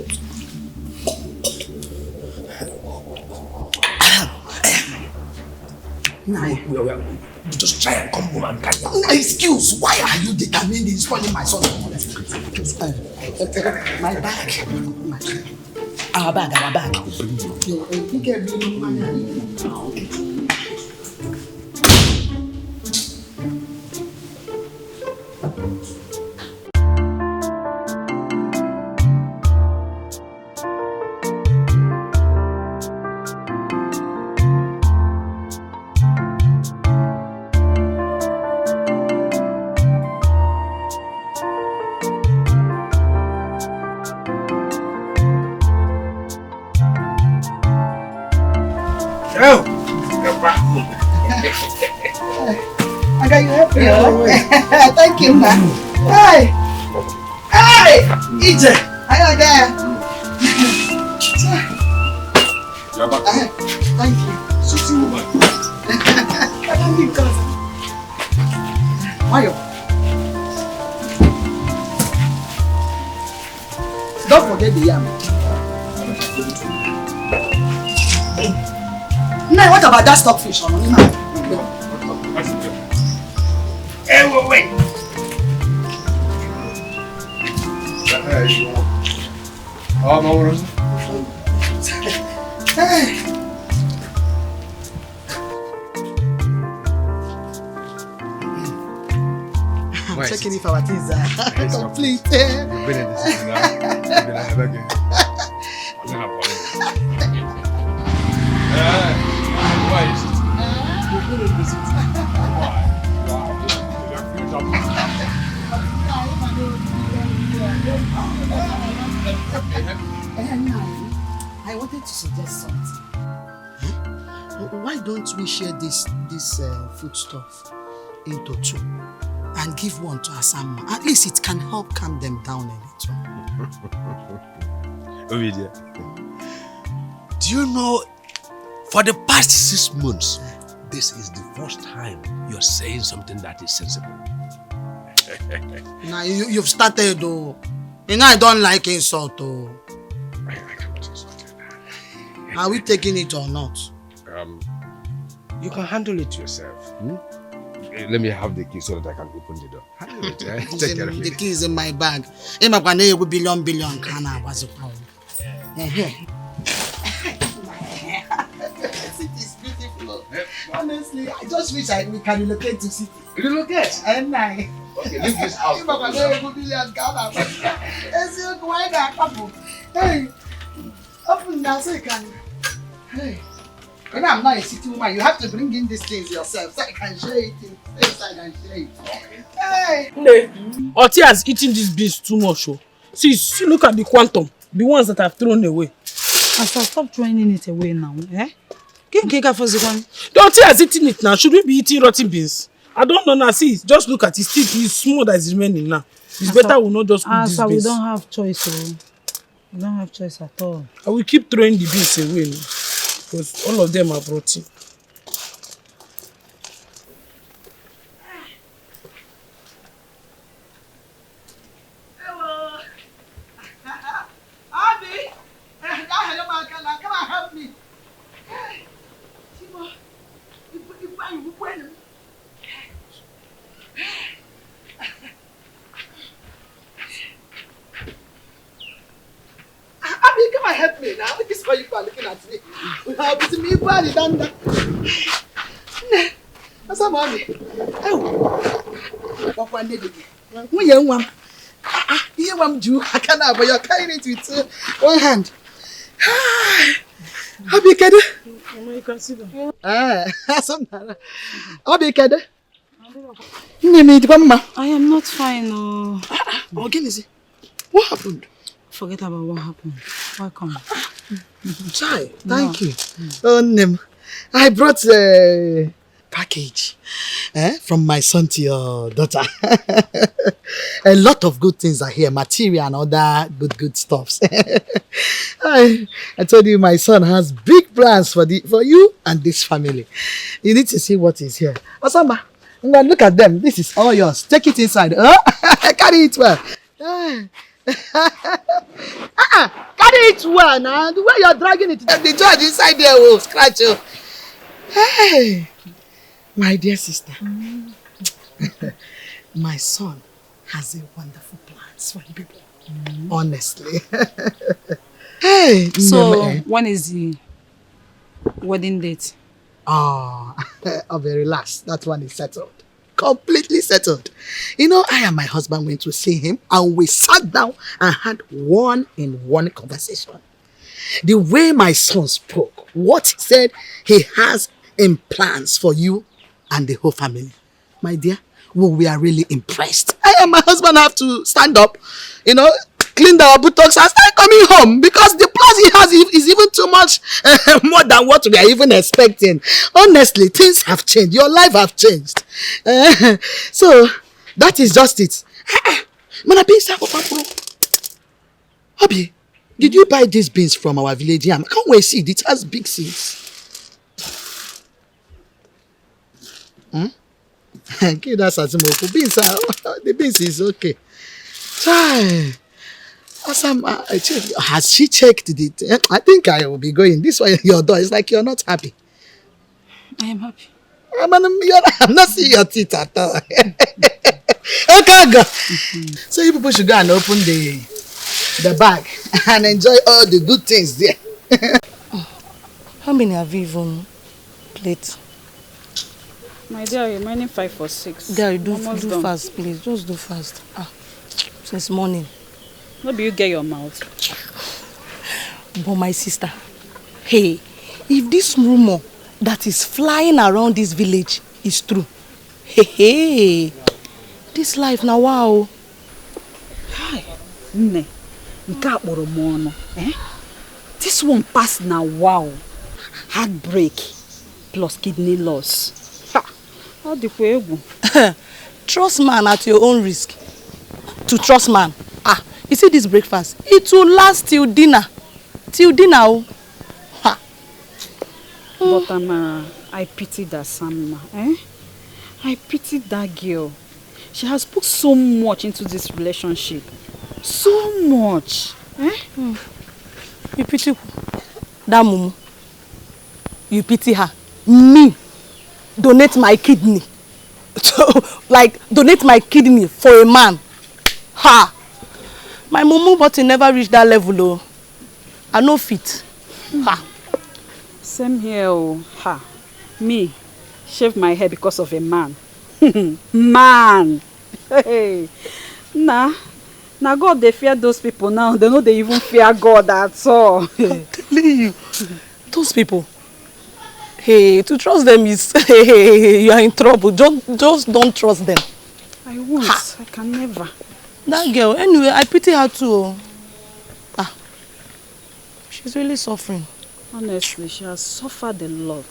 Just try and come home and carry her. Excuse, why are you determined in spoiling my son? My bag. Our bag. Thank you, man. Hey! EJ! How are you there? You're back. Thank you. Sweetie woman. Thank you, cousin. Mayo. Don't forget the yam. Now, what about that stockfish? Hey, wait. Checking if our things are complete. You've been in this city now. You've been ahead again. I'm not why is it? You've been in this city. Why? I wanted to suggest something. Why don't we share this food stuff into two and give one to Asama? At least it can help calm them down a little. Ovidia, do you know, for the past 6 months, this is the first time you're saying something that is sensible. Now you've started though. You know I don't like insult though. Are we taking it or not? You can handle it yourself. Let me have the key so that I can open the door. Handle it, Take care of it. The key is in my bag. Billion kana was City is beautiful. Honestly, I just wish we can relocate to city. Relocate? And I. Okay, leave this house. Hey, open now so you can. Hey, when I'm not a city woman, you have to bring in these things yourself so I can share it inside and share it. Hey! Oti has eaten these beans too much. See, look at the quantum, the ones that I've thrown away. As I stop throwing it away now, eh? The Oti has eaten it now. Should we be eating rotten beans? I don't know now. See, just look at it. Still, it's small that is remaining now. It's better we not just cook these beans. We don't have choice. We don't have choice at all. I will keep throwing the beans away now, because all of them are rotten. Hello. Abby, come and help me. Abby, come and help me now. This is why you are looking at me. It's me, body, Danda. That's a mommy. Oh, what one did it? Who young one? Here, one Jew. I can't have, but you're carrying it with one hand. Abby, Kede. You can see them. Abby, Kede. I am not fine. Again, is it? What happened? Forget about what happened. Welcome. Chai, thank you. I brought a package from my son to your daughter. A lot of good things are here, material and other good stuffs. I told you my son has big plans for you and this family. You need to see what is here. Osama, look at them. This is all yours. Take it inside. Carry it well. Carry it well now. The way you're dragging it, the judge inside there will scratch you. Hey, my dear sister, my son has a wonderful plans for you people. Honestly. Hey, so when is the wedding date? Oh, very last. That one is settled. Completely settled. You know, I and my husband went to see him and we sat down and had one-on-one conversation. The way my son spoke, what he said he has in plans for you and the whole family. My dear, we are really impressed. I and my husband have to stand up, clean our buttocks and start coming home because the plans he has is even too much more than what we are even expecting. Honestly, things have changed. Your life have changed. So, that is just it. Abi, did you buy these beans from our village yam? Can't we see it? It has big seeds. Okay, that's beans. The beans is okay. Chai. Has she checked it? I think I will be going. This way, your door is like you're not happy. I am happy. I'm not seeing your teeth at all. Okay, go. So you people should go and open the bag and enjoy all the good things there. How many have you even played? My dear, you're remaining 5 or 6. Gary, do fast, please. Just do fast. Since morning. Maybe you get your mouth. But my sister, hey, if this rumor that is flying around this village is true, hey, this life now, wow. Hi, Nne. This one passed now, wow. Heartbreak plus kidney loss. How the way? Trust man at your own risk. To trust man. You see this breakfast? It will last till dinner. Till dinner. Ha. But I pity that Samma. I pity that girl. She has put so much into this relationship. So much. You pity that mumu. You pity her. Me. Donate my kidney. Like, donate my kidney for a man. Ha! My mumu body never reached that level, though. I no fit. Ha! Same here, oh. Ha! Me, shave my hair because of a man. Man! Hey! Nah, God, they fear those people now. They know they even fear God at all. I'm telling you. Those people. Hey, to trust them is, hey, you are in trouble. Just don't trust them. I won't. Ha. I can never. That girl, anyway, I pity her too. She's really suffering. Honestly, she has suffered a lot.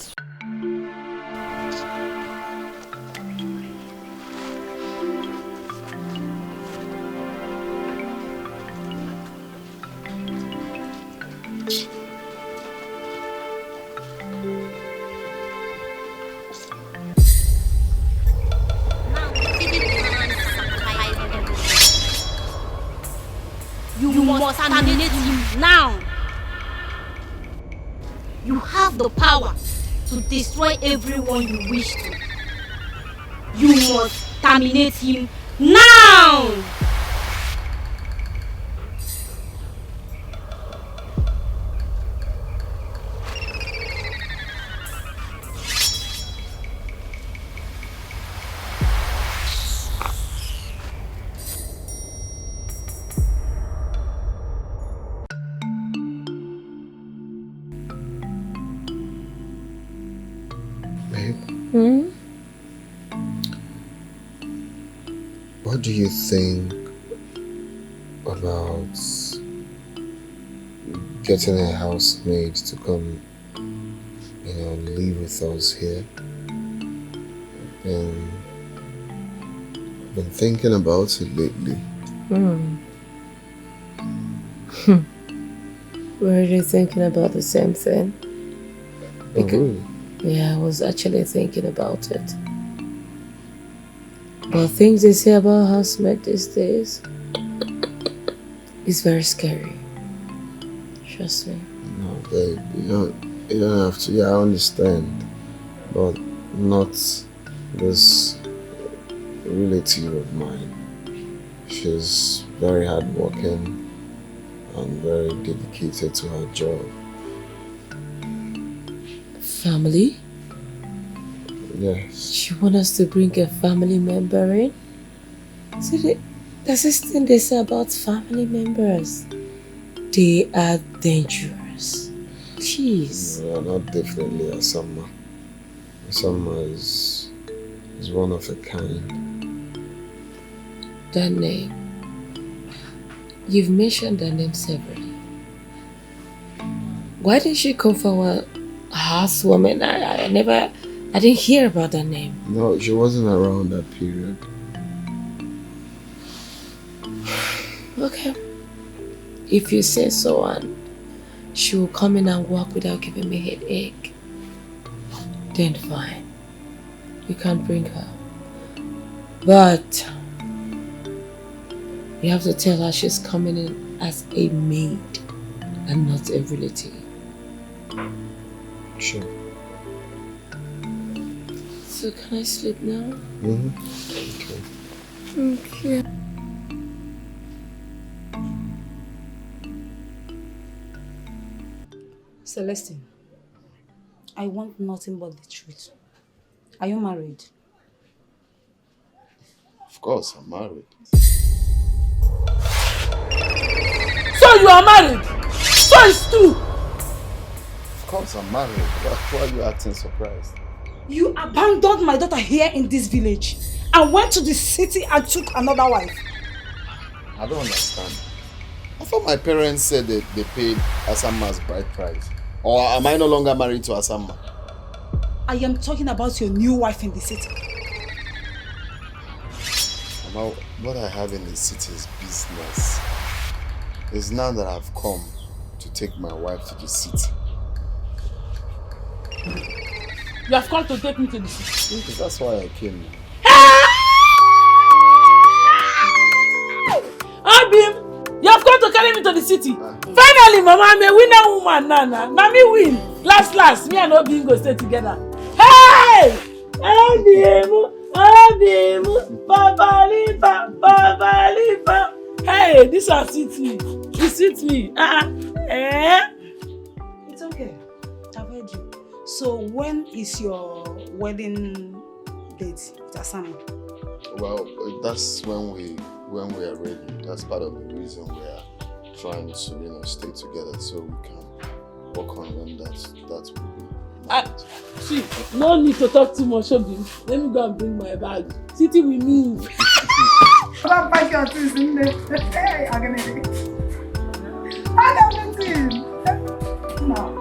You must terminate him now. You have the power to destroy everyone you wish to. You must terminate him now. What do you think about getting a housemaid to come, live with us here? Been thinking about it lately. Were you thinking about the same thing? Really? Yeah, I was actually thinking about it. But things they say about housemaid these days is very scary. Trust me. No, babe, you don't have to. Yeah, I understand, but not this relative of mine. She's very hardworking and very dedicated to her job. Family? Yes. You want us to bring a family member in? See, there's this thing they say about family members. They are dangerous. Jeez. No, not definitely Asama. Asama is one of a kind. That name. You've mentioned that name severally. Why didn't she come for a housewoman? I didn't hear about that name. No, she wasn't around that period. Okay. If you say so, and she will come in and walk without giving me a headache, then fine. You can't bring her. But you have to tell her she's coming in as a maid and not a relative. Sure. So can I sleep now? Okay. Celestine, I want nothing but the truth. Are you married? Of course, I'm married. So you are married? So it's true? Of course, I'm married. Why are you acting surprised? You abandoned my daughter here in this village and went to the city and took another wife. I don't understand. I thought my parents said that they paid Asamma's bride price. Or am I no longer married to Asamma? I am talking about your new wife in the city. Now, what I have in the city is business. It's now that I've come to take my wife to the city. You have come to take me to the city? That's why I came. Abim, you have come to carry me to the city. Finally, Mama, I'm a winner woman, Nana. Now me win. Last, me and Obim go stay together. Hey! Abim, Baba Lipa. Hey, this one suits me. It suits me. It's okay. I've heard you. So when is your wedding date with Asamma? Well, that's when we are ready. That's part of the reason we are trying to, stay together so we can work on when that will be. See, no need to talk too much, Obim. Let me go and bring my bag. City we move. I'll pack your things in there. Hey, I'm gonna do it. I got everything. No.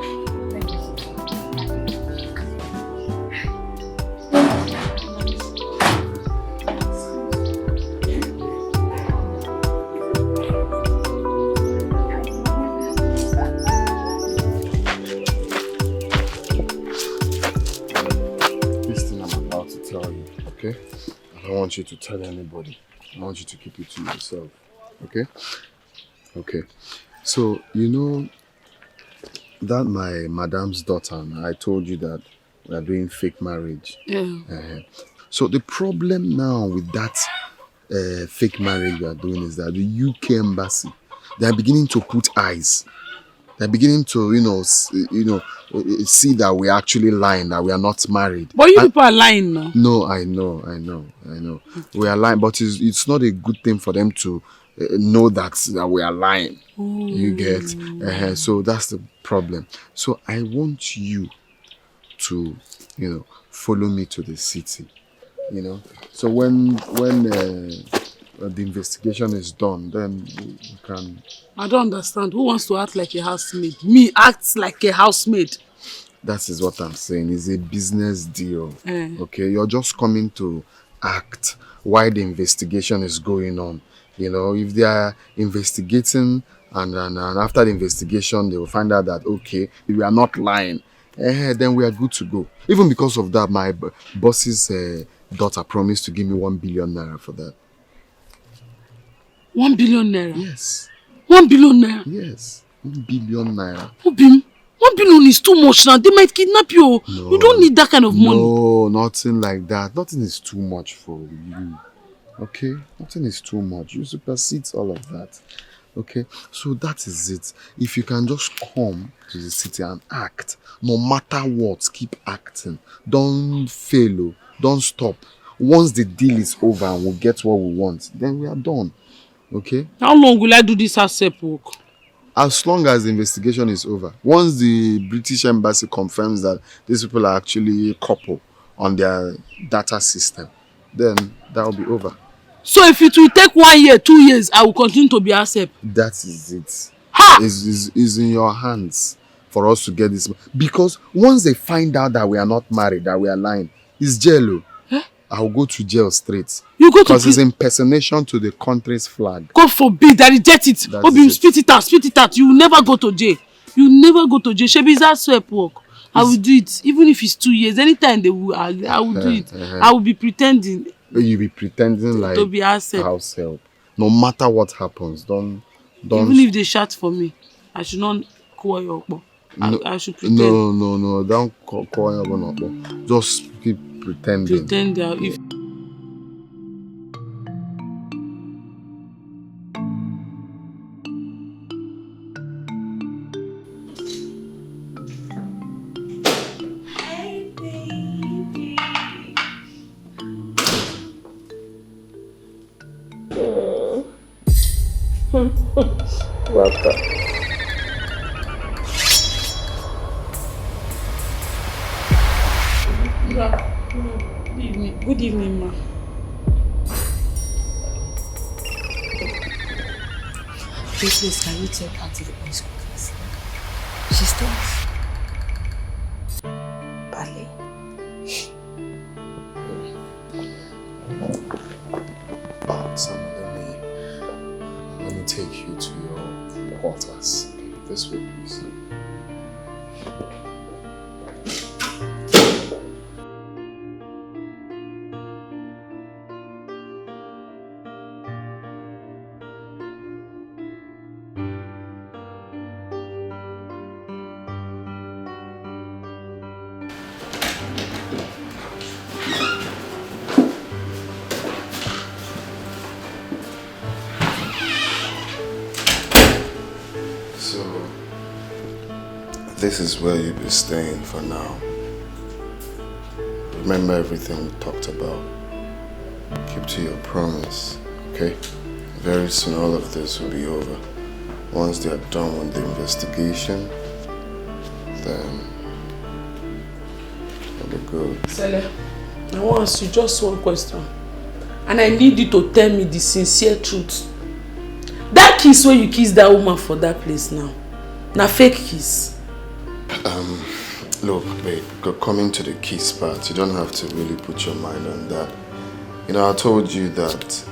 Okay? I don't want you to tell anybody. I want you to keep it to yourself. Okay? Okay. So, that my madam's daughter, and I told you that we are doing fake marriage. Yeah. So the problem now with that fake marriage we are doing is that the UK embassy, they are beginning to put eyes. They're beginning to, see that we're actually lying, that we are not married. But you people are lying now. No, I know. We are lying, but it's not a good thing for them to know that we are lying. Ooh. You get? So that's the problem. So I want you to, follow me to the city. So when the investigation is done, then we can... I don't understand. Who wants to act like a housemaid? Me act like a housemaid. That is what I'm saying. It's a business deal. Okay, you're just coming to act while the investigation is going on. If they are investigating and after the investigation they will find out that, okay, we are not lying, then we are good to go. Even because of that, my boss's daughter promised to give me 1 billion naira for that. 1 billion naira? Yes. 1 billion naira? Yes. 1 billion naira. Obim, 1 billion is too much now. They might kidnap you. No, you don't need that kind of money. No, nothing like that. Nothing is too much for you. Okay? Nothing is too much. You supersede all of that. Okay? So that is it. If you can just come to the city and act, no matter what, keep acting. Don't fail. Don't stop. Once the deal is over and we get what we want, then we are done. Okay? How long will I do this ASEP work? As long as the investigation is over. Once the British Embassy confirms that these people are actually a couple on their data system, then that will be over. So if it will take 1 year, 2 years, I will continue to be ASEP? That is it. Ha! It's in your hands for us to get this. Because once they find out that we are not married, that we are lying, it's jail. I'll go to jail straight. You go to because it's impersonation to the country's flag. God forbid, I reject it. Obi, spit it out. You will never go to jail. You will never go to jail. Shebi, is that swap work? I will do it. Even if it's 2 years, anytime they will, I will do it. I will be pretending. You'll be pretending like to be house help. No matter what happens, don't. Even if they shout for me, I should not call your up. I should pretend. No. Don't call your up. Just keep pretending. If Welcome. Good evening, ma. Okay, please, can you take her to the boys' quarters? She stinks. Badly. Sam, let me take you to your quarters. This way, please. This is where you'll be staying for now. Remember everything we talked about. Keep to your promise, okay? Very soon all of this will be over. Once they are done with the investigation, then it'll be good. Sele, I want to ask you just one question. And I need you to tell me the sincere truth. That kiss where you kissed that woman for that place now, na fake kiss. Look, babe, coming to the kiss part, you don't have to really put your mind on that. You know, I told you that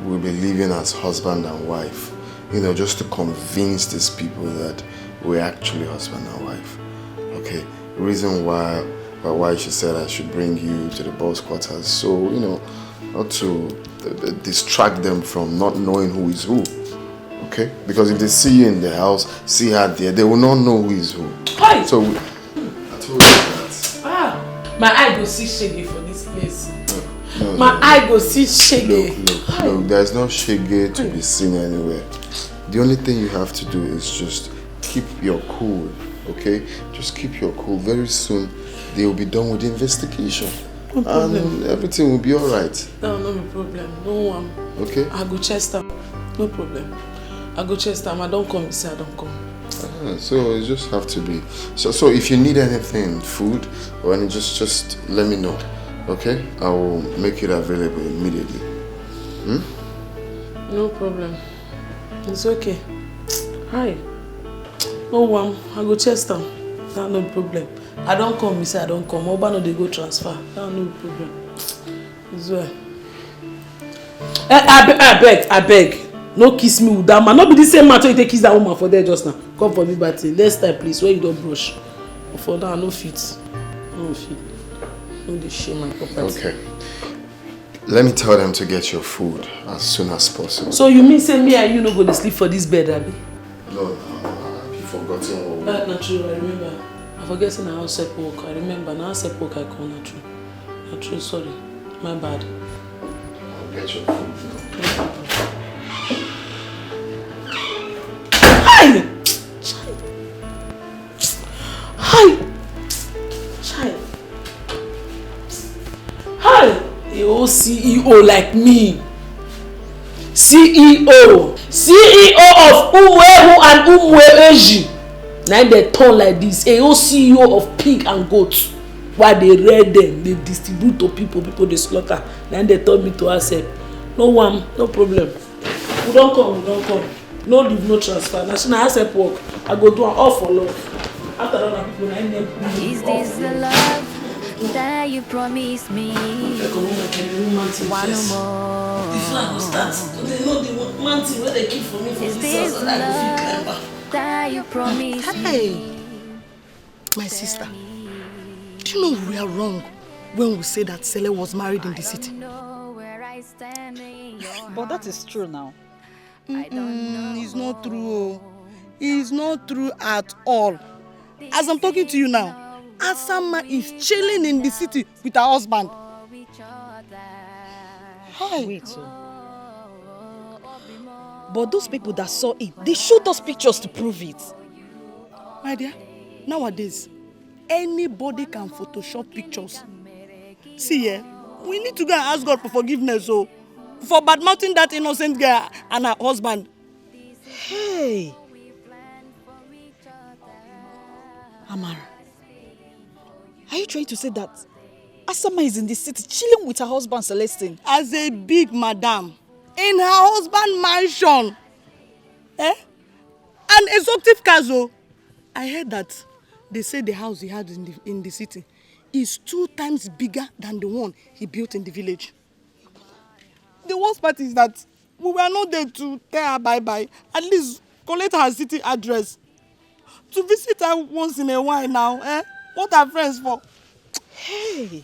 we'll be living as husband and wife, you know, just to convince these people that we're actually husband and wife. Okay, the reason why she said I should bring you to the boss quarters, so, you know, not to distract them from not knowing who is who. Okay? Because if they see you in the house, see her there, they will not know who is who. Hi. So, I told you that. My eye go see shege for this place. No, my eye go see shege. Look, there's no shege to be seen anywhere. The only thing you have to do is just keep your cool, okay? Just keep your cool. Very soon, they will be done with the investigation. No problem. And everything will be alright. No, no problem. No one. Okay? I go chest am. No problem. I go chest am. I don't come, say I don't come. So it just have to be. So if you need anything, food or anything, just let me know. Okay? I will make it available immediately. No problem. It's okay. Hi. No one. I go chest am. No problem. I don't come, me say I don't come. Oba no dey go transfer. No problem. It's well. I beg. No kiss me with that man. Not be the same man so you take kiss that woman for there just now. Come for me, but next time please, where you don't brush. For now, no fit. No fit. No dey shame my property. Okay. Let me tell them to get your food as soon as possible. So you mean say me and you no go to sleep for this bed, Abi? No, you've forgotten what Not true, I remember. I forget in house step work. I remember now step work I call not true. Not true, sorry. My bad. I'll get your food now. Hi! Hi! Child. Hi! A old CEO like me. CEO of Umwehu and Umweji. Now they turn like this. A old CEO of pig and goat. While they read them, they distribute to people they slaughter. Then they told me to accept. No one, no problem. We don't come. No leave, no transfer. National accept work. I go do an all for love. After all, people I name. Is this the love that you promised me? One more. The flag will start. They know the mountain where they keep for me for Is this this house the and I go fit love that you promised me? My sister, do you know we are wrong when we say that Sele was married in the city? But that is true now. It's not true. It's not true at all. As I'm talking to you now, Asama is chilling in the city with her husband. Hi. Wait. But those people that saw it, they showed us pictures to prove it. My dear, nowadays, anybody can Photoshop pictures. See, we need to go and ask God for forgiveness, for badmouthing that innocent girl and her husband. Hey! Amara, are you trying to say that Asama is in the city chilling with her husband Celestine? As a big madam, in her husband's mansion. Eh? An exotic castle. I heard that they say the house he had in the city is 2 times bigger than the one he built in the village. The worst part is that we were not there to tell her bye-bye. At least collect her city address. To visit her once in a while now. Eh? What are friends for? Hey!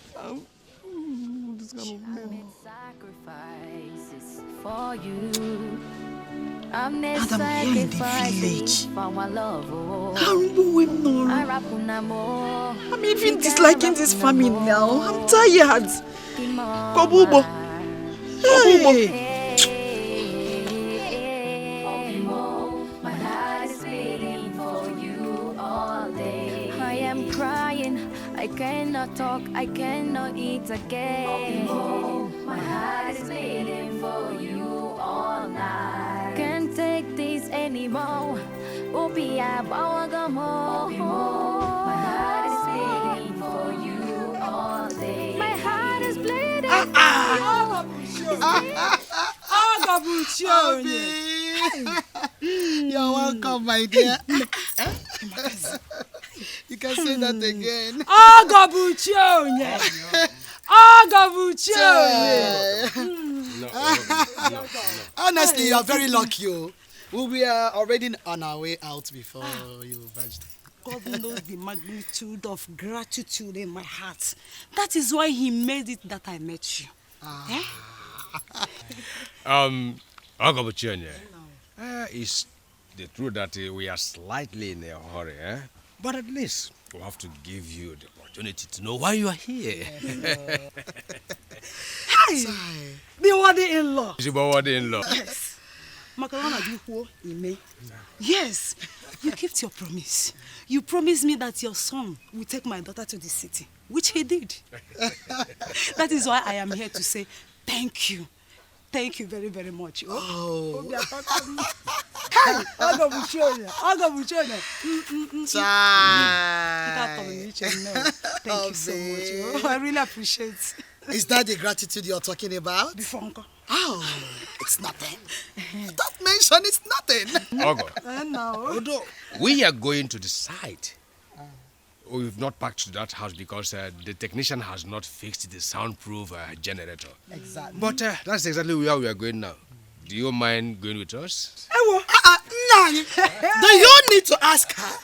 This kind of sacrifices for you. I'm Madam, here in the village. I'm even disliking this family now. I'm tired. Kobubo. Hey. My heart is beating for you all day. I am crying. I cannot talk. I cannot eat again. My heart is beating for you all night. Can't take this anymore. My heart is bleeding for you all day. My heart is bleeding. You're welcome, my dear. You can say that again. Honestly, you are very lucky. We were already on our way out before you budged. God knows the magnitude of gratitude in my heart. That is why he made it that I met you. It's the truth that we are slightly in a hurry, eh? But at least we have to give you the opportunity to know why you are here. Hey, the wadi-in-law. The wadi-in-law. Yes. Yes, you kept your promise. You promised me that your son will take my daughter to the city, which he did. That is why I am here to say thank you. Thank you very, very much. Oh. Hey, thank you so much. I really appreciate it. Is that the gratitude you're talking about? Oh, it's nothing. Don't mention it's nothing. Although we are going to the site. We've not packed to that house because the technician has not fixed the soundproof generator. Exactly. But that's exactly where we are going now. Do you mind going with us? No. Do you need to ask her?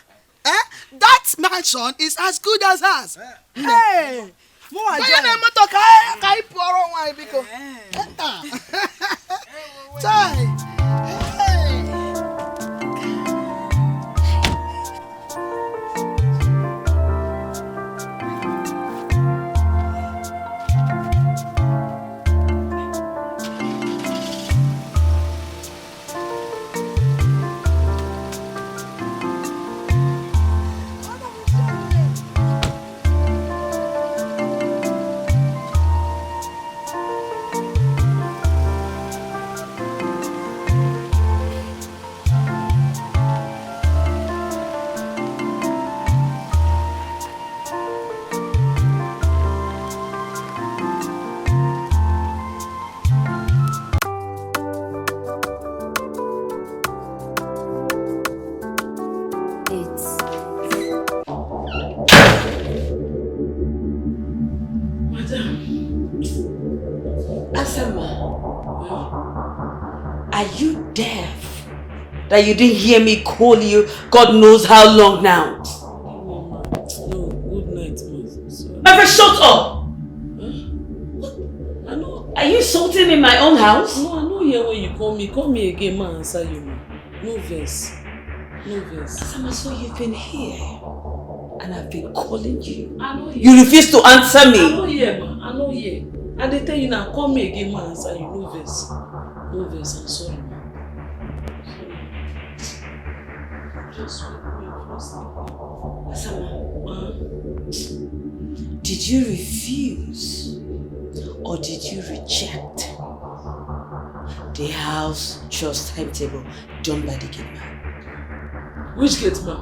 That mansion is as good as ours. Hey! Are you deaf? That you didn't hear me call you God knows how long now? No, good night, ma. My friend, shut up! I know. Are you insulting in my own house? No, I know here when you call me. Call me again, ma, answer you, ma. No verse. No verse. Asama, so you've been here. And I've been calling you. I know you refuse to answer me. I know here, ma. I know here. And they tell you now, call me again, ma, answer you. No verse. No verse, I'm sorry, ma. Just wait for a second. Asama, did you refuse or did you reject the house trust timetable done by the gate man? Which gate man?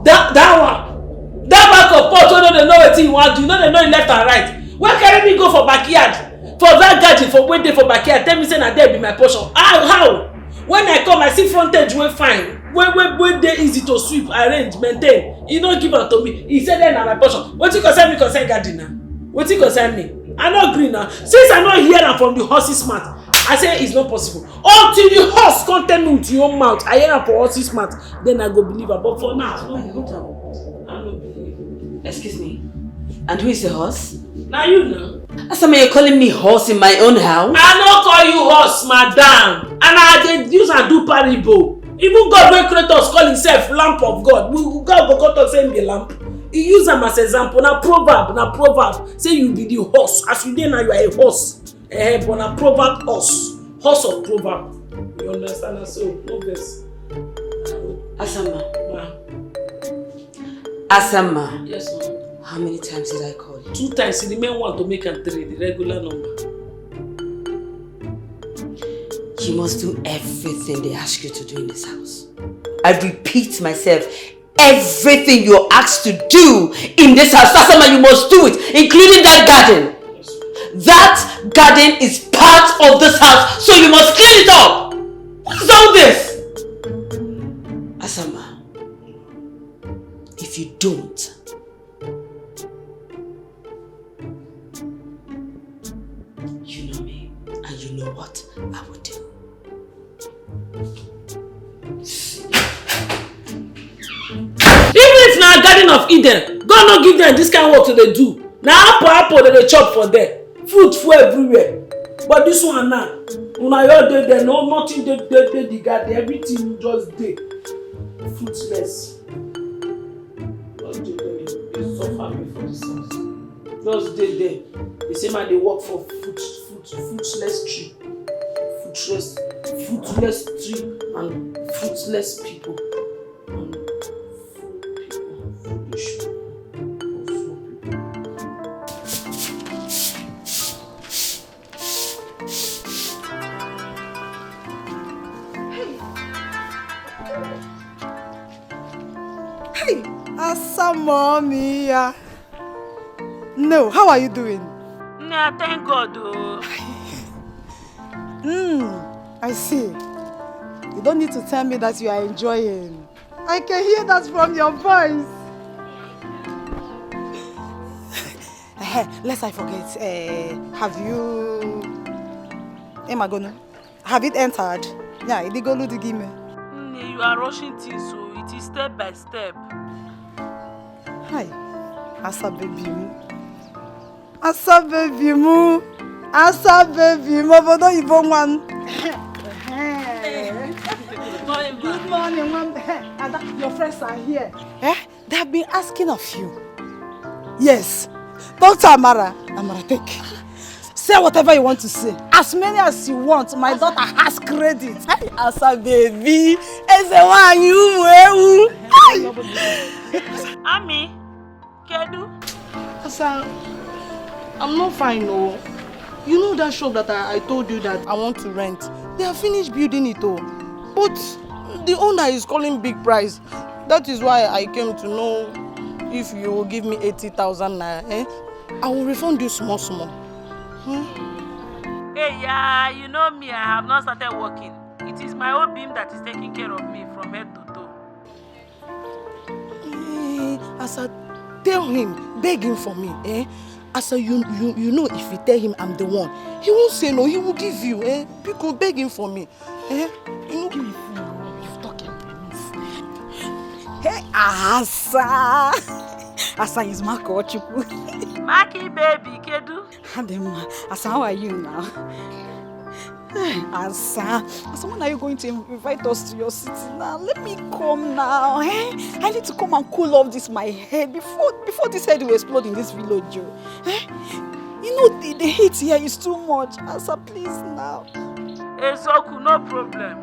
That one! That back of pot, you don't know what you want to do. You know they know left and right. Where carry me go for backyard? For that garden for waiting for backyard? Tell me say na there be my portion. How? When I come, I see frontage wey fine. When they easy to sweep, arrange, maintain. He don't give am to me. He said then na my portion. Wetin concern me concern garden na? Wetin concern me? I no gree now. Since I no hear am from the horse's mouth, I say it's not possible. Until the horse come tell me with your own mouth, I hear am for horse's mouth, then I go believe am. But for now, I no believe. Excuse me. And who is the horse? Now you know. Asama, you're calling me horse in my own house? I no call you horse, madam. And I dey use and do parable. Even God wey create us call himself lamp of God. God go come talk say him be lamp. He use am as example. Na proverb. Say you be the horse. As you dey now, you are a horse. But na proverb horse. Horse of proverb. You understand? Na so, no vex. Asama. Ma. Asama. Yes, ma'am. How many times did I call you? 2 times. The main one to make am 3, the regular number. You must do everything they ask you to do in this house. I repeat myself, everything you're asked to do in this house, Asama, you must do it, including that garden. That garden is part of this house, so you must clean it up. What is all this? Asama, if you don't, you know me, and you know what I would do. Even if na garden of Eden, God no give them this kind of work to dey do. Na apple they chop for there. Fruit full everywhere. But this one now, una your dey there, no nothing dey the garden, everything just dey. Fruitless. Just dey there, they suffer me for this house. Just dey there. The same man they work for fruitless tree. Fruitless tree and fruitless people. Hey, Asa mommy. No, how are you doing? Nah, thank God. I see. You don't need to tell me that you are enjoying. I can hear that from your voice. Lest I forget, have you... Have it entered? Yeah, Idigolu Digime. You are rushing things, so it is step by step. Hi, Asa baby mu. Asa baby mu. Asa baby mu. But don't even one. Good morning, mom. And your friends are here. They have been asking of you. Yes. Dr. Amara, take. Say whatever you want to say. As many as you want. My daughter has credit. Asa baby. Ami, Kedu? Asa, I'm not fine, no. You know that shop that I told you that I want to rent? They have finished building it, oh. But the owner is calling big price. That is why I came to know if you will give me 80,000 naira. I will refund you small. Hey, yeah, you know me, I have not started working. It is my own beam that is taking care of me from head to toe. Asa, tell him, beg him for me, Asa, you know if you tell him I'm the one, he won't say no, he will give you, Because beg him for me, You know, you're talking. Hey, Asa. Asa is Mako Chuku. Maki baby, Kedu. Adema, Asa, how are you now? Asa, when are you going to invite us to your city now? Let me come now, I need to come and cool off this my head before this head will explode in this village, You know the heat here is too much. Asa, please now. Ezoku, no problem.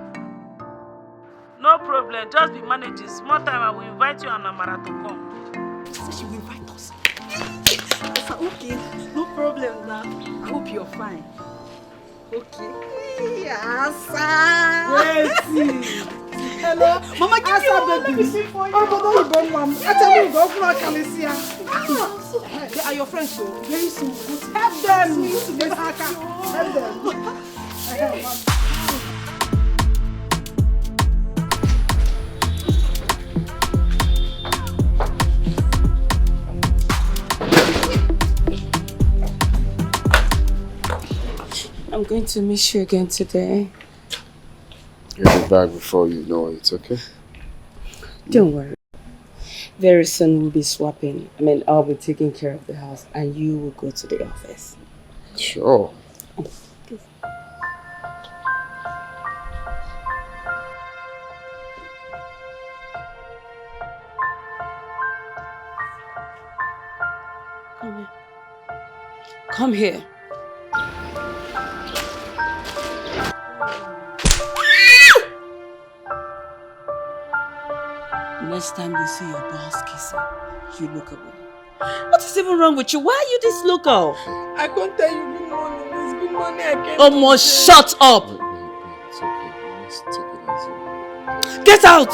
No problem, just be managing. Small time I will invite you and Amara to come. She said she will invite us. Asa, okay, no problem now. I hope you're fine. Okay. Asa. Yes. Hello. Mama, give Asa, me one. baby. Let me see for you. Oh, don't go, mom. I tell you, go for a Calicia. They are your friends, so very soon. Help them. Help them. going to miss you again today. You'll be back before you know it, okay? Don't worry. Very soon we'll be swapping. I'll be taking care of the house and you will go to the office. Sure. Come here. Next time you see your boss kissing, you look away. What is even wrong with you? Why are you this local? I can't tell you good morning. It's good morning again. Almost shut up! It's okay. Let's take it easy. Get out!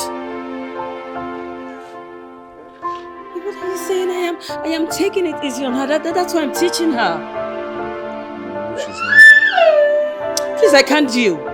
What are you saying? I am taking it easy on her. That's why I'm teaching her. No, she's not. Please, I can't deal.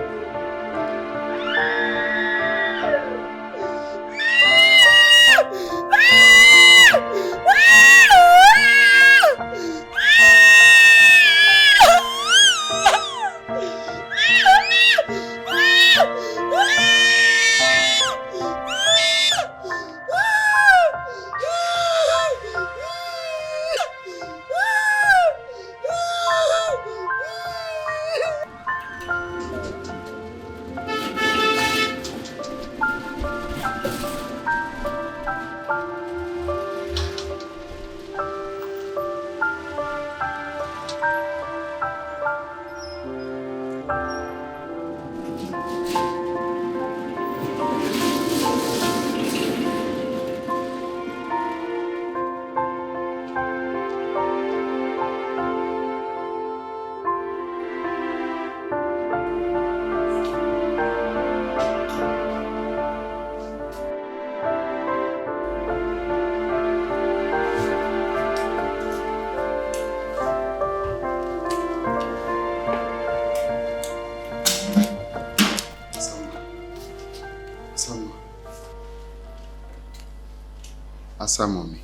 Asa mommy.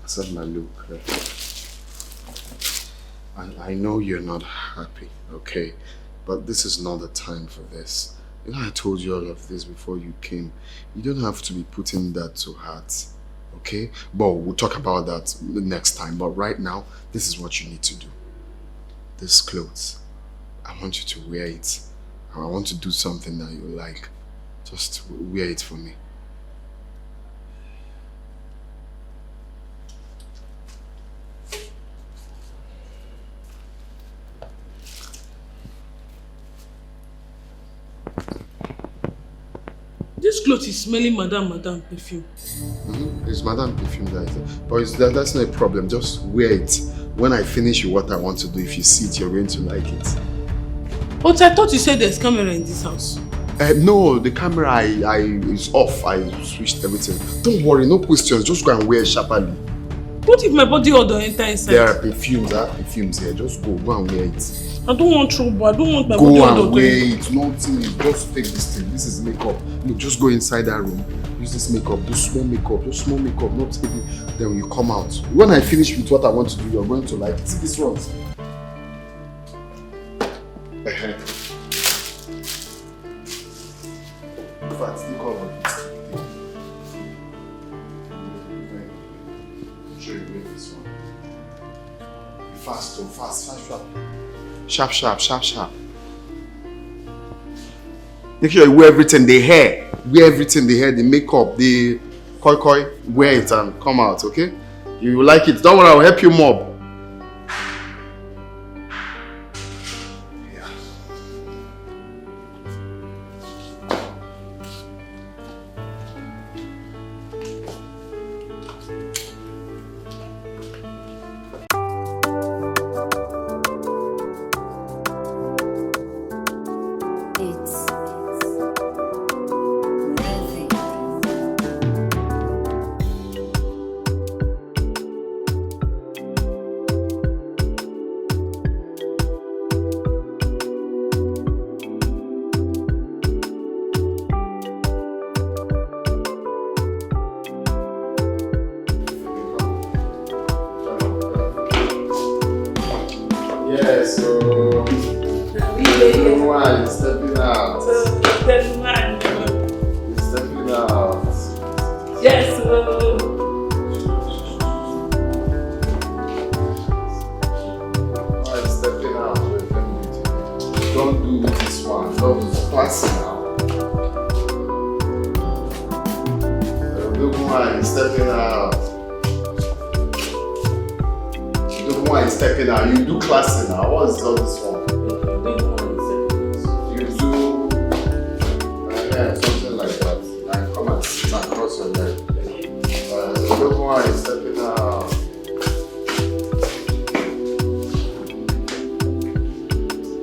Asa my look. I know you're not happy, okay? But this is not the time for this. You know, I told you all of this before you came. You don't have to be putting that to heart, okay? But we'll talk about that next time. But right now, this is what you need to do. This clothes, I want you to wear it. I want to do something that you like. Just wear it for me. This clothes is smelling Madame perfume. It's Madame perfume that is there. But that's not a problem. Just wear it. When I finish with what I want to do, if you see it, you're going to like it. But I thought you said there's camera in this house. No, the camera is off. I switched everything. Don't worry, no questions. Just go and wear it sharply. What if my body odor enter inside? There are perfumes here. Just go and wear it. I don't want trouble. I don't want my body odor. Go and wear it. Nothing. Just take this thing. This is makeup. Look, just go inside that room. Use this makeup. Do small makeup. Just small makeup. Not heavy. Then you come out. When I finish with what I want to do, you're going to like it. See this one. In fact, look all of this. I'm sure you wear this one. Fast, sharp. Make sure you wear everything, the hair. Wear everything, the hair, the makeup, the koi. Wear it and come out, okay? You will like it. Don't worry, I will help you mob. Yes, so everyone is stepping out. He's stepping out. Yes, I'm stepping out. Don't do this one. Don't do classy now. Look who is stepping out. Look who is stepping out. You do classy now. What is all this one? You do something like that. Like come and sit and cross your leg. Look who is stepping out.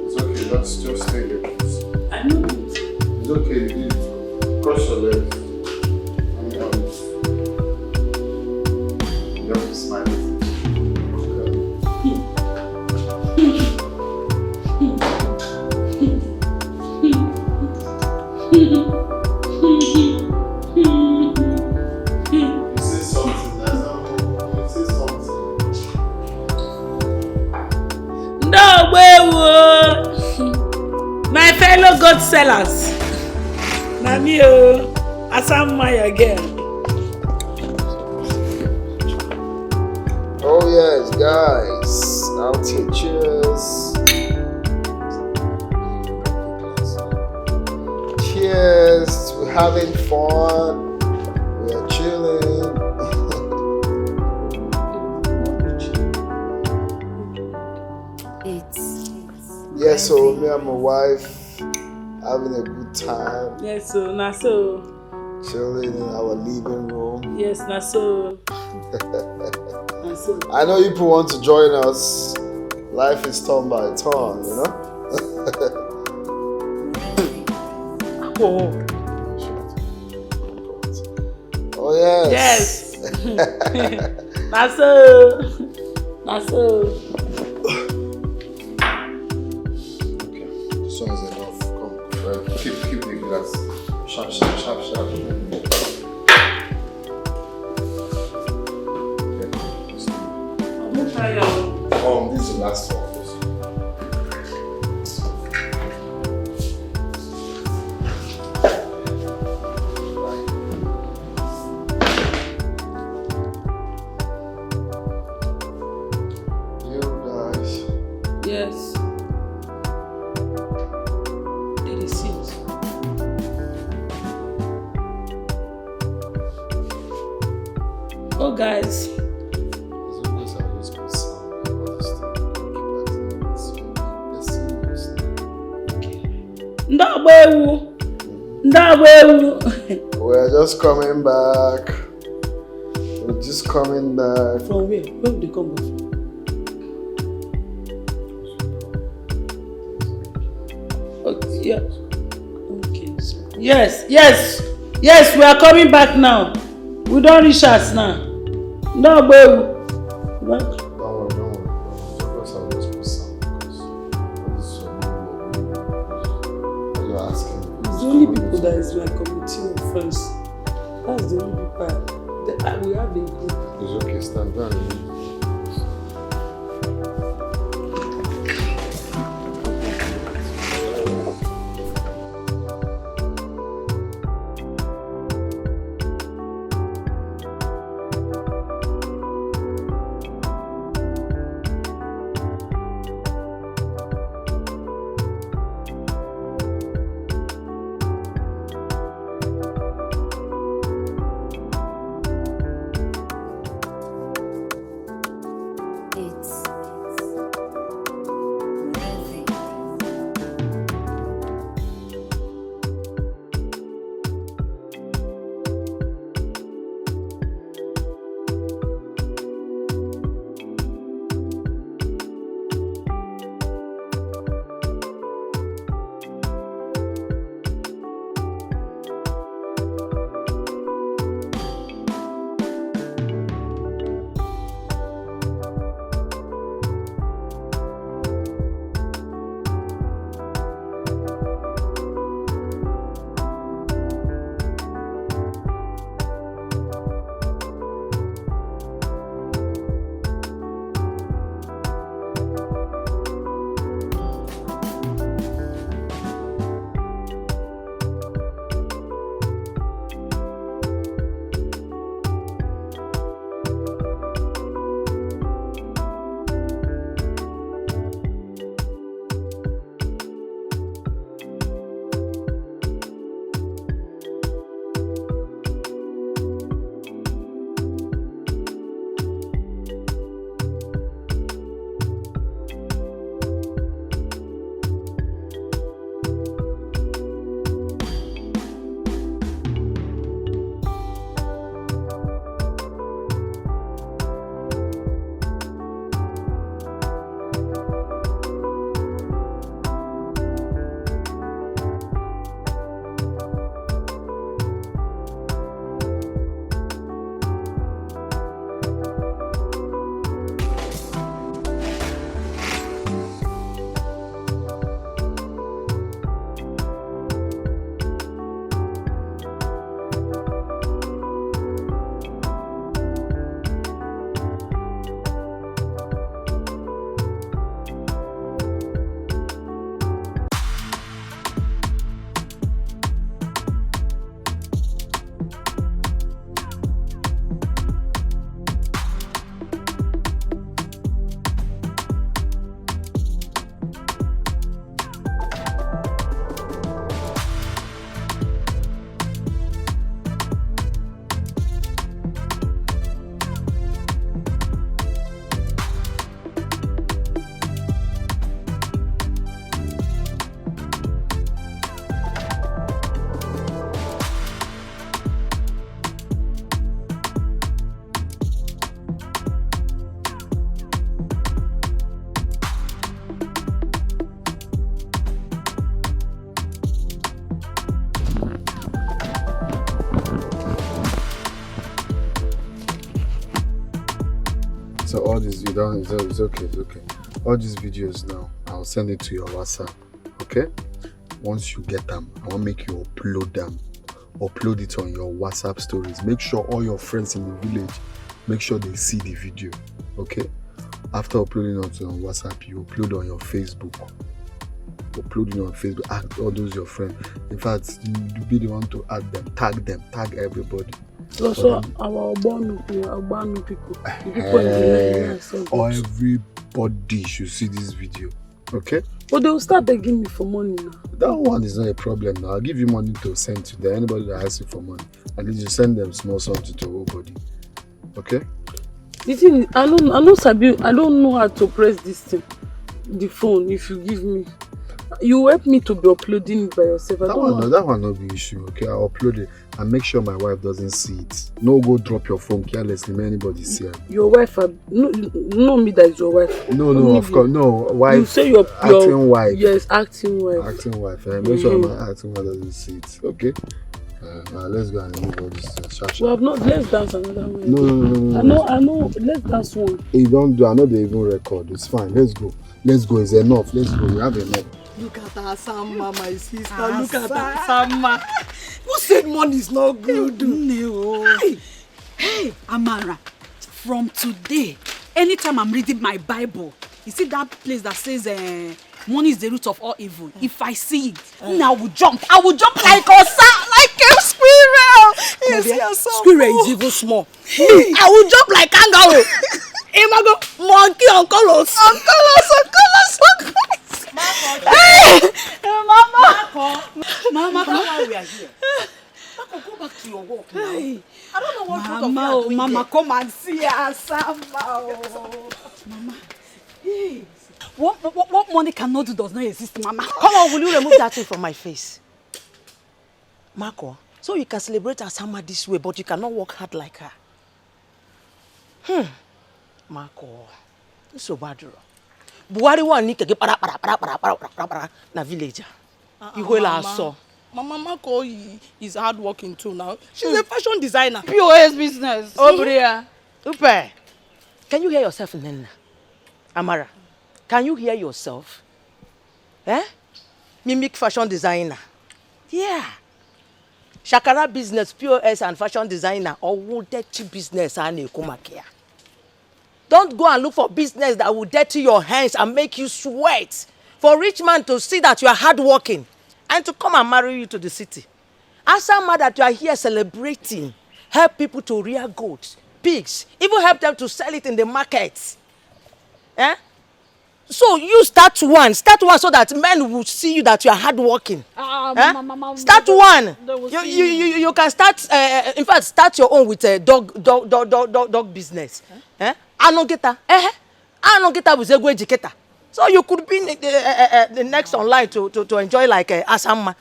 It's okay. Let's just take it. I know. It's okay. You did. Cross your legs. You have to smile. My fellow God sellers. Namio, Asamai again. Oh yes, guys. I'll teach cheers. Cheers. We're having fun. We are chilling. Yes, so me and my wife having a good time. Yes, so Naso. Chilling in our living room. Yes, Naso. I know people want to join us. Life is turn by turn, you know? Oh yes. Yes. Naso. Naso. This one is enough. Come, keep the glass. Sharp, sharp, sharp, sharp. This is the last one. You guys. Yes. The deceit. Oh, guys. We're just coming back. We're just coming back. From where? Where did they come from? Okay, yeah. Okay. Yes, yes, yes, we are coming back now. We don't reach us now. No, baby. What? The only people that is my community of friends. That's the only people that we have a group. It's okay, stand down. So all these, you don't, it's okay, it's okay. All these videos now, I'll send it to your WhatsApp, okay? Once you get them, I want to make you upload them. Upload it on your WhatsApp stories. Make sure all your friends in the village, make sure they see the video, okay? After uploading onto your WhatsApp, you upload on your Facebook. Uploading on Facebook, add all those your friends. In fact, you be the one to add them, tag everybody. Also, our Ogbonu people, the people in the area. Or everybody should see this video, okay? But they will start begging me for money now. That one is not a problem now. I'll give you money to send to them. Anybody that asks you for money, at least you send them small something to everybody, okay? The thing is, I don't know how to press this thing, the phone. If you give me, you help me to be uploading it by yourself. That one not be issue, okay? I'll upload it and make sure my wife doesn't see it. No, go drop your phone carelessly. May anybody see it? Your wife, no me that is your wife. No, of course, no. Wife. You say your acting wife. Yes, acting wife. Acting wife. Make sure my acting wife doesn't see it. Okay. Let's go and remove all this. We have not. Let's dance another way. No. I know. Let's dance one. You don't do. I know they even record. It's fine. Let's go. It's enough. Let's go. We have enough. Look at Asama, my sister. Look at Asama. Who said money is not good? No. Hey, Amara. From today, anytime I'm reading my Bible, you see that place that says money is the root of all evil. If I see it, I will jump. I will jump like a squirrel. Squirrel is even small. I will jump like kangaroo. Imago, monkey, uncolos. Hey, Mama, why we are here? Mama, go back to your work now. I don't know what Mama, come and see us, Mama. Hey. What money cannot do does not exist, Mama. Come on, will you remove that thing from my face? Marco, so you can celebrate Asama this way, but you cannot work hard like her. Marco, it's so bad. Buhari one need to get para na villager. You will also. Mama Marco is hardworking too now. She's a fashion designer. POS business. Obria. Upe. Can you hear yourself, Nena? Amara, can you hear yourself? Mimic fashion designer. Yeah. Shakara business, POS and fashion designer, or would dirty business and Ekumakia. Don't go and look for business that will dirty your hands and make you sweat. For a rich man to see that you are hardworking and to come and marry you to the city. Ask someone that you are here celebrating. Help people to rear goats, pigs, even help them to sell it in the market. So you start one so that men will see you that you are hardworking. Start one. You can start. In fact, start your own with a dog business. Anogeta. Anogeta with Zegwe Jiketa. So you could be the next online to enjoy like Asama.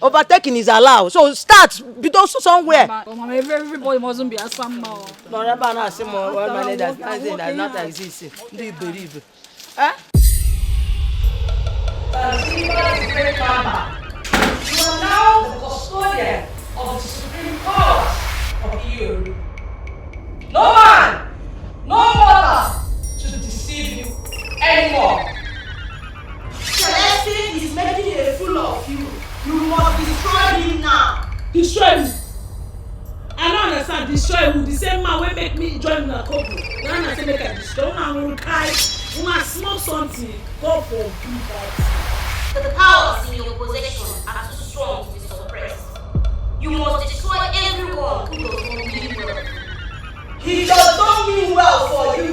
Overtaking is allowed. So start. Be also somewhere. Mama, everybody mustn't be Asama. No, never know Asama. Well, money that not existing. Do you believe it? Great Mama, you are now the custodian of the supreme powers of you. No man, no mortal should deceive you anymore. Celestine is making a fool of you. You must destroy him now. Destroy me? I don't understand. Destroy who? The same man will make me join the couple. Then I say make a destroy. I will cry. When I smoke something, go for people. The powers in your possession are too strong to be suppressed. You must destroy everyone who does not mean well. He does not mean well for you.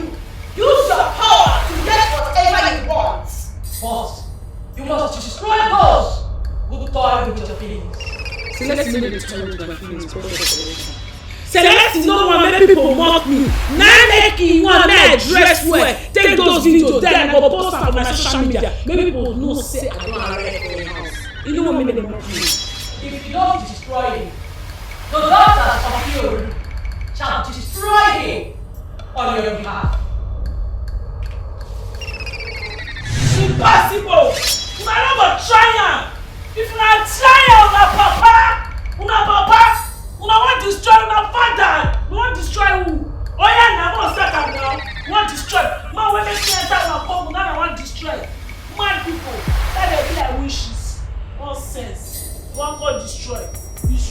Use your power to get whatever you want. But you must destroy those who toy with your feelings. Celestine made me toy with my feelings. Celestine no one make people mock me. Now make you want me dress well. Take those videos then I go post them on my social media. Maybe people know say I don't arrest for your house. You know what make them mock me? If you don't destroy him, the daughters of Yul shall destroy him on your behalf. Impossible! Una no go try am. If una try am, una papa, una want destroy una father. You want destroy who? Oh yeah, now want start am now. Want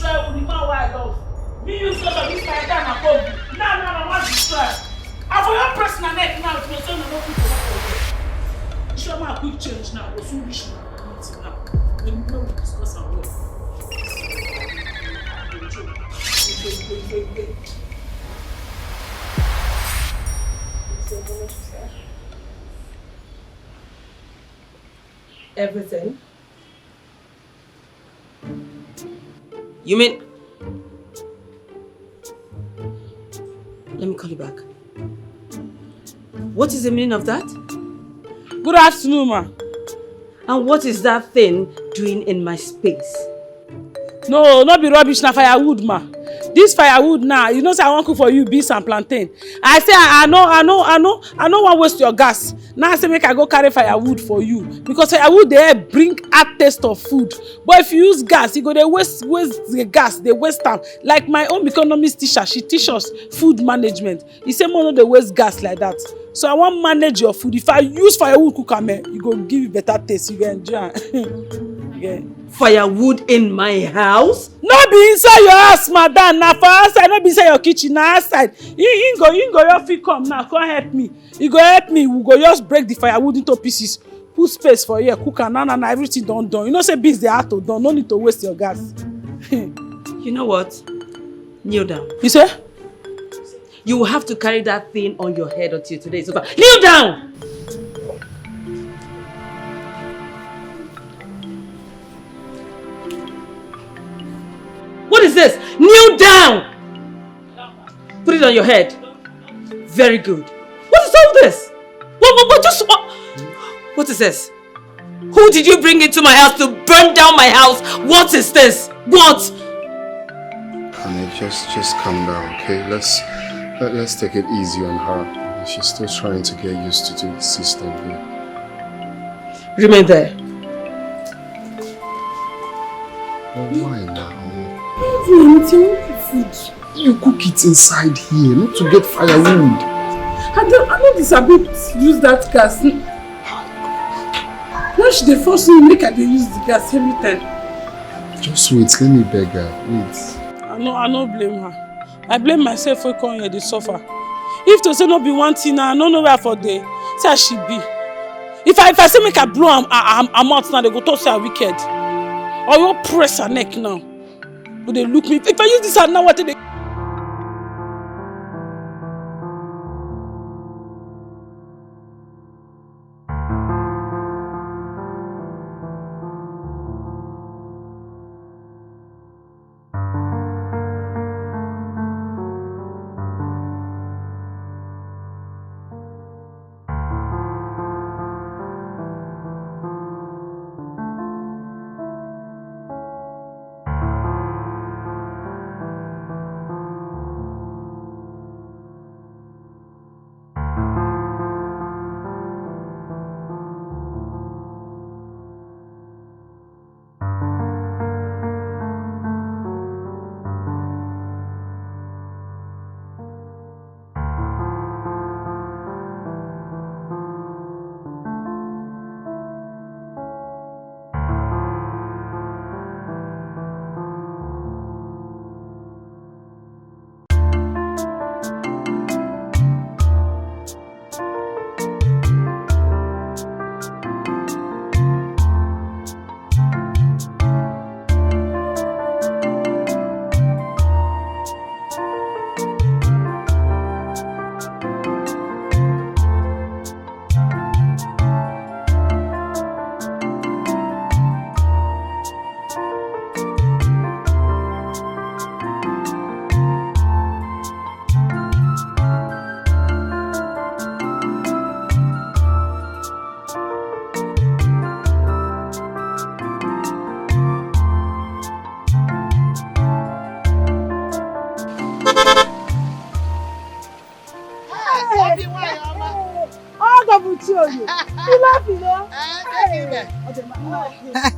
destroy the man who I love. Me use because of this fire down and come. Now, I want to destroy. I for your personal neck now to say no people for you. Show me a quick change now. We'll soon reach now. When we discuss our work. Everything? You mean... Let me call you back. What is the meaning of that? Good afternoon, ma. And what is that thing doing in my space? No, not be rubbish, na firewood, ma. This firewood now, you know say I want cook for you beans and plantain. I say I know want waste your gas. Now I say make I go carry firewood for you because firewood dey bring out taste of food. But if you use gas, you go dey waste the gas, dey waste time. Like my own economics teacher, she teach us food management. He say no dey waste gas like that. So I want manage your food. If I use firewood cook am, you go give you better taste. You go enjoy. Yeah. Firewood in my house? No be inside your house, madam. Na for outside. No be inside your kitchen. Na outside. You go your feet come now. Come help me. You go help me. We go just break the firewood into pieces. Put space for here. Cook and na everything done. You know say beans they have to done. No need to waste your gas. You know what? Kneel down. You say? You will have to carry that thing on your head until today is over. Kneel down! What is this? Kneel down! Put it on your head. Very good. What is all this? What is this? Who did you bring into my house to burn down my house? What is this? What? Honey, just calm down, okay? Let's take it easy on her. She's still trying to get used to the system here. Remain there. Well, why now? Food. You cook it inside here, not to get firewood. I don't disagree to use that gas. Now she dey force me make I use the gas every time. Just wait, let me beg her. Wait. I no blame her. I blame myself for coming here to suffer. If to say no be one thing, I don't know where for day. Say I should be. If I say make I blow am out now, they go talk say I wicked. Or you press her neck now. But they look me. If I use this hand now, what they?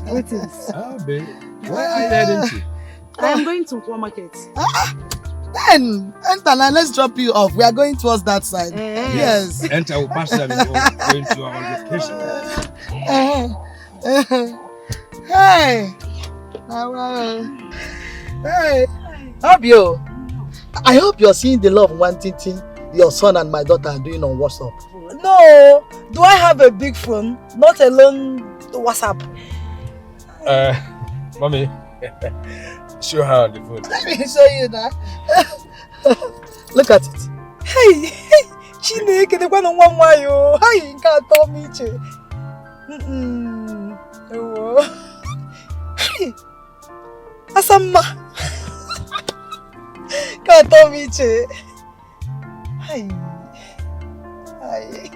What is? Oh, babe. Where are you heading to? I am going to Nkwo market. Then, enter now, let's drop you off. We are going towards that side. Yes. Enter, we'll pass them going to our location. Hey. Hey, Abio. I hope you're seeing the love wanting thing your son and my daughter are doing on WhatsApp. No, do I have a big phone? Not alone WhatsApp. Mommy, show her on the phone. Let me show you that. Look at it. Hey, Chineke, the one on one way. Hi, you can't tell me. Hey, Asama. Can't tell me. Hi. Hi.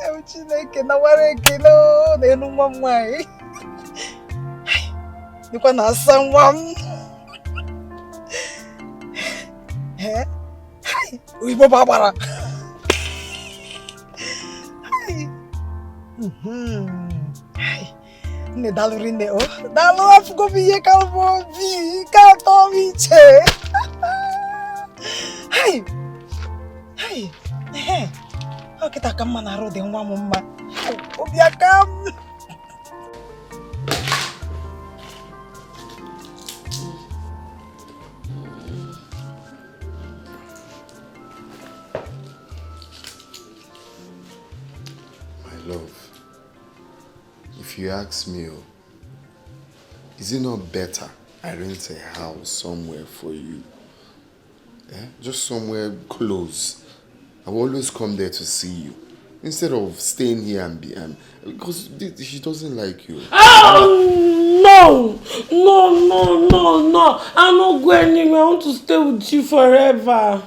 I'm Chineke, na ware kilo, na enu mamwai. You can ask someone. Eh? Hi. Uy, Barbara. Hi. Hi. Ne dalurine o. Dalu afugo biye kalbo bi kato miche. Hi. Hi. Eh. How kita come na road en wa mumma. Obia kam. Love, if you ask me, is it not better I rent a house somewhere for you? Yeah? Just somewhere close. I will always come there to see you. Instead of staying here and be because she doesn't like you. Oh no! I'm not going anywhere. I want to stay with you forever.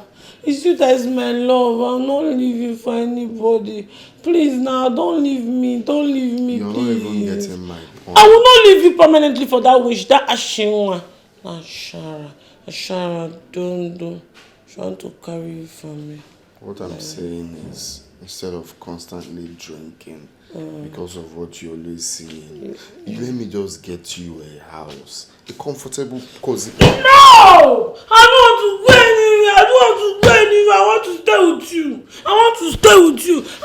It's you that is my love. I'll not leave you for anybody. Please now, don't leave me. Don't leave me, You're please. not even getting my point. I will not leave you permanently for that wish. That Ashinwa. Ashara, don't. She want to carry you from me. What I'm saying is, instead of constantly drinking because of what you're always seeing, let me just get you a house. A comfortable, cozy. No! I don't want to go anywhere. I want to stay with you.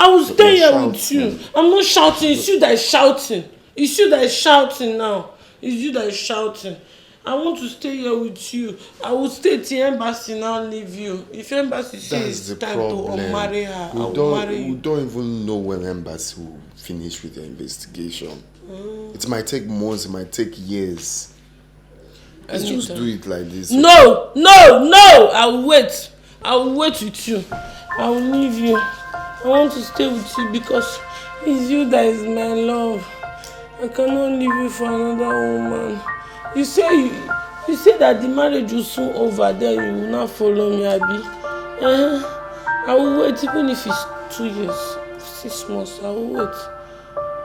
I will stay here with you. I'm not shouting. It's you that is shouting. Now. It's you that is shouting. I want to stay here with you. I will stay till embassy now leave you. If embassy says it's time to marry her, I will marry you. We don't even know when embassy will finish with the investigation. It might take months, it might take years. Let's just do it like this. No! I will wait with you. I will leave you. I want to stay with you because it's you that is my love. I cannot leave you for another woman. You say that the marriage will soon over, then you will not follow me, Abi. I will wait even if it's 2 years, 6 months. I will wait.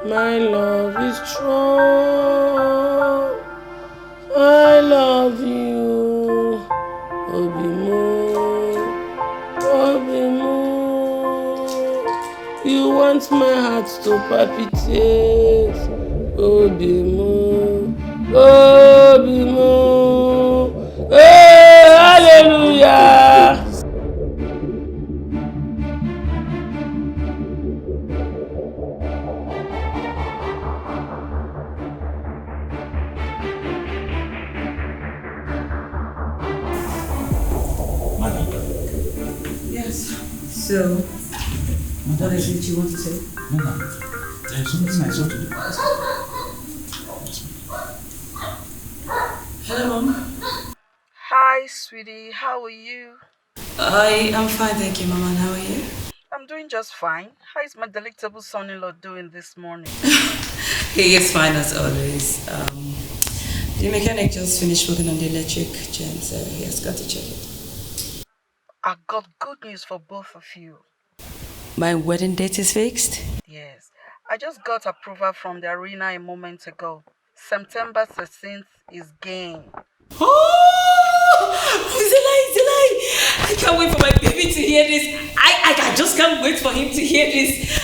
My love is strong. I love you. Obimo. You want my heart to palpitate. Obimo. Hey, hallelujah. So, what is it you want to say? No. There's something I saw to do. Hello, Mom. Hi, sweetie. How are you? I'm fine, thank you, Mama. And how are you? I'm doing just fine. How is my delectable son-in-law doing this morning? He is fine as always. The mechanic just finished working on the electric gen, so he has got to check it. I got good news for both of you. My wedding date is fixed? Yes. I just got approval from the arena a moment ago. September 16th is game. Oh! Zilai! I can't wait for my baby to hear this. I just can't wait for him to hear this.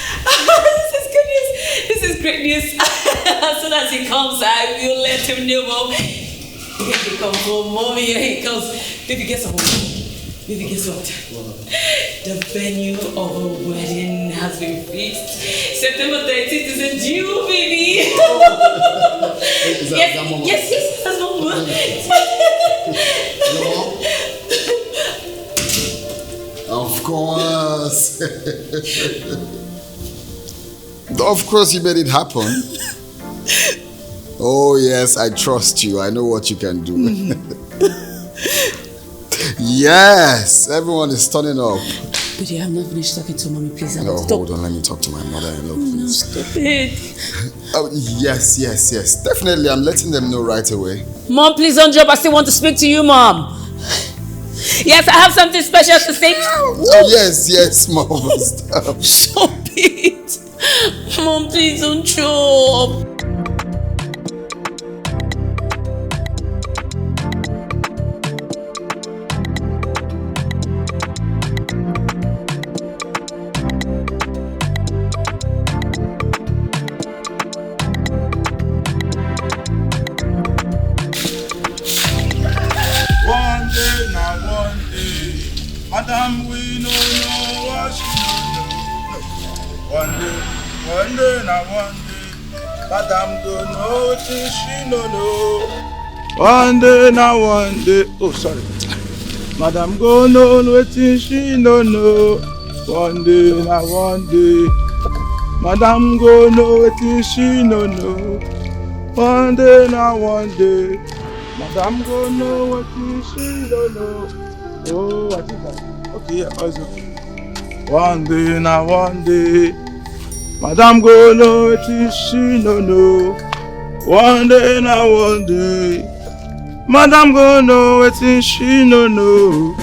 This is great news. As soon as he comes, I will let him know, Mom. Here he comes home, Mommy. Here he comes. Baby, guess what? The venue of a wedding has been fixed. September 13th is a due, baby. Yes, that's normal. Of course. Of course you made it happen. Oh yes, I trust you. I know what you can do. Yes, everyone is turning up. But I'm not finished talking to mommy, please. No, hold on, let me talk to my mother-in-law, please. No, stop it. Oh, yes. Definitely, I'm letting them know right away. Mom, please don't drop. I still want to speak to you, Mom. Yes, I have something special to say. Oh, yes, Mom. Stop. Stop it. Mom, please don't drop. Madam, we no know what she no know. One day, Madam don't know till she no know. One day, oh sorry. Madam go know wetin she no know. One day, Madam go know wetin she no know. One day, Madam go know wetin she no know. Oh, I think that. Okay, yeah, also. One day, Madam go know wetin she no know. One day, Madam go know wetin she no know.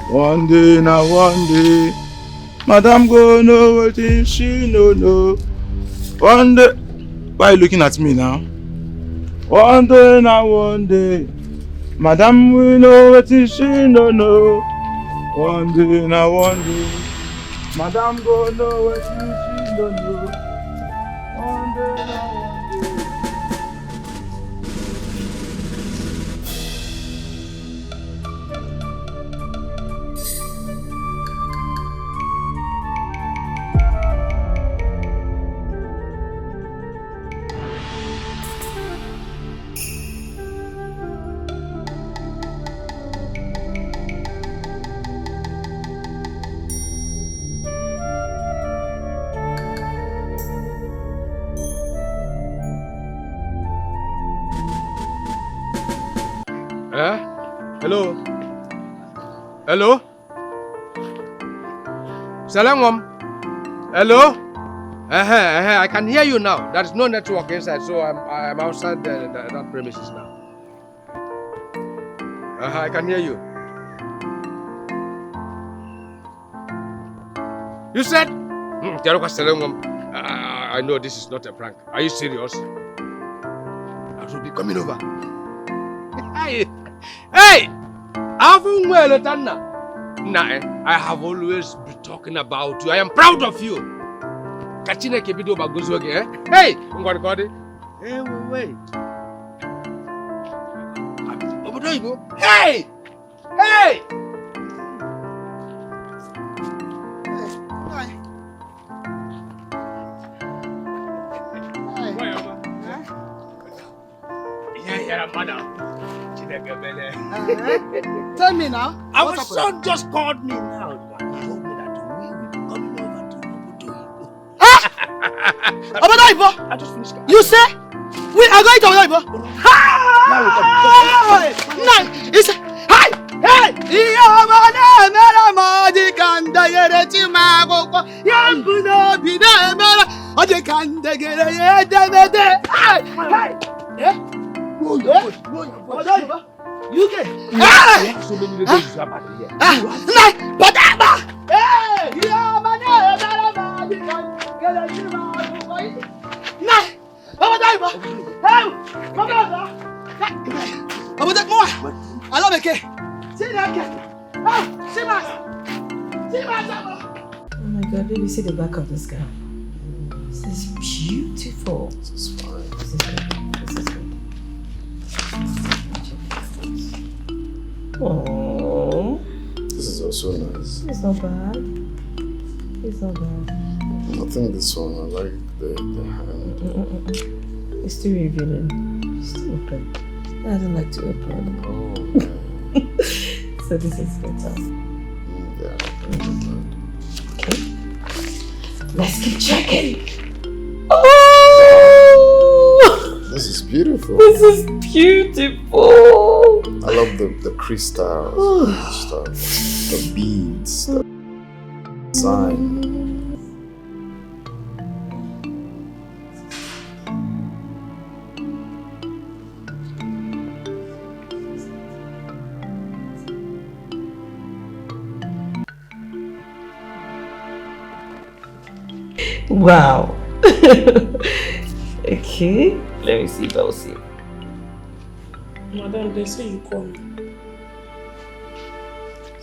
One day, Madam go know wetin she no know. One day, why are you looking at me now? One day, Madam we know wetin she no know. One day, Madam go know wetin she no know. One day. Hello? Salam, Mom. Hello? I can hear you now. There is no network inside, so I'm outside that premises now. I can hear you. You said? I know this is not a prank. Are you serious? I will be coming over. Hey! I have always been talking about you. I am proud of you. Hey! Hey, wait. Hey! Hey! Madam. Tell me now. Our son just called me now. He told me that we will be coming over to Obodo. I just finished. You say we are going to Obodo. He said, hi. You get so many ladies about here. Oh my God, baby, see the back of this gown. This is beautiful. This is fine. This is good. Oh, this is also nice. It's not bad. It's not bad. I think this one, I like the hand. It's still revealing. It's still open. I don't like to open. Oh, yeah. So this is better. Yeah. Okay. Let's keep checking. Oh! This is beautiful. This is beautiful. I love the crystals, the beads, the sign. Wow. Okay, let me see if I'll see. Madam, they say you call me.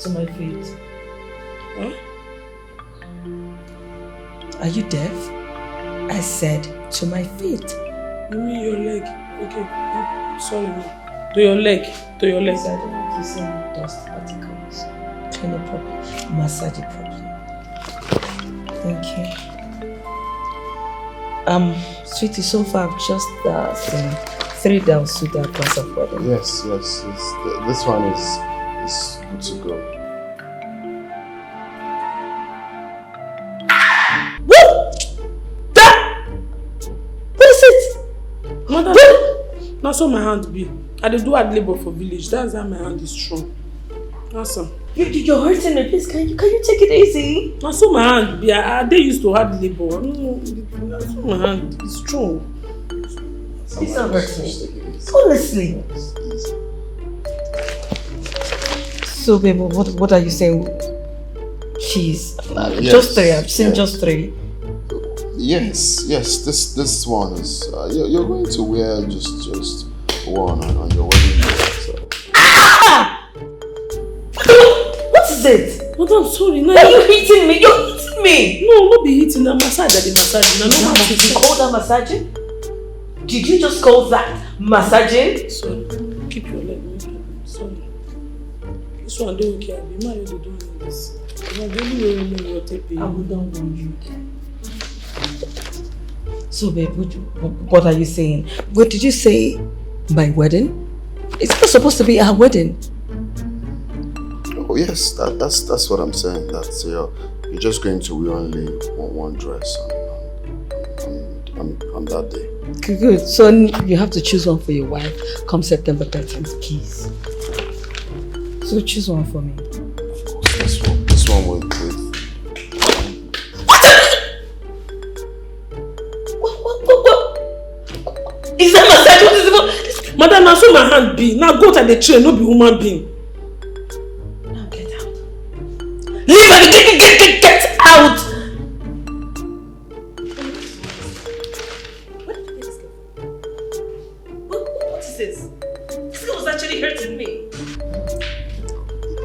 To my feet. Huh? Are you deaf? I said to my feet. You mean your leg? Okay. Sorry, no. To your leg. To your leg. I don't want to see any dust particles. Clean it properly. Massage it properly. Thank you. Sweetie, so far I've just seen 3 down to that glass of water. Yes. This one is good to go. What is it? Mother, that's how my hand be. I dey do hard labor for village. That's how my hand is strong. That's all. You're hurting me. Please, can you take it easy? That's how my hand be. I dey used to hard labor. That's how my hand is strong. It's not hurting me. Honestly. So, babe, what are you saying? Cheese. Just 3. I've seen just 3. Yes. This one is. You're going to wear just one on your wedding day. So. What is it? Madam, sorry. No, are you hitting me? You're hitting me. No, not be hitting. I'm massaging. Did you call that massaging? Did you just call that massaging? Sorry. Keep your leg. Sorry. This one don't care. Be married to doing this. I will not want you. So, babe, what are you saying? What did you say? My wedding? It's not supposed to be our wedding. Oh yes, that's what I'm saying. That's you're just going to wear only one dress on that day. Good. So you have to choose one for your wife come September 13th, please. So choose one for me. Of course, this one will be. Is that massage? What is it? Madam, now so my hand be. Now go to the train, no be human being. Now get out. Leave her! Get out! What is this? This girl was actually hurting me.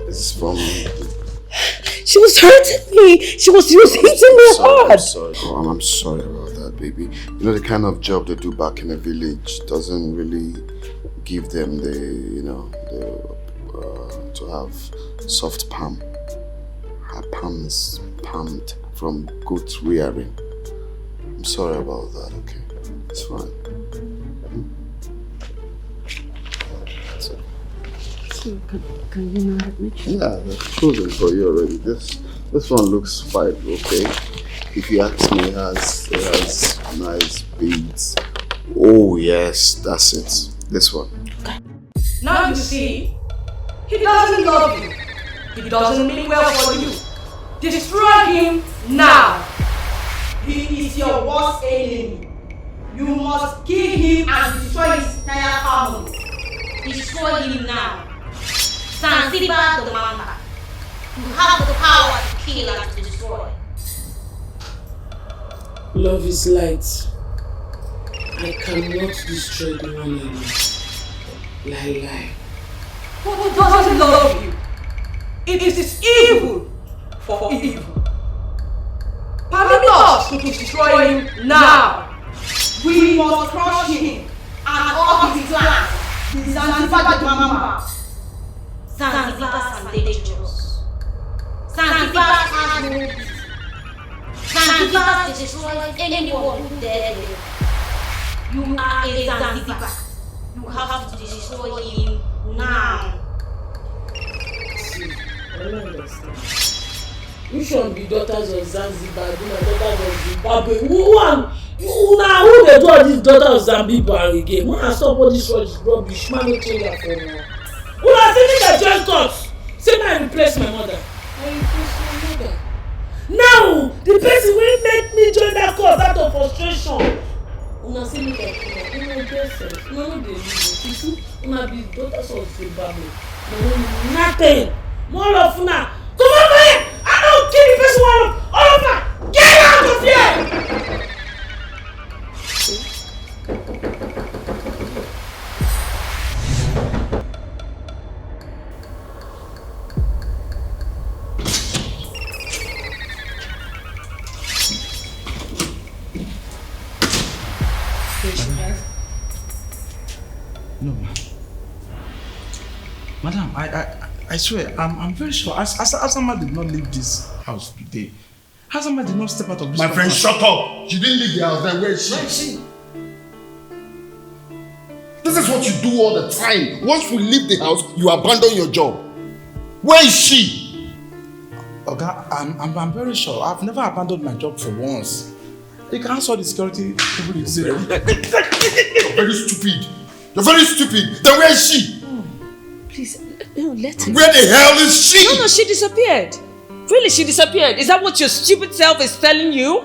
This is from. She was hurting me. She was hitting me hard. I'm sorry about that, baby. You know the kind of job they do back in the village doesn't really give them to have soft palm. Her palm is palmed from good rearing. I'm sorry about that. Okay, it's fine. So can you not admit? Yeah, I've chosen for you already. This one looks fine, okay? If you ask me, it has nice beads. Oh yes, that's it. This one. Now you see, he doesn't love you. He doesn't mean well for you. Destroy him now. He is your worst enemy. You must kill him and destroy his entire family. Destroy him now. Zanzibar the Mamba. You have the power to kill and to destroy. Love is light. I cannot destroy the one I love. Lie. Who doesn't love you? It is evil for evil. Permit us to destroy him now. We must crush him and all his plans. The Zanzibar the Mamba. Zanzibar and dangerous. has no peace. Zanzibar destroys anyone who dares live. You are a Zanzibar. You have to destroy him now. See, I don't understand. Which one be daughters of Zanzibar? Be my daughters of Zimbabwe? Who they do all these daughters of Zanzibar again? When I stop all this rubbish, man, no change that for now. Who are thinking that join course? Say I replace my mother. I replace my mother. Now, the person will make me join that course out of frustration. Una see me like una get sense. Una no dey live. You see, una be daughters of Zimbabwe. No nothing. More of una. Come on, man! I don't kill the person one of all of them. Get out of here! No, ma'am. Madam, I swear, I'm very sure Asama did not leave this house today. Asama did not step out of this house. My friend, shut up! She didn't leave the house, then where is she? Where is she? This is what you do all the time. Once we leave the house, you abandon your job. Where is she? Okay, I'm very sure. I've never abandoned my job for once. You can ask all the security people you say. You're very stupid. You're very stupid. Then where is she? Please, no, let her. Where the hell is she? No, she disappeared. Really, she disappeared. Is that what your stupid self is telling you?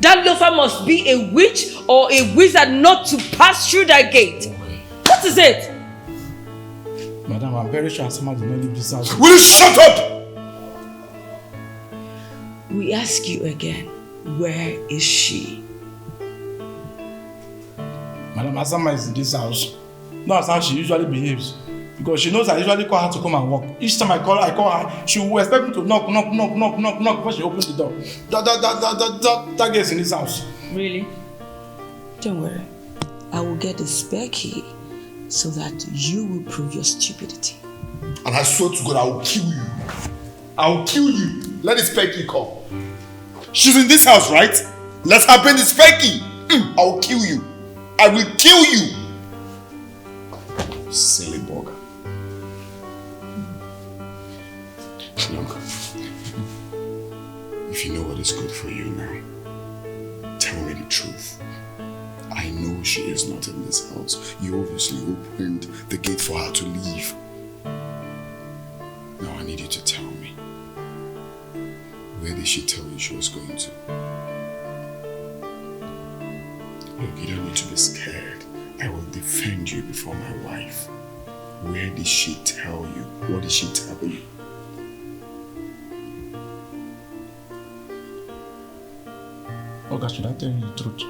That loafer must be a witch or a wizard not to pass through that gate. What is it? Madam, I'm very sure someone did not leave this house. Will you shut up? We ask you again, where is she? Madam, Asama is in this house. That's how she usually behaves. Because she knows I usually call her to come and work. Each time I call her, she will expect me to knock before she opens the door. That gets in this house. Really? Don't worry. I will get the spare key so that you will prove your stupidity. And I swear to God, I will kill you. I will kill you. Let the spare key come. She's in this house, right? Let her bring the spare key. I will kill you. I will kill you. Silly bugger. Look, if you know what is good for you now, tell me the truth. I know she is not in this house. You obviously opened the gate for her to leave. Now I need you to tell me. Where did she tell you she was going to? Look, you don't need to be scared. I will defend you before my wife. Where did she tell you? What did she tell you? Okay, should I tell you the truth?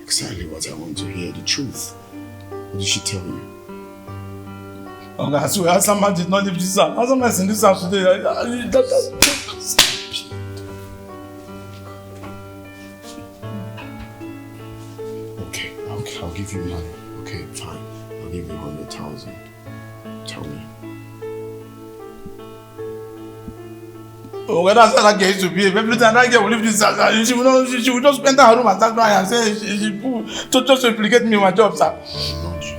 Exactly what I want to hear, the truth. What did she tell you? Okay, I swear, Asama did not leave this house. Asama is in this house today. Okay, I'll give you money. Okay, fine. I'll give you 100,000. Tell me. Oh, well, that's how that girl used to be. Every time that girl will leave this house, she will just enter her room and start crying and say she just implicate me in my job, sir. Not you.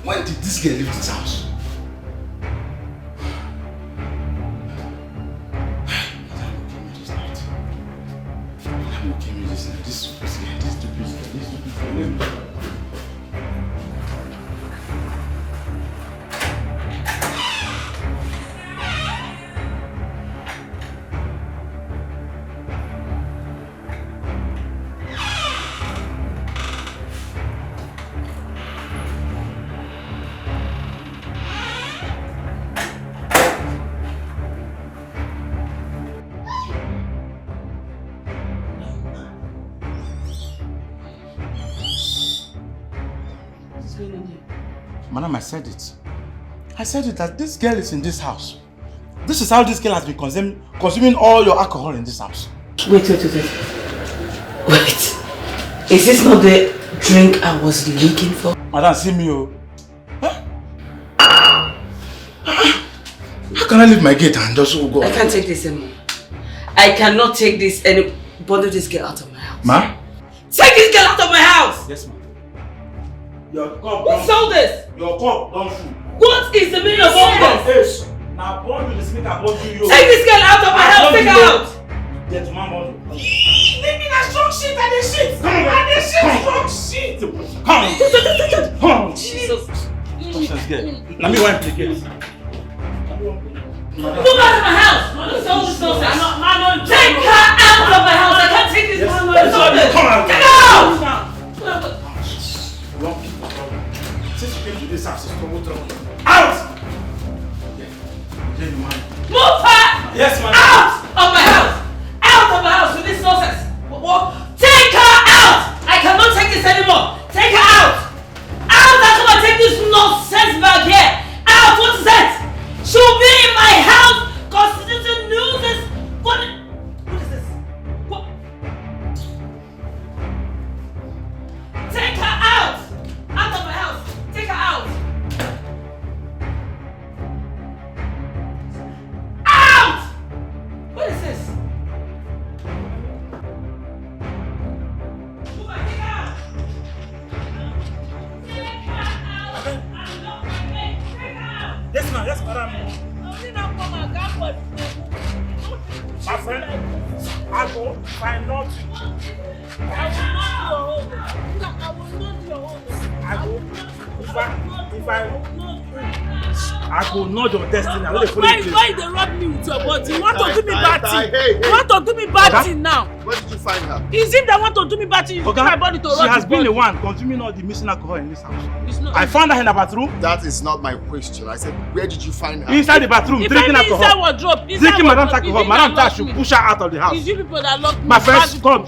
When did this girl leave this house? is going on here? Madam, I said it. I said it that this girl is in this house. This is how this girl has been consuming all your alcohol in this house. Wait. Wait. Is this not the drink I was looking for? Madam, see me, oh. Huh? How can I leave my gate and just go? I can't take this anymore. I cannot take this and bundle this girl out of my house. Ma? Take this girl out of my house! Yes, ma'am. Your cup. Who sold this? Your cup, don't shoot. What is the meaning of all this? Now, bond you the speaker, bond you. Take this girl out of my house! Take her out! Get man, bond. Leave me that strong shit and the shit! Strong shit! Come on! Jesus. Let's get. Let me wipe the gate. Move out of my house! Take her out of my house! I can't take this woman! Take her out! Since you came to this house, it's trouble. Out! Move her! Yes, ma'am. Out of my house! Out of my house with this nonsense! Take her out! I cannot take this anymore! Take her out! Out! I cannot take this nonsense back here! Out! What is that? She'll be in my house! Constitution nuisance! What is this? What? Take her out! Out of my house! Take her out! Out! What is this? Yes, ma'am. Yes, madam. My friend, I go find nothing. I will not do your own. I go not your destiny. I will Why they rub me with your body? You want to do me bad thing? You want to do me bad thing now? Where did you find her? Is it that want to do me bad thing? You Okay. my body to rub She has his been body. the one consuming all the missing alcohol in this house. I found her in the bathroom. That is not my question. I said, where did you find her? Inside the bathroom, drinking alcohol. Inside wardrobe. Drinking madam's alcohol. Madam said I should push her out of the house. It's you people that lock me. My friends, come.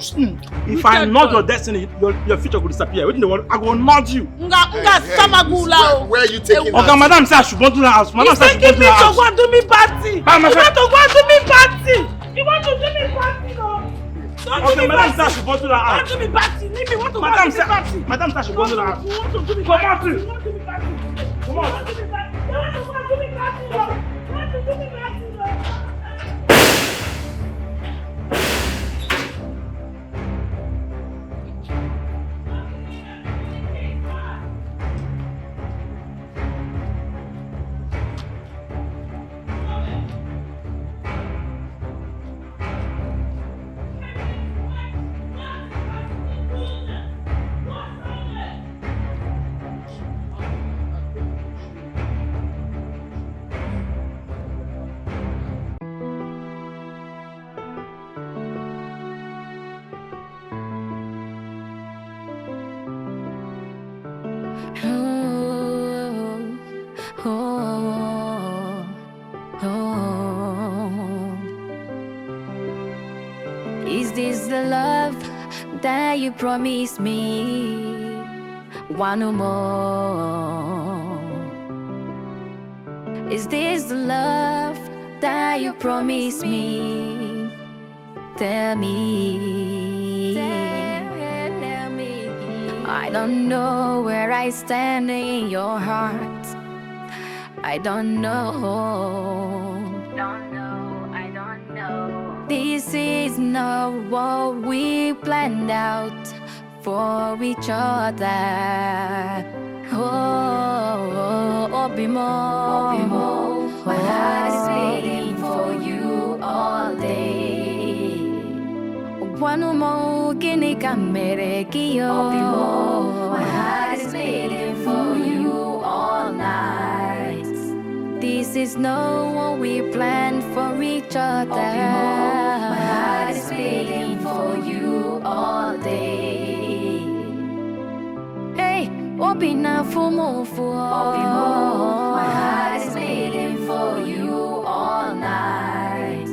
If I nod your destiny, your future will disappear. Within the world, I will nod you. Where are you taking her? Okay, madam said I should go to the house. Madam said I should go to the house. You want to do me party. You want to go and do me party. You want to do me party, no? Okay, madam said I should go to the house. Don't do me party. Leave me. Want to go Madam and do me party. Madam said I should go to the house. You want to do me Come party. on, You want to do me party. Come on. You want to do me party. You want to go and do me party, no? You want to do me party, no? Is this the love that you promised me? One more. Is this the love that you promised me? Tell me. Tell me. I don't know where I stand in your heart. I don't know. I don't know. This is not what we planned out for each other. Oh, Obimo, my heart is beating for you all day. One more guinea camere Obimo, my heart is beating for you all night. This is not what we planned for each other. My heart is beating for you all day. Hey, Obina Fumo Obimo, my heart is beating for you all night.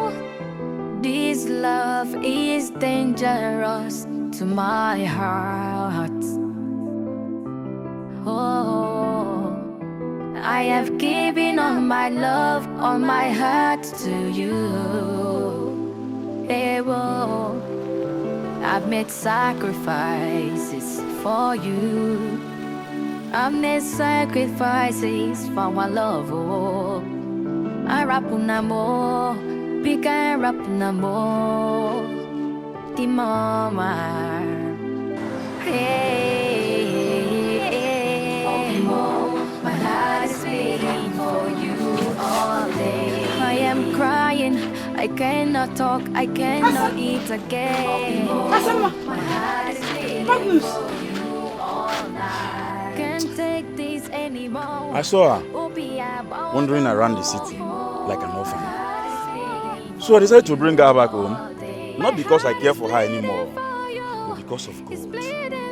Ooh, this This love is dangerous to my heart. Oh, I have given all my love, all my heart to you. Hey, whoa. I've made sacrifices for you. I've made sacrifices for our love. Oh, I rap more, big I rap more. The mama, hey, my heart is beating for you all day. I am crying, I cannot talk, I cannot eat again. My heart is beating for you all night. Can't take this anymore. I saw her wandering around the city like an orphan. So I decided to bring her back home. Not because I care for her anymore, but because of gold.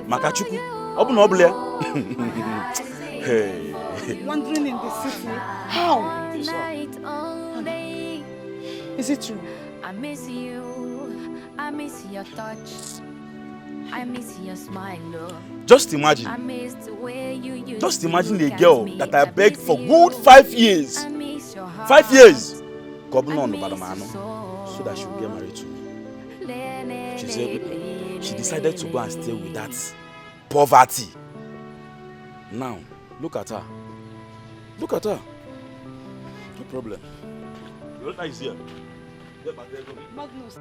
Makachuku, open up there. Hey. Wandering in the city? How? Is it true? I miss you. I miss your touch. I miss your smile, love. Just imagine. I miss the way you used Just to imagine a look at girl me. that I begged for good 5 years. 5 years. Gobbling on the Badamano so that she would get married to me. She said she decided to go and stay with that poverty. Now, look at her. Look at her. No problem. Your daughter is here. Get back there, Magnus.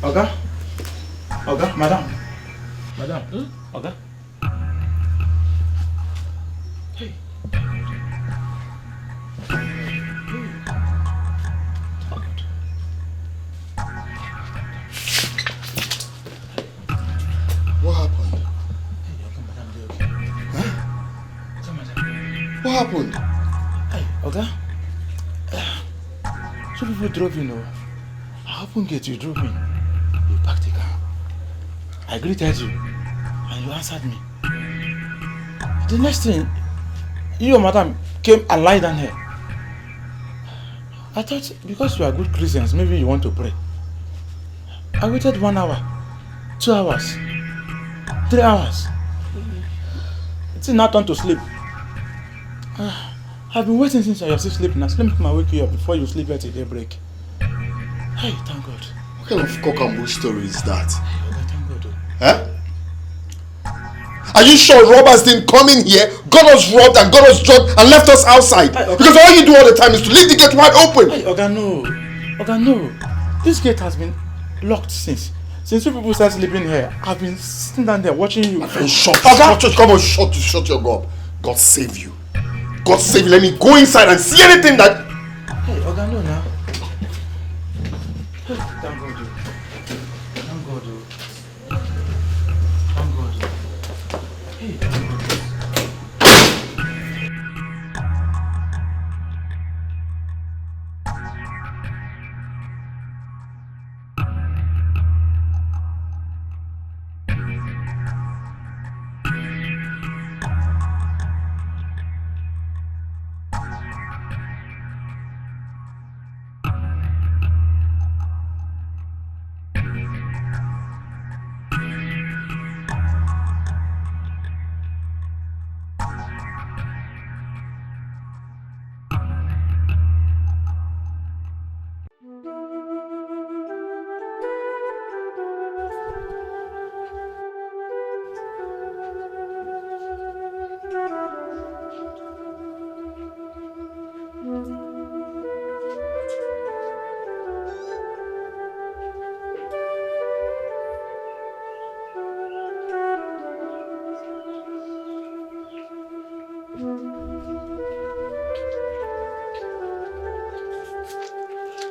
Oga? Oga? Madam? Madam? Oga? Hey. What happened? Hey, Oga, madam, they okay? Huh? Oga, madam. What happened? Hey, Oga? Two people drove in, oh. I opened gate, you drove me. You parked the car. I greeted you, and you answered me. The next thing, you, madam, came and lied down here. I thought because you are good Christians, maybe you want to pray. I waited 1 hour, 2 hours, 3 hours. It's not time to sleep. I've been waiting since you're still sleeping. Now let me come and wake you up before you sleep at daybreak. Hey, thank God. What kind of cock and bull story is that? Hey, okay, thank God. Huh? Are you sure robbers didn't come in here, got us robbed and got us drugged and left us outside? Hey, okay. Because all you do all the time is to leave the gate wide open. Hey, Oga, no. Oga, no. This gate has been locked since you people started sleeping here. I've been sitting down there watching you. My friend, shut your gob. God save you. God save you. Let me go inside and see anything that... Hey, Oga, no now. Thank God, dude. Thank God, dude. Thank God, dude. Hey, thank God.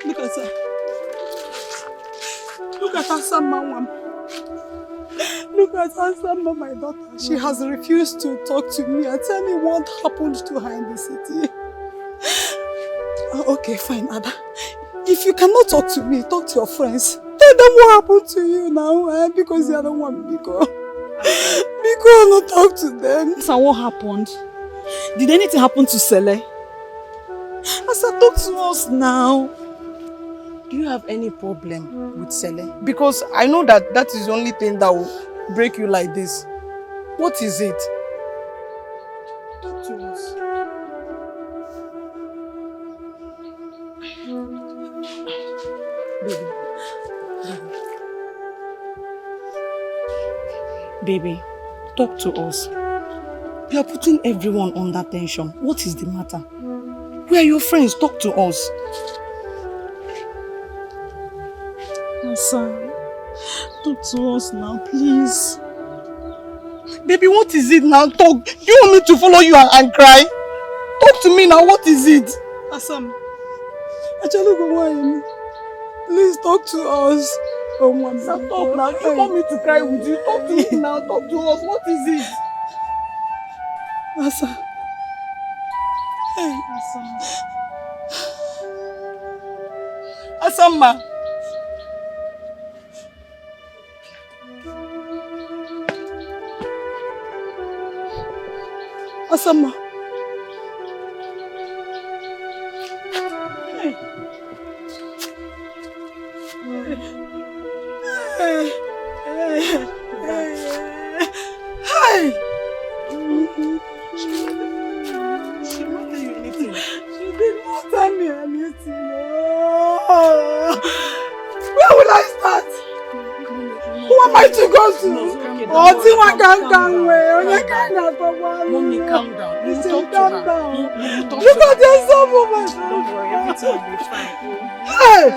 Look at her. Look at Asama. Look at Asama, my daughter. She has refused to talk to me and tell me what happened to her in the city. Okay, fine, Ada. If you cannot talk to me, talk to your friends. Tell them what happened to you now, because you are the one, Biko. Biko, not talk to them. So what happened? Did anything happen to Sele? Asa, talk to us now. Do you have any problem with Sele? Because I know that is the only thing that will break you like this. What is it? Talk to us. Baby, talk to us. You are putting everyone under tension. What is the matter? We are your friends. Talk to us. Asa, talk to us now, please. Baby, what is it now? Talk. Do you want me to follow you and cry? Talk to me now. What is it? Asam, please talk to us. Oh, Mama, talk now. You want me to cry with you? Talk to me now. Talk to us. What is it? Asa. Hey, Asama. Asama. Mommy, calm down. You talk to her. Look at yourself, oh my God. Don't worry, everything will be fine. Hey!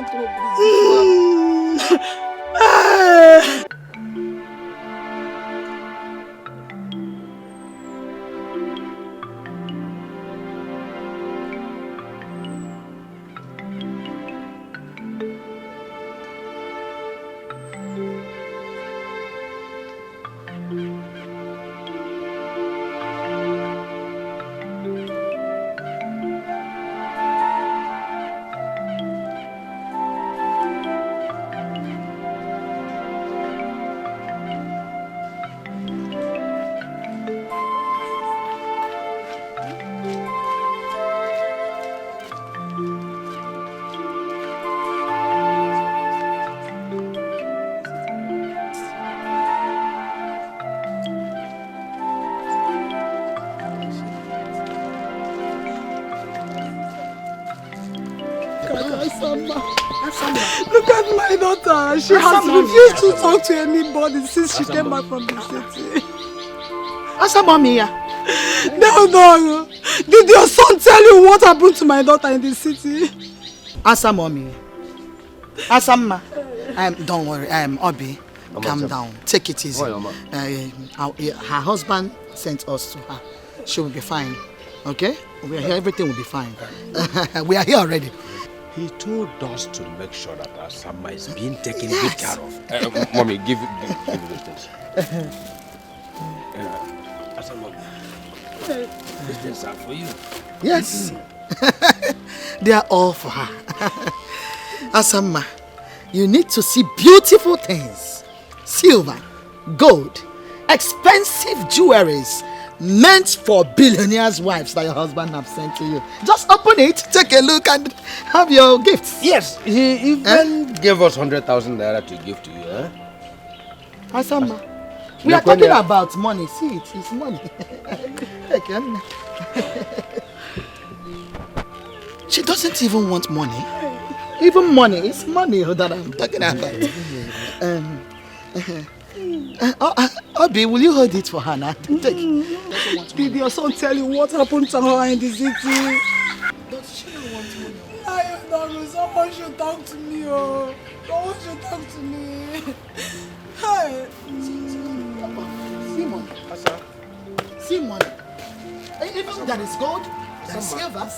Look at my daughter. She has refused to talk to anybody since she came back from the city. Asamamiya. No. Did your son tell you what happened to my daughter in the city? Asamamiya. Asamma. Don't worry. Obi. Calm down. Take it easy. Her husband sent us to her. She will be fine. Okay? We are here. Everything will be fine. We are here already. He told us to make sure that our Asama is being taken good care of. Mommy, give those things. Asama, these things are for you. Yes. They are all for her. Asama, you need to see beautiful things. Silver, gold, expensive jewelries meant for billionaires' wives that your husband have sent to you. Just open it, take a look and have your gifts. Yes, he even gave us 100,000 naira to give to you. Asama, we are talking about money. See it, it's money. She doesn't even want money. Even money, it's money that I'm talking about. Obi, will you hold it for her now? Take it. Did your son tell you what happened to her in the city? Does she not want money? I don't know. Someone should talk to me. Someone should talk to me. Hey. See money. See money. Even that is gold, that is silver.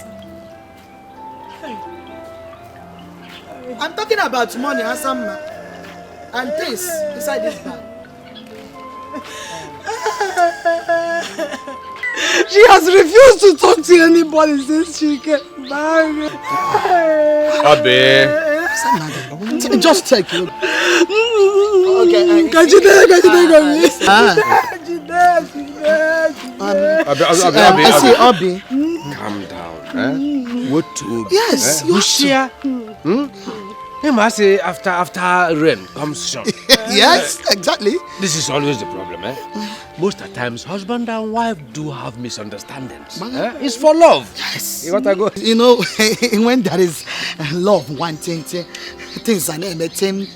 I'm talking about money and some and things inside this bag. She has refused to talk to anybody since she came back. Abi. Just take it. Okay. Abi. Calm down. What to? Yes, you share. He must say after rain comes sun. Yes, exactly. This is always the problem, Most of the times, husband and wife do have misunderstandings. It's for love. Yes. You want to go? You know, when there is love, one thing, things are named Tim.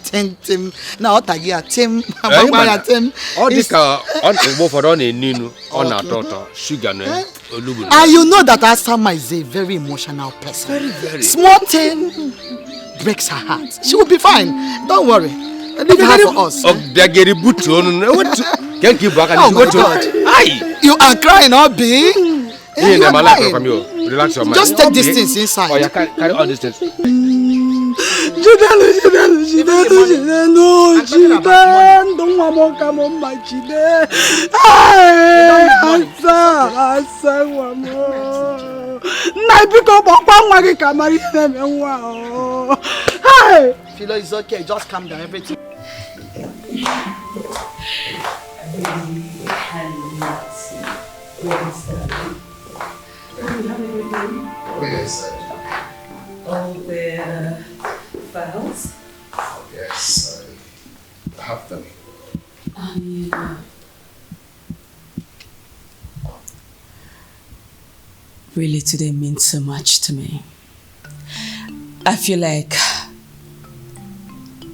Now, Tagia, Tim, Tim. All this on for on a ninu, on our daughter, sugar, and you know that Asama is a very emotional person. Very, very. Small thing breaks her heart. She will be fine. Don't worry. Leave her for us. They get a boot on. Can't keep back. Oh, good God. You are crying, Obi. You are crying. Relax your mind. Just take these things inside. Oh, you carry all these things. Philo, it's okay. Just calm down. Everything. All the files? Yes, I have them. Really, today means so much to me. I feel like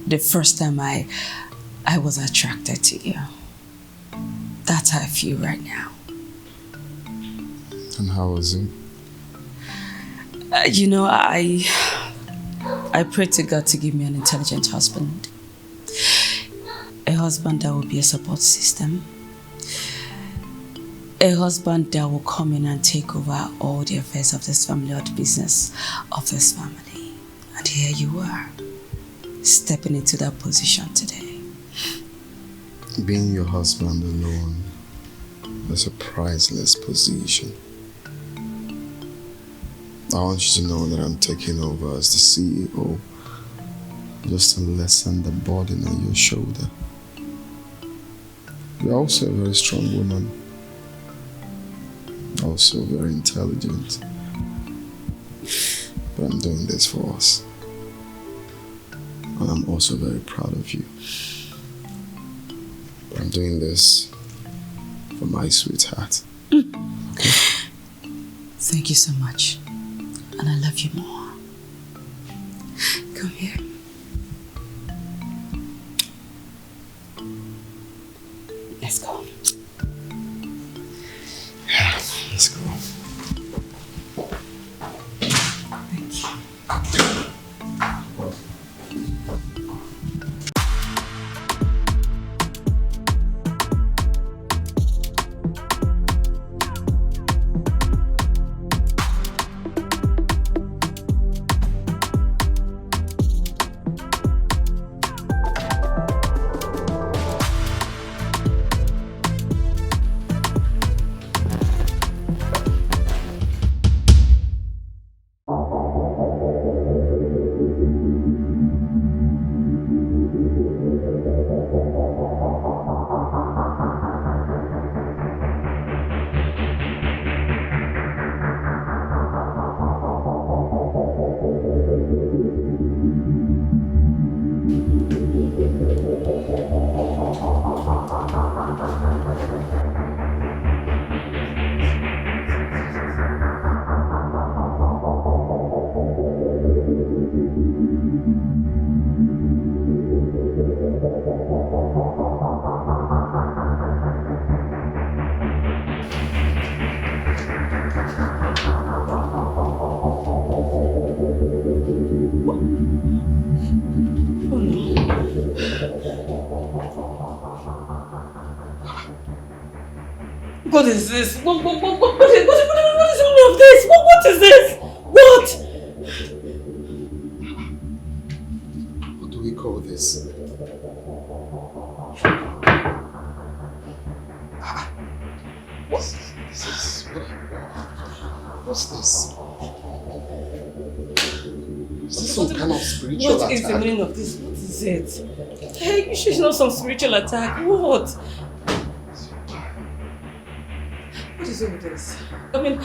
the first time I was attracted to you. That's how I feel right now. And how was it? You know, I pray to God to give me an intelligent husband. A husband that will be a support system. A husband that will come in and take over all the affairs of this family or the business of this family. And here you are, stepping into that position today. Being your husband alone is a priceless position. I want you to know that I'm taking over as the CEO just to lessen the burden on your shoulder. You're also a very strong woman, also very intelligent. But I'm doing this for us. And I'm also very proud of you. But I'm doing this for my sweetheart. Okay? Thank you so much. And I love you more. Come here. Let's go. Yeah, let's go. Thank you. What is this? What is all of this? What is this? What? What's this? Is this some kind of spiritual attack? What is the meaning of this? What is it? Hey, you should know some spiritual attack. What? What is all this? I mean,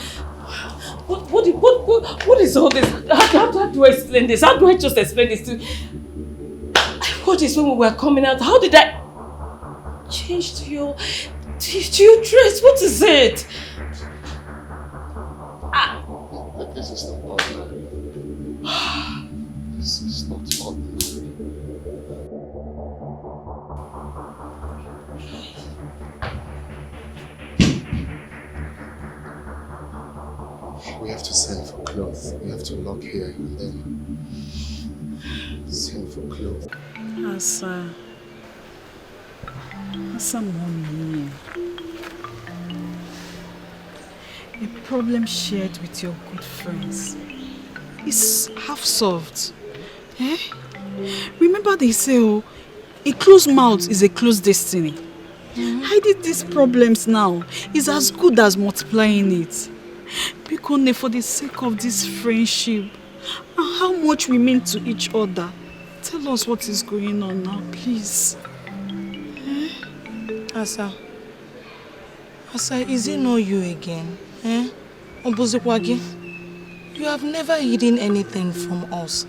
what is all this? How do I explain this? How do I just explain this to... What is when we were coming out? How did I change to your dress? What is it? This is not ordinary. This is not ordinary. We have to send for clothes. We have to lock here and then send for clothes. Asa mommy. A problem shared with your good friends is half solved. Eh? Remember they say, oh, a closed mouth is a closed destiny. Hiding these problems now is as good as multiplying it. Because for the sake of this friendship and how much we mean to each other, tell us what is going on now, please. Eh? Asa, is it not you again? Eh? Obuzikwagi, you have never hidden anything from us,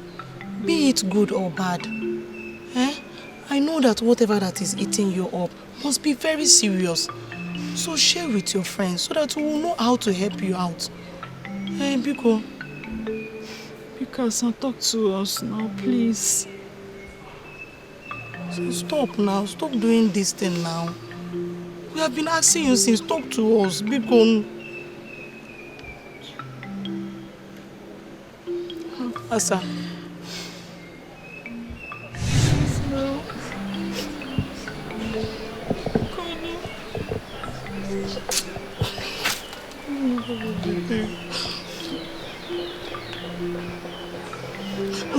be it good or bad. Eh? I know that whatever that is eating you up must be very serious. So share with your friends so that we will know how to help you out. Hey, Biko. Because talk to us now, please. So stop now. Stop doing this thing now. We have been asking you since. Talk to us, Biko. Asa.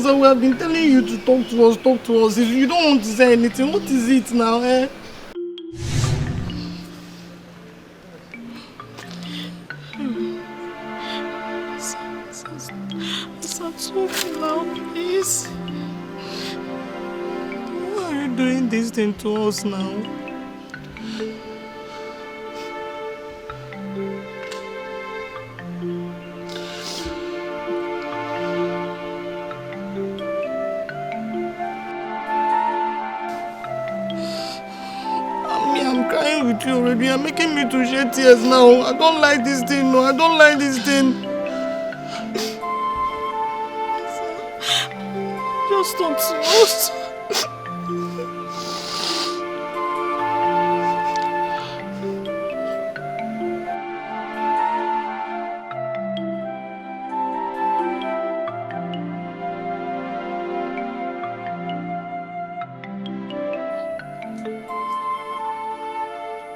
So we have been telling you to talk to us. If you don't want to say anything, what is it now, eh? Talk now, please. Why are you doing this thing to us now? I'm crying with you already. You're making me to shed tears now. I don't like this thing, no. I don't like this thing. Just talk to us.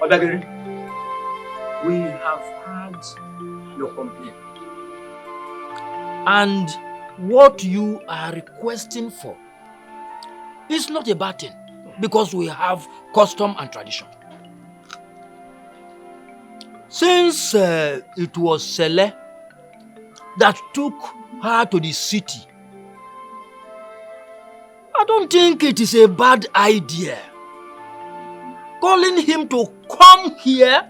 Odagiri, we have heard your complaint. And what you are requesting for is not a bad thing because we have custom and tradition. Since it was Sele that took her to the city, I don't think it is a bad idea calling him to come here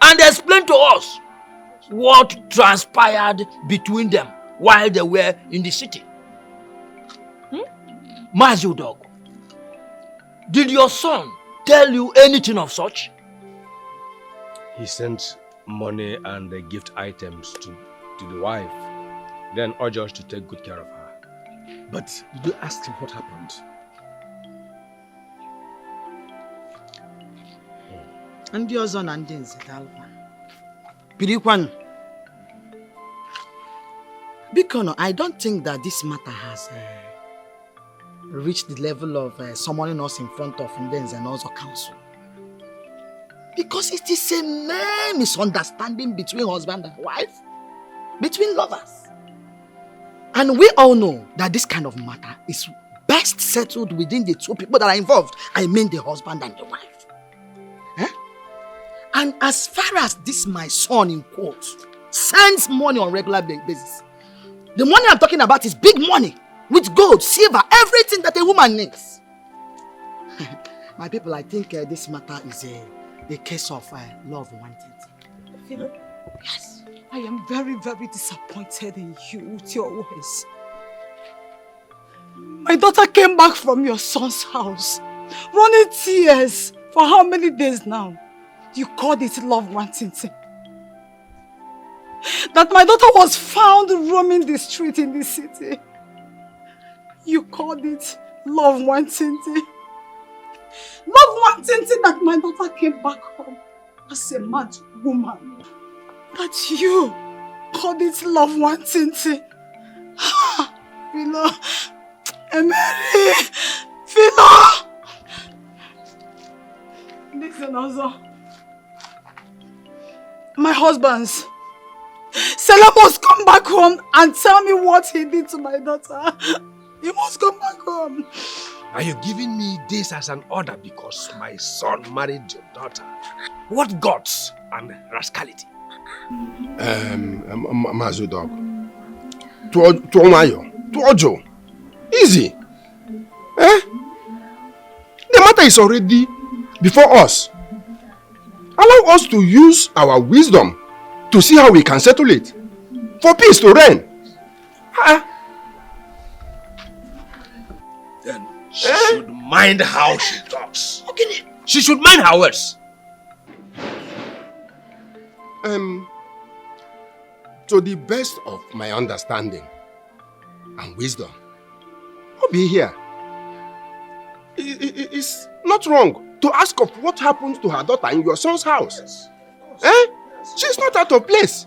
and explain to us what transpired between them while they were in the city. Mazudog, did your son tell you anything of such? He sent money and gift items to the wife, then urged us to take good care of her. But did you ask him what happened? And your son and Din's Pirikwan. Bikono, I don't think that this matter has reached the level of summoning us in front of Ndens and also council. Because it is a mere misunderstanding between husband and wife, between lovers. And we all know that this kind of matter is best best settled within the two people that are involved. I mean the husband and the wife. And as far as this my son in quotes sends money on regular basis, the money I'm talking about is big money with gold, silver, everything that a woman needs. My people, I think this matter is a case of love wanted. Yes. I am very, very disappointed in you with your words. My daughter came back from your son's house, running tears for how many days now? You called it love wanting. That my daughter was found roaming the street in the city. You called it love wanting. Love wanting that my daughter came back home as a mad woman. That you called it love wanting. Philo, Mary, Philo. Listen also. My husband's. Sela must come back home and tell me what he did to my daughter. He must come back home. Are you giving me this as an order because my son married your daughter? What guts and rascality? Mazudog. Tuojo. Easy. The matter is already before us. Allow us to use our wisdom to see how we can settle it. For peace to reign. Then she should mind how she talks. Okay. She should mind her words. To the best of my understanding and wisdom, Obi here it's not wrong to ask of what happened to her daughter in your son's house. Yes. She's not out of place.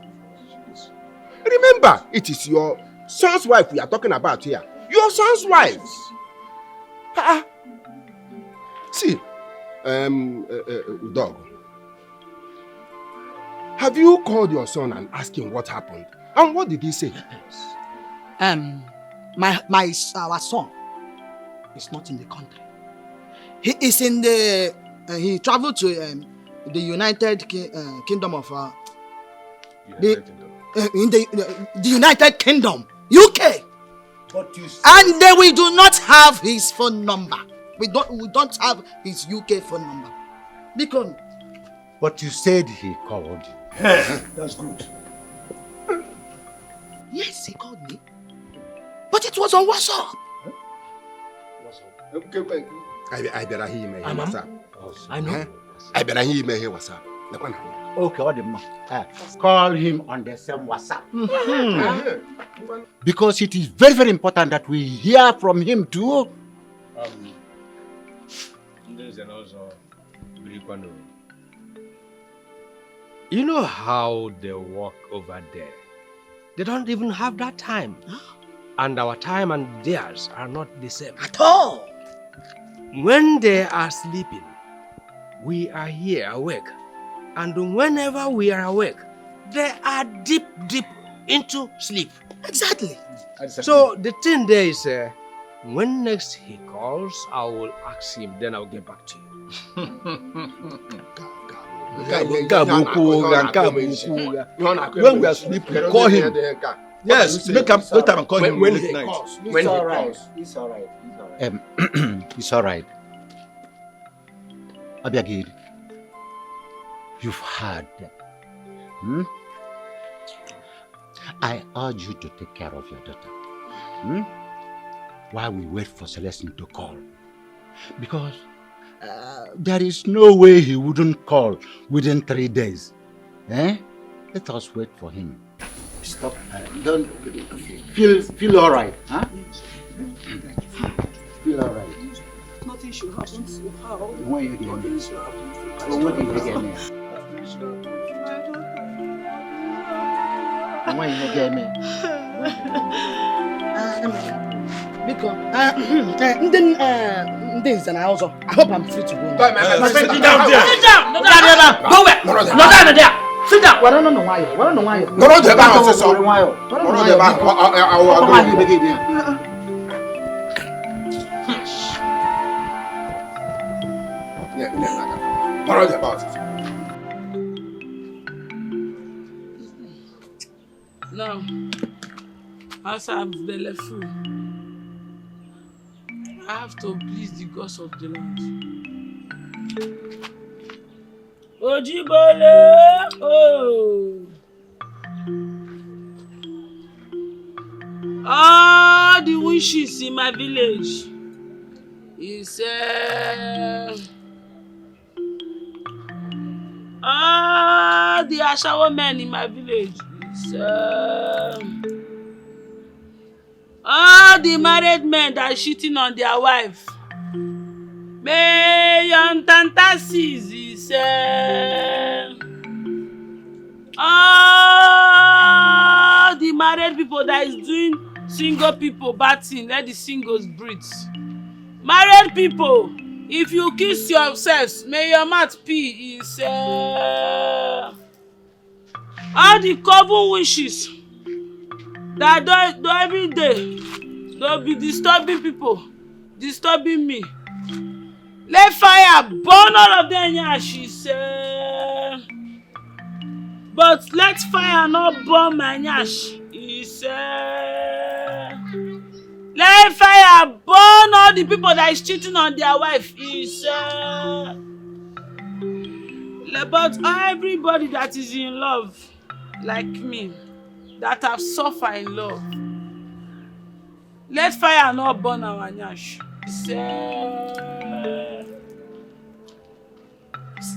Remember, it is your son's wife we are talking about here. Your son's wife. See, Dog, have you called your son and asked him what happened? And what did he say? Our son is not in the country. He is in the. He traveled to the United Kingdom of. The United Kingdom, UK. And we do not have his phone number. We don't have his UK phone number. Because. But you said he called. That's good. Yes, he called me. But it was on WhatsApp. I better hear him here WhatsApp. I know. I better hear him here WhatsApp. Okay, call him on the same WhatsApp. Because it is very, very important that we hear from him too. You know how they work over there? They don't even have that time. And our time and theirs are not the same. At all. When they are sleeping, we are here awake. And whenever we are awake, they are deep into sleep. Exactly. So the thing there is, when next he calls, I will ask him, then I'll get back to you. When we are sleeping, call him. Yes, make time and call him when late night. It's all right. It's all right. It's all right. Abiagid, you've heard. I urge you to take care of your daughter. While we wait for Celestine to call. Because there is no way he wouldn't call within 3 days. Let us wait for him. Stop. Don't feel all right, huh? Feel all right. Nothing should happen to her. When you get me. When you get me. Because this and I also I hope I'm free to go. Sit down there. Sit down. Go where? No down there. Sit down. Well, I don't know why. No, the back of the song. No, the back. Parody about it. Now, as I'm bellyful, I have to please the gods of the land. Ojibole, oh! All the wishes in my village is all the Ashawo men in my village is all the married men that are cheating on their wife. Mayon Tantasis is all the married people that is doing single people bad thing. Let the singles breathe. Married people, if you kiss yourselves, may your mouth pee is all the coven wishes that do every day. They'll be disturbing people, disturbing me. Let fire burn all of them, yeah, she said. But let fire not burn my nyash, he said. Let fire burn all the people that is cheating on their wife, he said. But everybody that is in love, like me, that have suffered in love, let fire not burn our nyash, he said.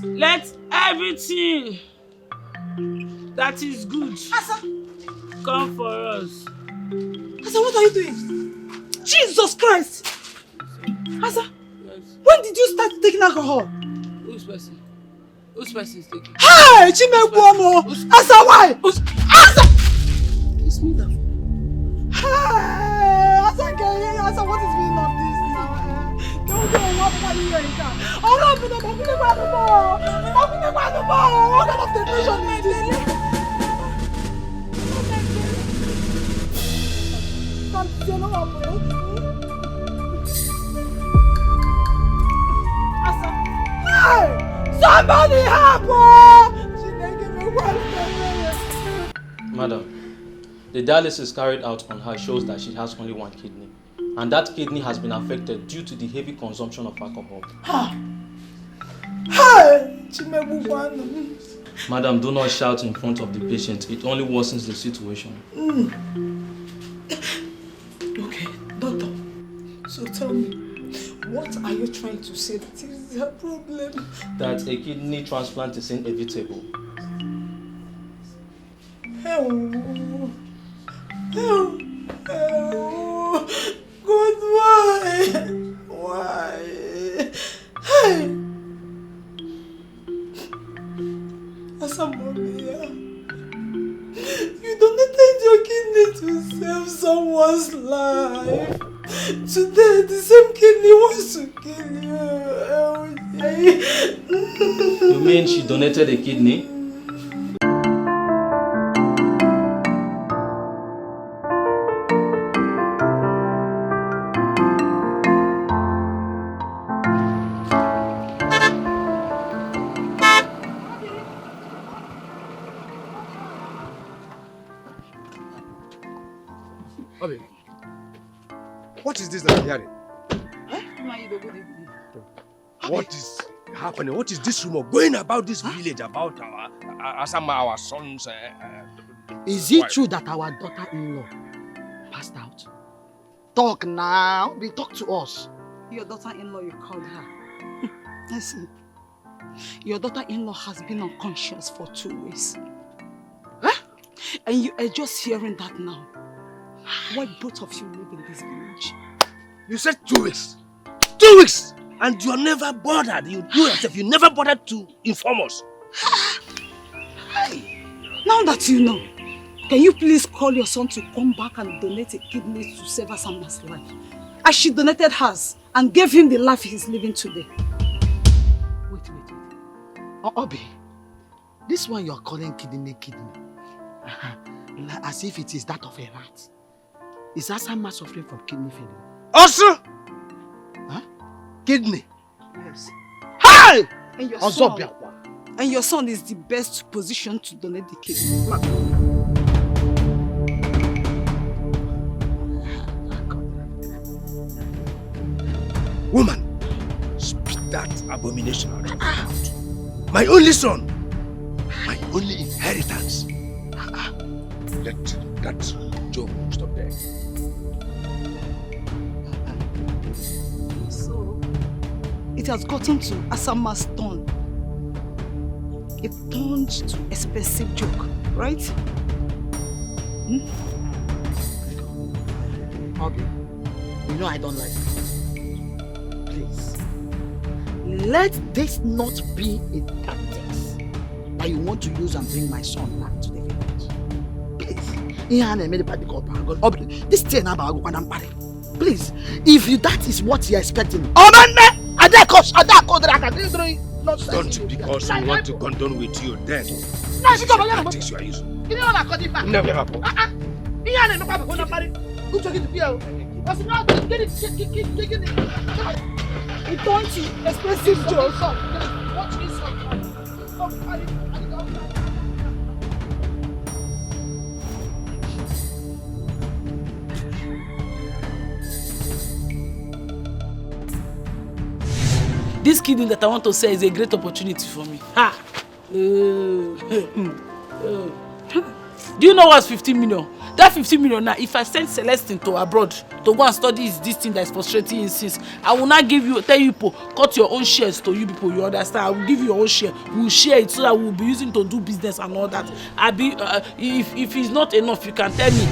Let everything that is good come for us. Asa, what are you doing? Jesus Christ! Asa, when did you start taking alcohol? Who's person? Whose person is taking? Hey, Chimekwomo! Asa, why? Asa! Kiss me down. Hey, Asa, what is being of this now? Don't go and walk by you and come. Oh, no, what kind of depression is this? Hey! Somebody help! Madam, the dialysis carried out on her shows that she has only one kidney, and that kidney has been affected due to the heavy consumption of alcohol. Hey! Madam, do not shout in front of the patient. It only worsens the situation. Okay, doctor. So tell me, what are you trying to say that is the problem? That a kidney transplant is inevitable. Good, why? Why? Hey! Asamoria, you donated your kidney to save someone's life. Today, the same kidney wants to kill you. You mean she donated a kidney? What is this that I'm hearing? What is happening? What is this rumor going about this village about our sons? Is it true that our daughter-in-law passed out? Talk now. Talk to us. Your daughter-in-law, you called her. Listen, your daughter-in-law has been unconscious for 2 weeks. Huh? And you are just hearing that now. Why both of you live in this village? You said 2 weeks. 2 weeks! And you're never bothered. You yourself, you never bothered to inform us. Now that you know, can you please call your son to come back and donate a kidney to save Asama's life? As she donated hers and gave him the life he's living today. Wait. Obi, this one you're calling kidney. As if it is that of a rat. Is Asama suffering from kidney failure? Also? Huh? Kidney? Yes. Hi! Hey! And your son is the best position to donate the kidney. Woman, spit that abomination out of your mouth. My only son, my only inheritance. Let that joke stop there. So, it has gotten to Asama's turn. It turned to expensive joke, right? Okay. You know I don't like it. Please. Let this not be a tactics that you want to use and bring my son back to the village. Please. This thing about please, if that is what you're expecting. Don't because we want to condone with you then. Tactics you are using. It turned to expensive joke. This kidney that I want to sell is a great opportunity for me. Ha! Do you know what's 15 million? That 15 million now, if I send Celestine to abroad to go and study this thing that is frustrating him since, I will not give you, tell you people, cut your own shares to you people, you understand? I will give you your own share. We will share it so that we will be using to do business and all that. If it's not enough, you can tell me.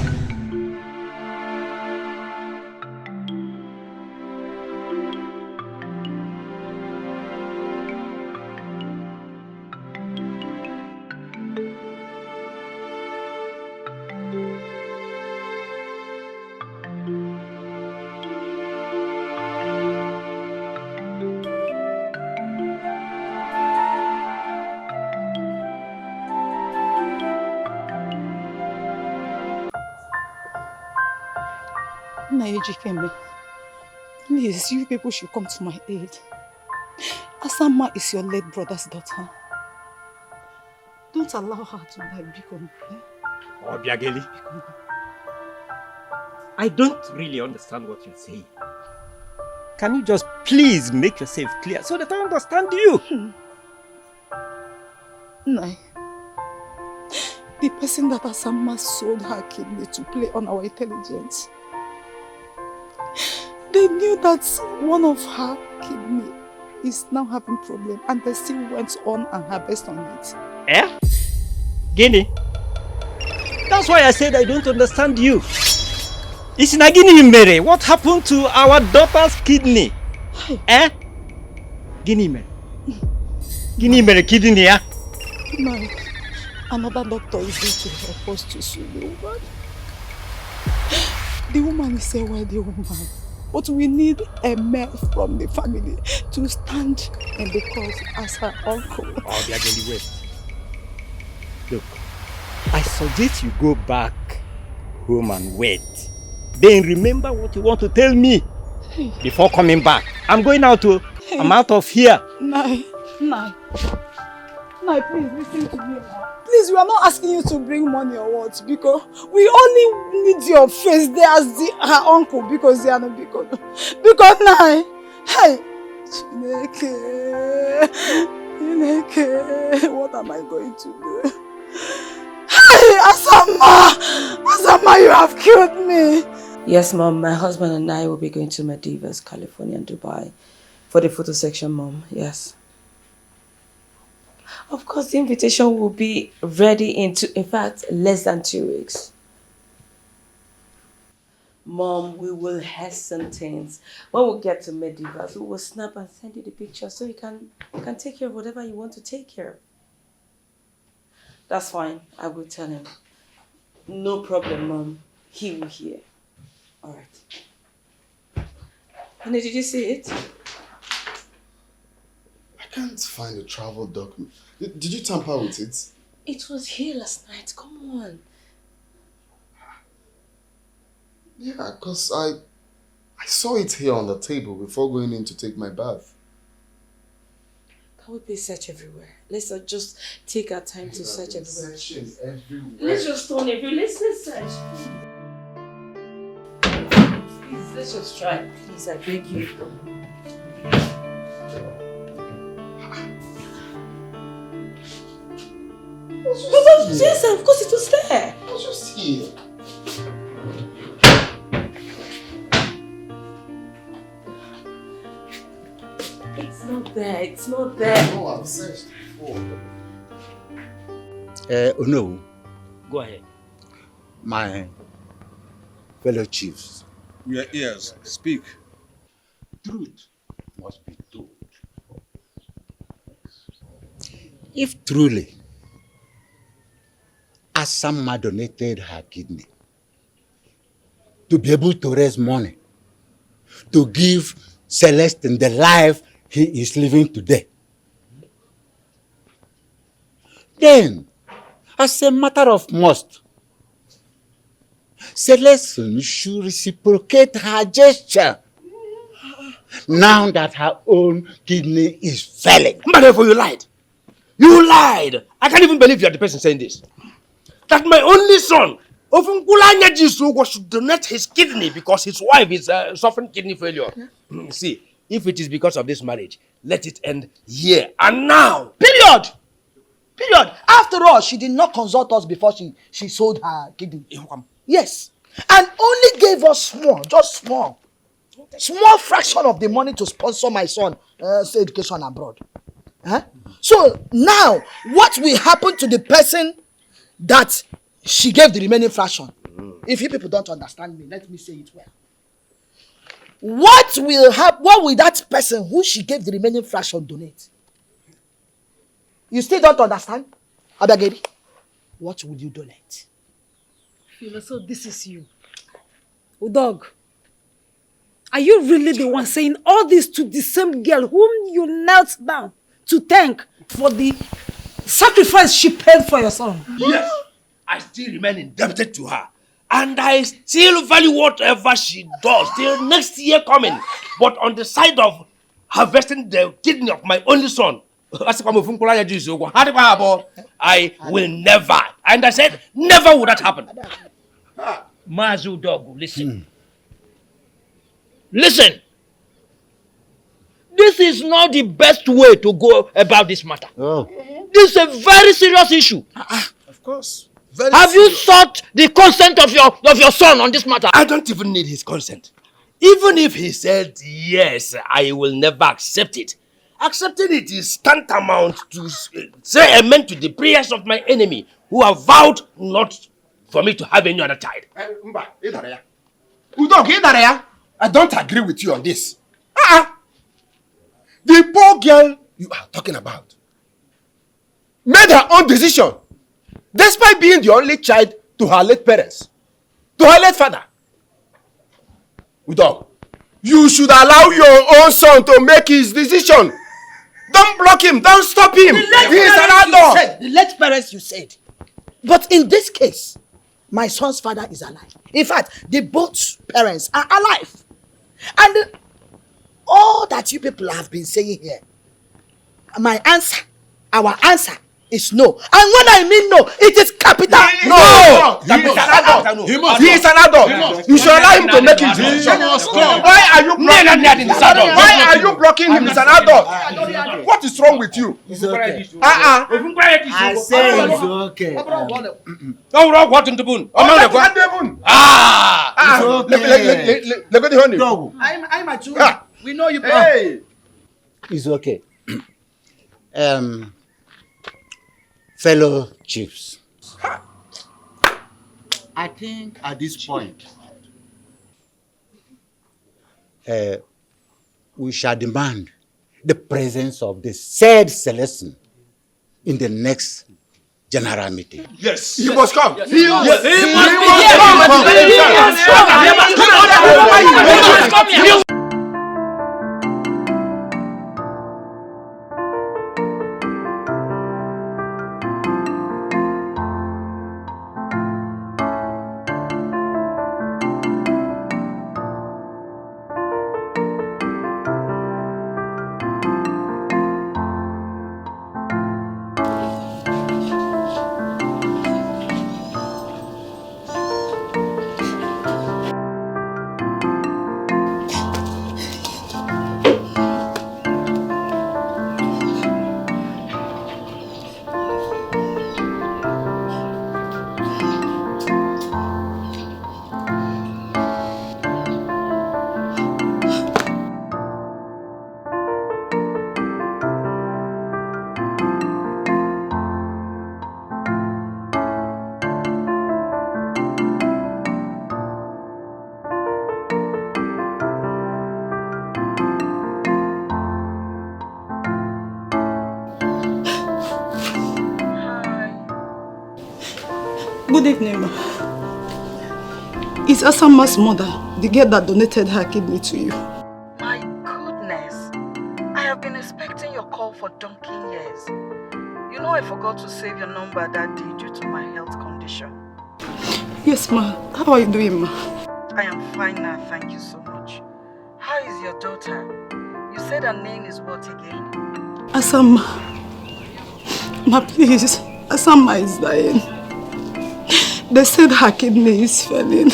Ejikeme, please, you people should come to my aid. Asama is your late brother's daughter. Don't allow her to die, Bikon. Obiageli, I don't really understand what you're saying. Can you just please make yourself clear so that I understand you? No. The person that Asama sold her kidney to play on our intelligence. They knew that one of her kidney is now having problem and they still went on and harvest on it. Eh? Guinea? That's why I said I don't understand you. It's Nagini Mere. What happened to our daughter's kidney? Eh? Guinea Mere. Guinea Mere kidney, eh? No. Another doctor is going to help us to sue the woman. The woman is a worthy woman. But we need a male from the family to stand in the cause as her uncle. Oh, they are going to wait. Look, I suggest you go back home and wait. Then remember what you want to tell me before coming back. I'm going out to... I'm out of here. Nai, please listen to me now. Please, we are not asking you to bring money or what, because we only need your face there as her uncle, because they are not because Nai, hey, Chineke, what am I going to do? Hey, Asama, you have killed me. Yes, Mom, my husband and I will be going to Maldives, California and Dubai for the photo section, Mom, yes. Of course, the invitation will be ready in fact, less than 2 weeks. Mom, we will hasten things. When we get to Maldives, we will snap and send you the picture so you can take care of whatever you want to take care of. That's fine. I will tell him. No problem, Mom. He will hear. All right. Honey, did you see it? I can't find a travel document. Did you tamper with it? It was here last night. Come on. Yeah, because I saw it here on the table before going in to take my bath. Can we please search everywhere? Let's not just take our time to search everywhere. Everywhere. Let's just turn everywhere. Let's search. Please, let's just try. Please, I beg you. Yes, of course it was there. I was just here. It's not there. It's not there. No, I've searched before. No. Go ahead. My fellow chiefs. We are ears. Speak. Truth must be told. If truly Asama donated her kidney to be able to raise money to give Celestine the life he is living today, then, as a matter of must, Celestine should reciprocate her gesture now that her own kidney is failing. Therefore, you lied. You lied. I can't even believe you are the person saying this. That my only son, Ofunkulanya Jisugo, should donate his kidney because his wife is suffering kidney failure. Yeah. See, if it is because of this marriage, let it end here and now. Period. Period. After all, she did not consult us before she sold her kidney. Yes. And only gave us small fraction of the money to sponsor my son education abroad. Huh? So now, what will happen to the person that she gave the remaining fraction? If you people don't understand me, let me say it well. What will happen? What will that person who she gave the remaining fraction donate? You still don't understand? Abageri, what would you donate? So this is you. Dog. Are you really the one saying all this to the same girl whom you knelt down to thank for the sacrifice she paid for your son? Yes. I still remain indebted to her. And I still value whatever she does till next year coming. But on the side of harvesting the kidney of my only son, I will never. And I said, never would that happen. Mazu Dogu, listen. Listen. This is not the best way to go about this matter. Oh. This is a very serious issue. Of course. Have you sought the consent of your son on this matter? I don't even need his consent. Even if he said yes, I will never accept it. Accepting it is tantamount to say amen to the prayers of my enemy who have vowed not for me to have any other child. I don't agree with you on this. The poor girl you are talking about made her own decision despite being the only child to her late parents, to her late father. Udo, you should allow your own son to make his decision. Don't block him. Don't stop him. He is an adult. The late parents you said. But in this case, my son's father is alive. In fact, the both parents are alive. And all that you people have been saying here, my answer, our answer is no. And when I mean no, it is capital no. He is an adult. He is an adult. You should allow him to make his decision. Why are you blocking him? He's an adult. What is wrong with you? It's okay. I say it's okay. Don't rock what in the moon. I'm a Jew. We know you. Hey. It's okay. Fellow chiefs, I think at this point, we shall demand the presence of the said Celestine in the next general meeting. Yes, he must come. Yes. He must come. Good evening, ma. It's Asama's mother, the girl that donated her kidney to you. My goodness. I have been expecting your call for donkey years. You know I forgot to save your number that day due to my health condition. Yes, ma. How are you doing, ma? I am fine now, thank you so much. How is your daughter? You said her name is what again? Asama. Ma, please. Asama is dying. They said her kidney is failing.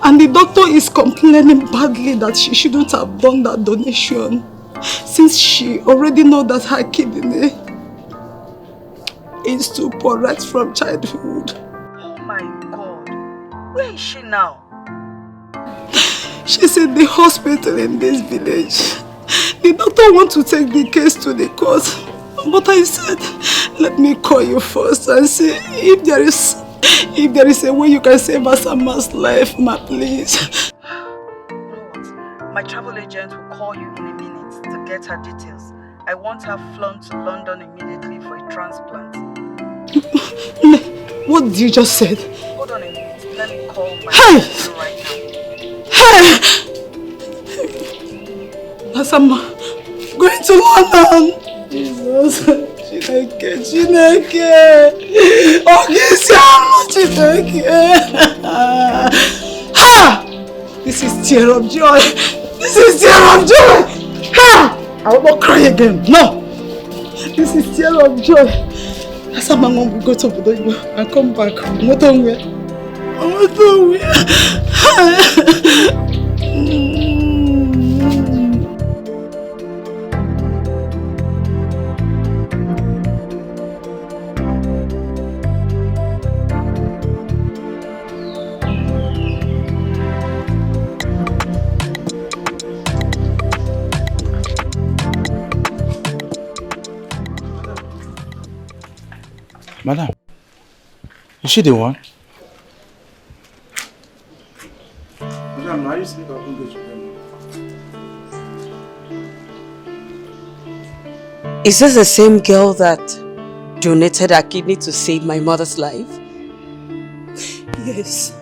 And the doctor is complaining badly that she shouldn't have done that donation, since she already knows that her kidney is too poor right from childhood. Oh my God. Where is she now? She's in the hospital in this village. The doctor wants to take the case to the court. But I said, let me call you first and see if there is a way you can save Asama's life, ma, please. You know what? My travel agent will call you in a minute to get her details. I want her flown to London immediately for a transplant. What did you just say? Hold on a minute. Let me call my doctor right now. Hey! Asama, going to London! Jesus, Chineke! Chineke! Ha! This is tear of joy! This is tear of joy! Ha! I will not cry again. No! This is tear of joy. Asama will go to Budoiba and come back. Madam, is she the one? Madam, I used to think I wouldn't go to them. Is this the same girl that donated her kidney to save my mother's life? Yes.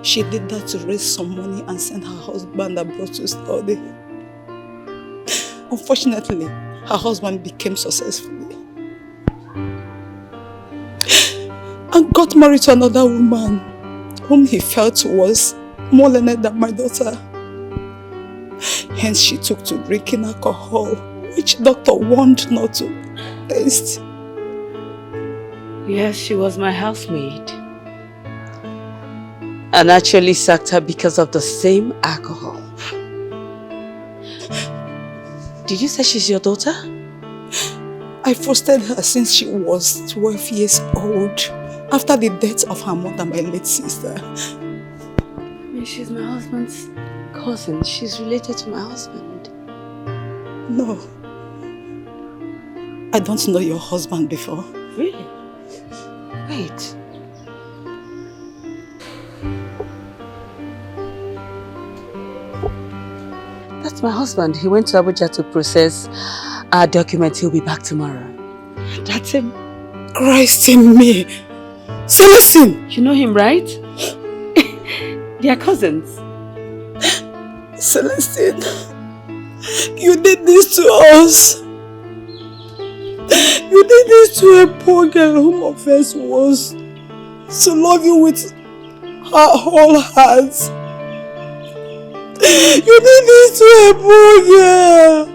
She did that to raise some money and send her husband abroad to study. Unfortunately, her husband became successful and got married to another woman whom he felt was more learned than my daughter. Hence, she took to drinking alcohol, which doctor warned not to taste. Yes, she was my housemaid. And actually sacked her because of the same alcohol. Did you say she's your daughter? I fostered her since she was 12 years old, after the death of her mother, my late sister. I mean, she's my husband's cousin. She's related to my husband. No. I don't know your husband before. Really? Wait. That's my husband. He went to Abuja to process our documents. He'll be back tomorrow. That's him. Christ in me. Celestine! You know him, right? They are cousins. Celestine, you did this to us. You did this to a poor girl whom offense was to love you with her whole heart. You did this to a poor girl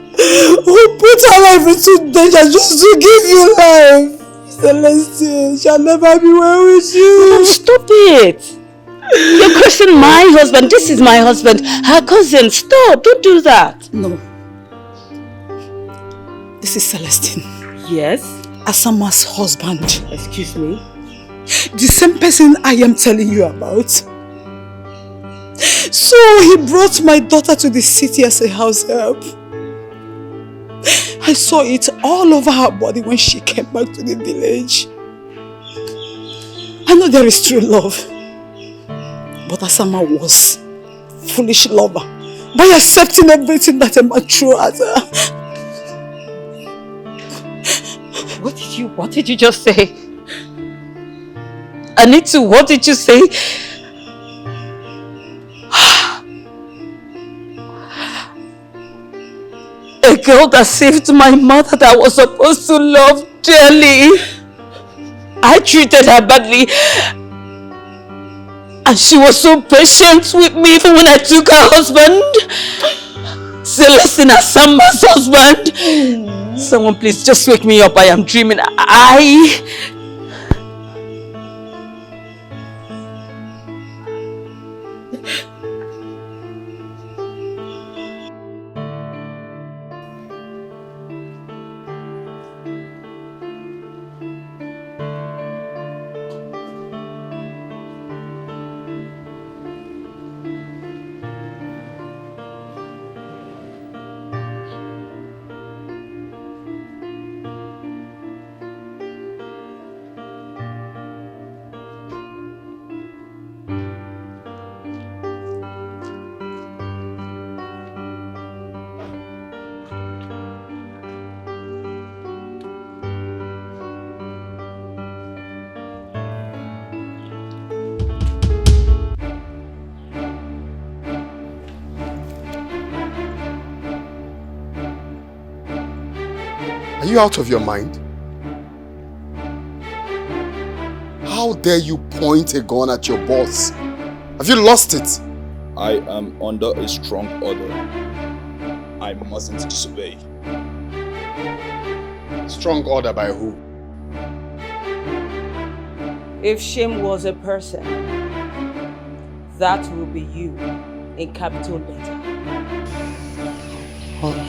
who put her life into danger just to give you life. Celestine shall never be well with you. Mom, stop it. You're questioning my husband. This is my husband. Her cousin. Stop. Don't do that. No. This is Celestine. Yes? Asama's husband. Excuse me? The same person I am telling you about. So he brought my daughter to the city as a house help. I saw it all over her body when she came back to the village. I know there is true love. But Asama was foolish lover by accepting everything that a man threw at her. What did you just say? Anita, what did you say? A girl that saved my mother that I was supposed to love dearly. I treated her badly. And she was so patient with me even when I took her husband. Celestina Samba's husband. Someone please just wake me up. I am dreaming. Are you out of your mind? How dare you point a gun at your boss? Have you lost it? I am under a strong order. I mustn't disobey. Strong order by who? If shame was a person, that will be you in capital letter.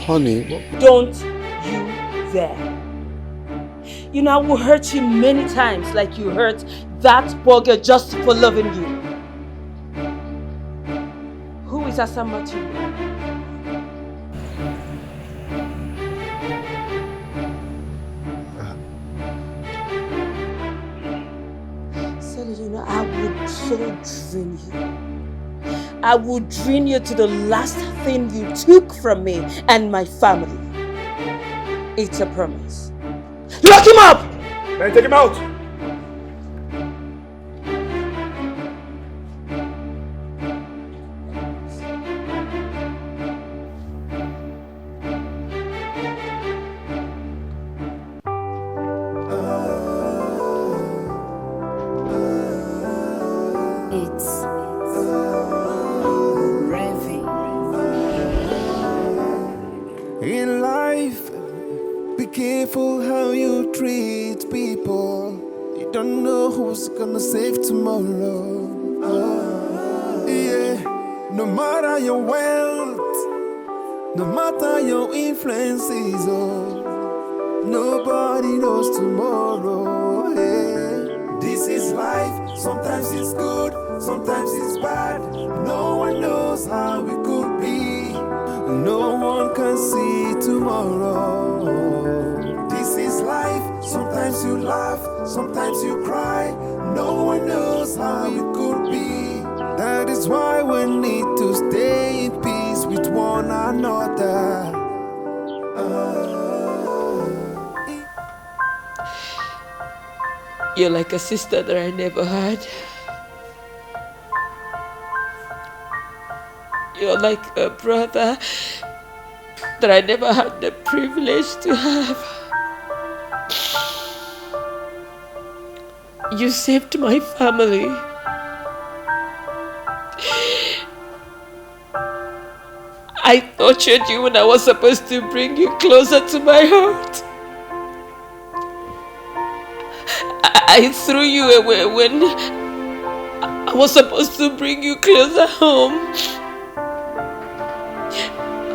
Honey, Don't you dare. You know, I will hurt you many times like you hurt that poor girl just for loving you. Who is Asama to you? Selena, I would so drain you. I would drain you to the last thing you took from me and my family. It's a promise. Lock him up! Then take him out! In life, be careful how you treat people. You don't know who's gonna save tomorrow. Yeah, no matter your wealth, no matter your influences, nobody knows tomorrow. Yeah. This is life. Sometimes it's good, sometimes it's bad. No one knows how it could be. No one can see tomorrow. This is life. Sometimes you laugh, sometimes you cry. No one knows how it could be. That is why we need to stay in peace with one another. You're like a sister that I never had. You're like a brother that I never had the privilege to have. You saved my family. I tortured you when I was supposed to bring you closer to my heart. I threw you away when I was supposed to bring you closer home.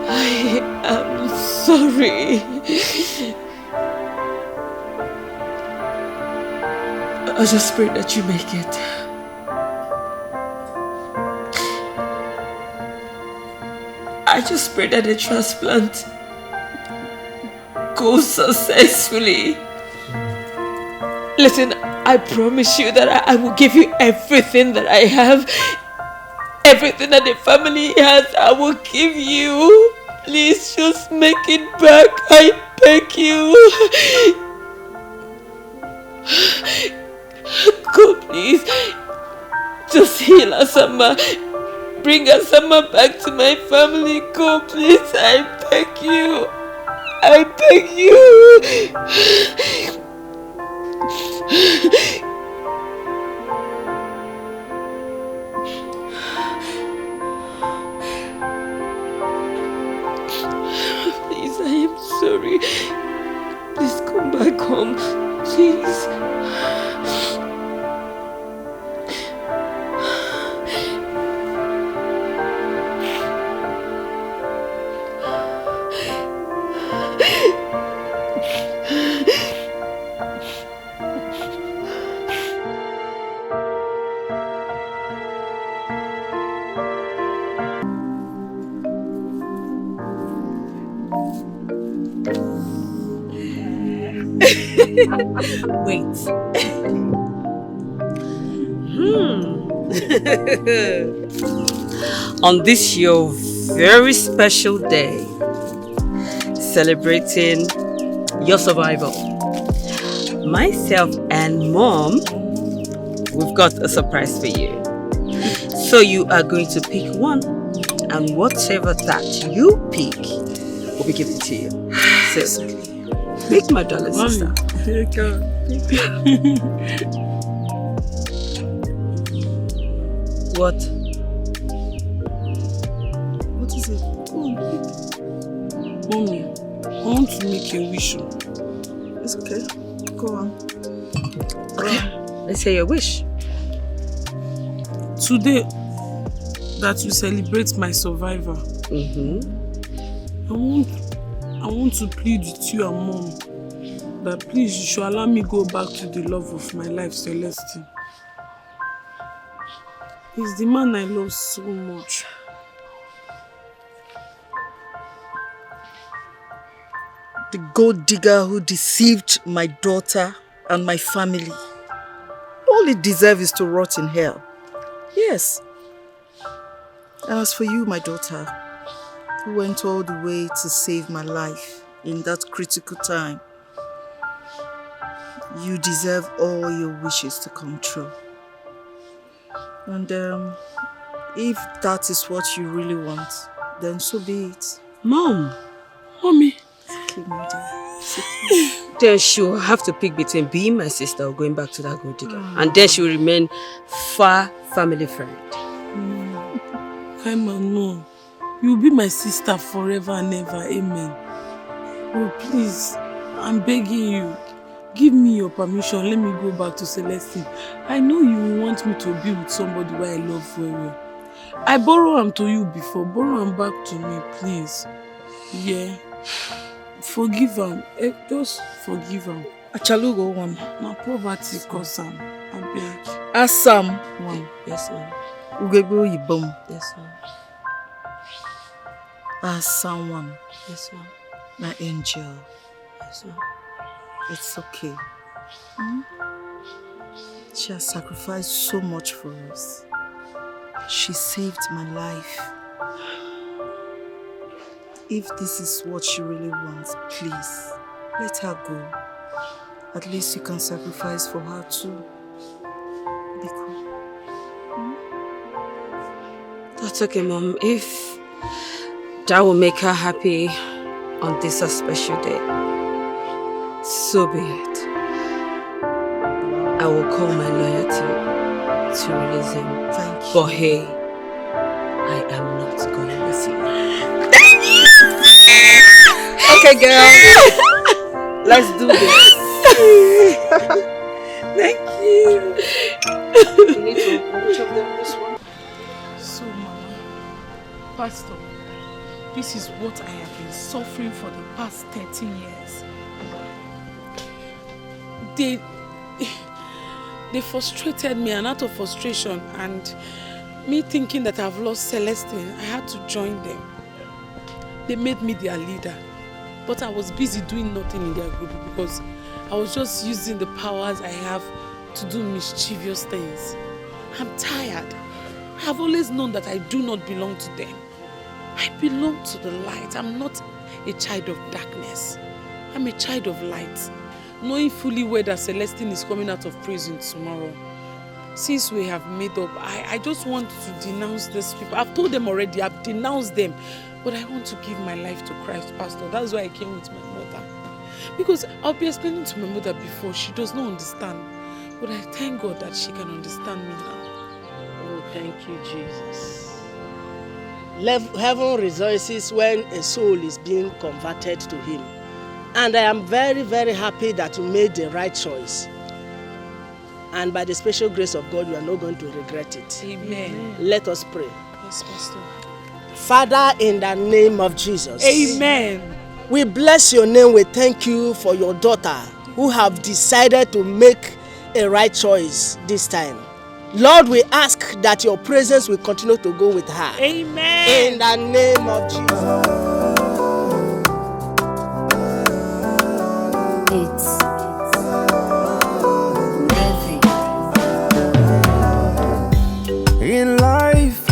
I am sorry. I just pray that you make it. I just pray that the transplant goes successfully. Listen, I promise you that I will give you everything that I have. Everything that the family has, I will give you. Please just make it back. I beg you. Go, please. Just heal Asama. Bring Asama back to my family. Go, please. I beg you. I beg you. Please, I am sorry. Please come back home. Please. Wait. On this your very special day, celebrating your survival, myself and Mom, we've got a surprise for you. So you are going to pick one, and whatever that you pick will be given to you. So, pick my darling sister. What? What is it? Go on, pick. Mommy, I want to make a wish. It's okay. Go on. Okay. Let's hear your wish. Today, that you celebrate my survivor, I want to plead with you and Mom that please you should allow me go back to the love of my life, Celestine. He's the man I love so much. The gold digger who deceived my daughter and my family. All it deserves is to rot in hell. Yes. And as for you, my daughter, who went all the way to save my life in that critical time, you deserve all your wishes to come true. And if that is what you really want, then so be it. Mommy. Okay, my dear. Then she'll have to pick between being my sister or going back to that gold digger. And then she will remain far family friend. Kaima, no. You'll be my sister forever and ever. Amen. Oh, please, I'm begging you. Give me your permission. Let me go back to Celestine. I know you want me to be with somebody who I love very well. I borrow him to you before. Borrow him back to me, please. Yeah. Forgive him. Just forgive him. Achalugo one. My poverty cause him. I beg. Assam one. Yes, ma'am. Ugego Ibom. Yes, ma'am. Assam one. Yes, ma'am. My angel. Yes, ma'am. It's okay. She has sacrificed so much for us. She saved my life. If this is what she really wants, please, let her go. At least you can sacrifice for her too. Be cool. That's okay, Mom. If that will make her happy on this special day, so be it. I will call my lawyer to release him. Thank you. But hey, I am not going with you. Okay, girl. Let's do this. Thank you. You need to open each of them this one. So, Mama, Pastor, this is what I have been suffering for the past 13 years. They frustrated me, and out of frustration and me thinking that I've lost Celestine, I had to join them. They made me their leader, but I was busy doing nothing in their group because I was just using the powers I have to do mischievous things. I'm tired. I have always known that I do not belong to them. I belong to the light. I'm not a child of darkness. I'm a child of light. knowing fully well that Celestine is coming out of prison tomorrow. Since we have made up, I just want to denounce these people. I've told them already, I've denounced them. But I want to give my life to Christ, Pastor. That's why I came with my mother. Because I'll be explaining to my mother before. She does not understand. But I thank God that she can understand me now. Oh, thank you, Jesus. Heaven rejoices when a soul is being converted to Him. And I am very, very happy that you made the right choice. And by the special grace of God, you are not going to regret it. Amen. Let us pray. Yes, Pastor. Father, in the name of Jesus. Amen. We bless your name. We thank you for your daughter who have decided to make a right choice this time. Lord, we ask that your presence will continue to go with her. Amen. In the name of Jesus. In life,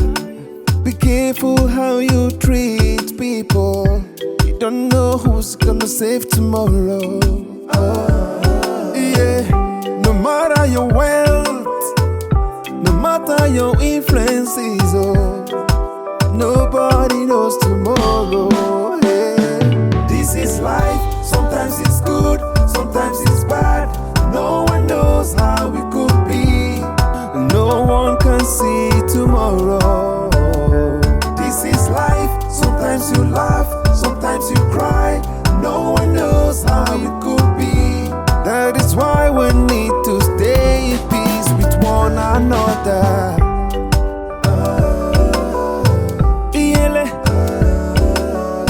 be careful how you treat people. You don't know who's gonna save tomorrow. Yeah, no matter your wealth, no matter your influences, nobody knows tomorrow. Yeah. This is life. Sometimes it's good, sometimes it's bad. No one knows how it could be. No one can see tomorrow. This is life. Sometimes you laugh, sometimes you cry. No one knows how it could be. That is why we need to stay in peace with one another.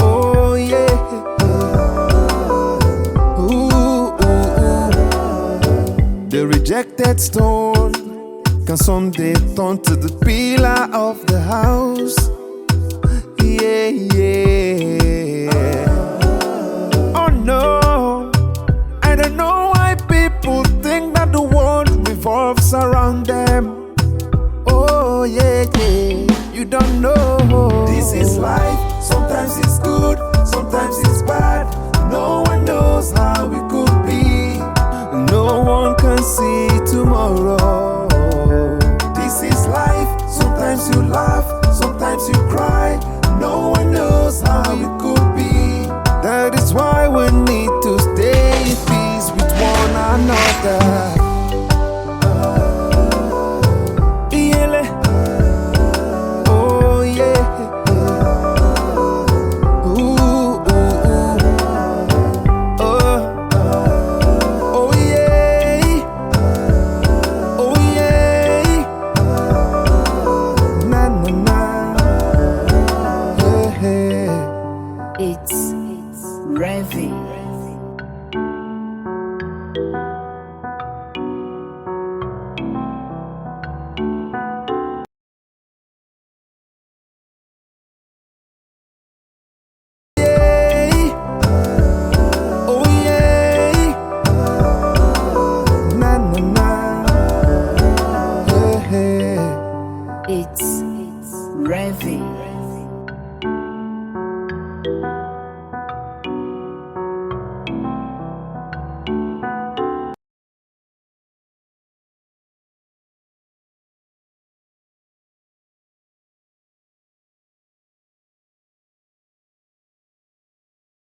Oh yeah. The rejected stone can someday turn to the pillar of the house. Yeah, yeah. Oh no, I don't know why people think that the world revolves around them. Oh yeah, yeah. You don't know. This is life. Sometimes it's good, sometimes it's bad.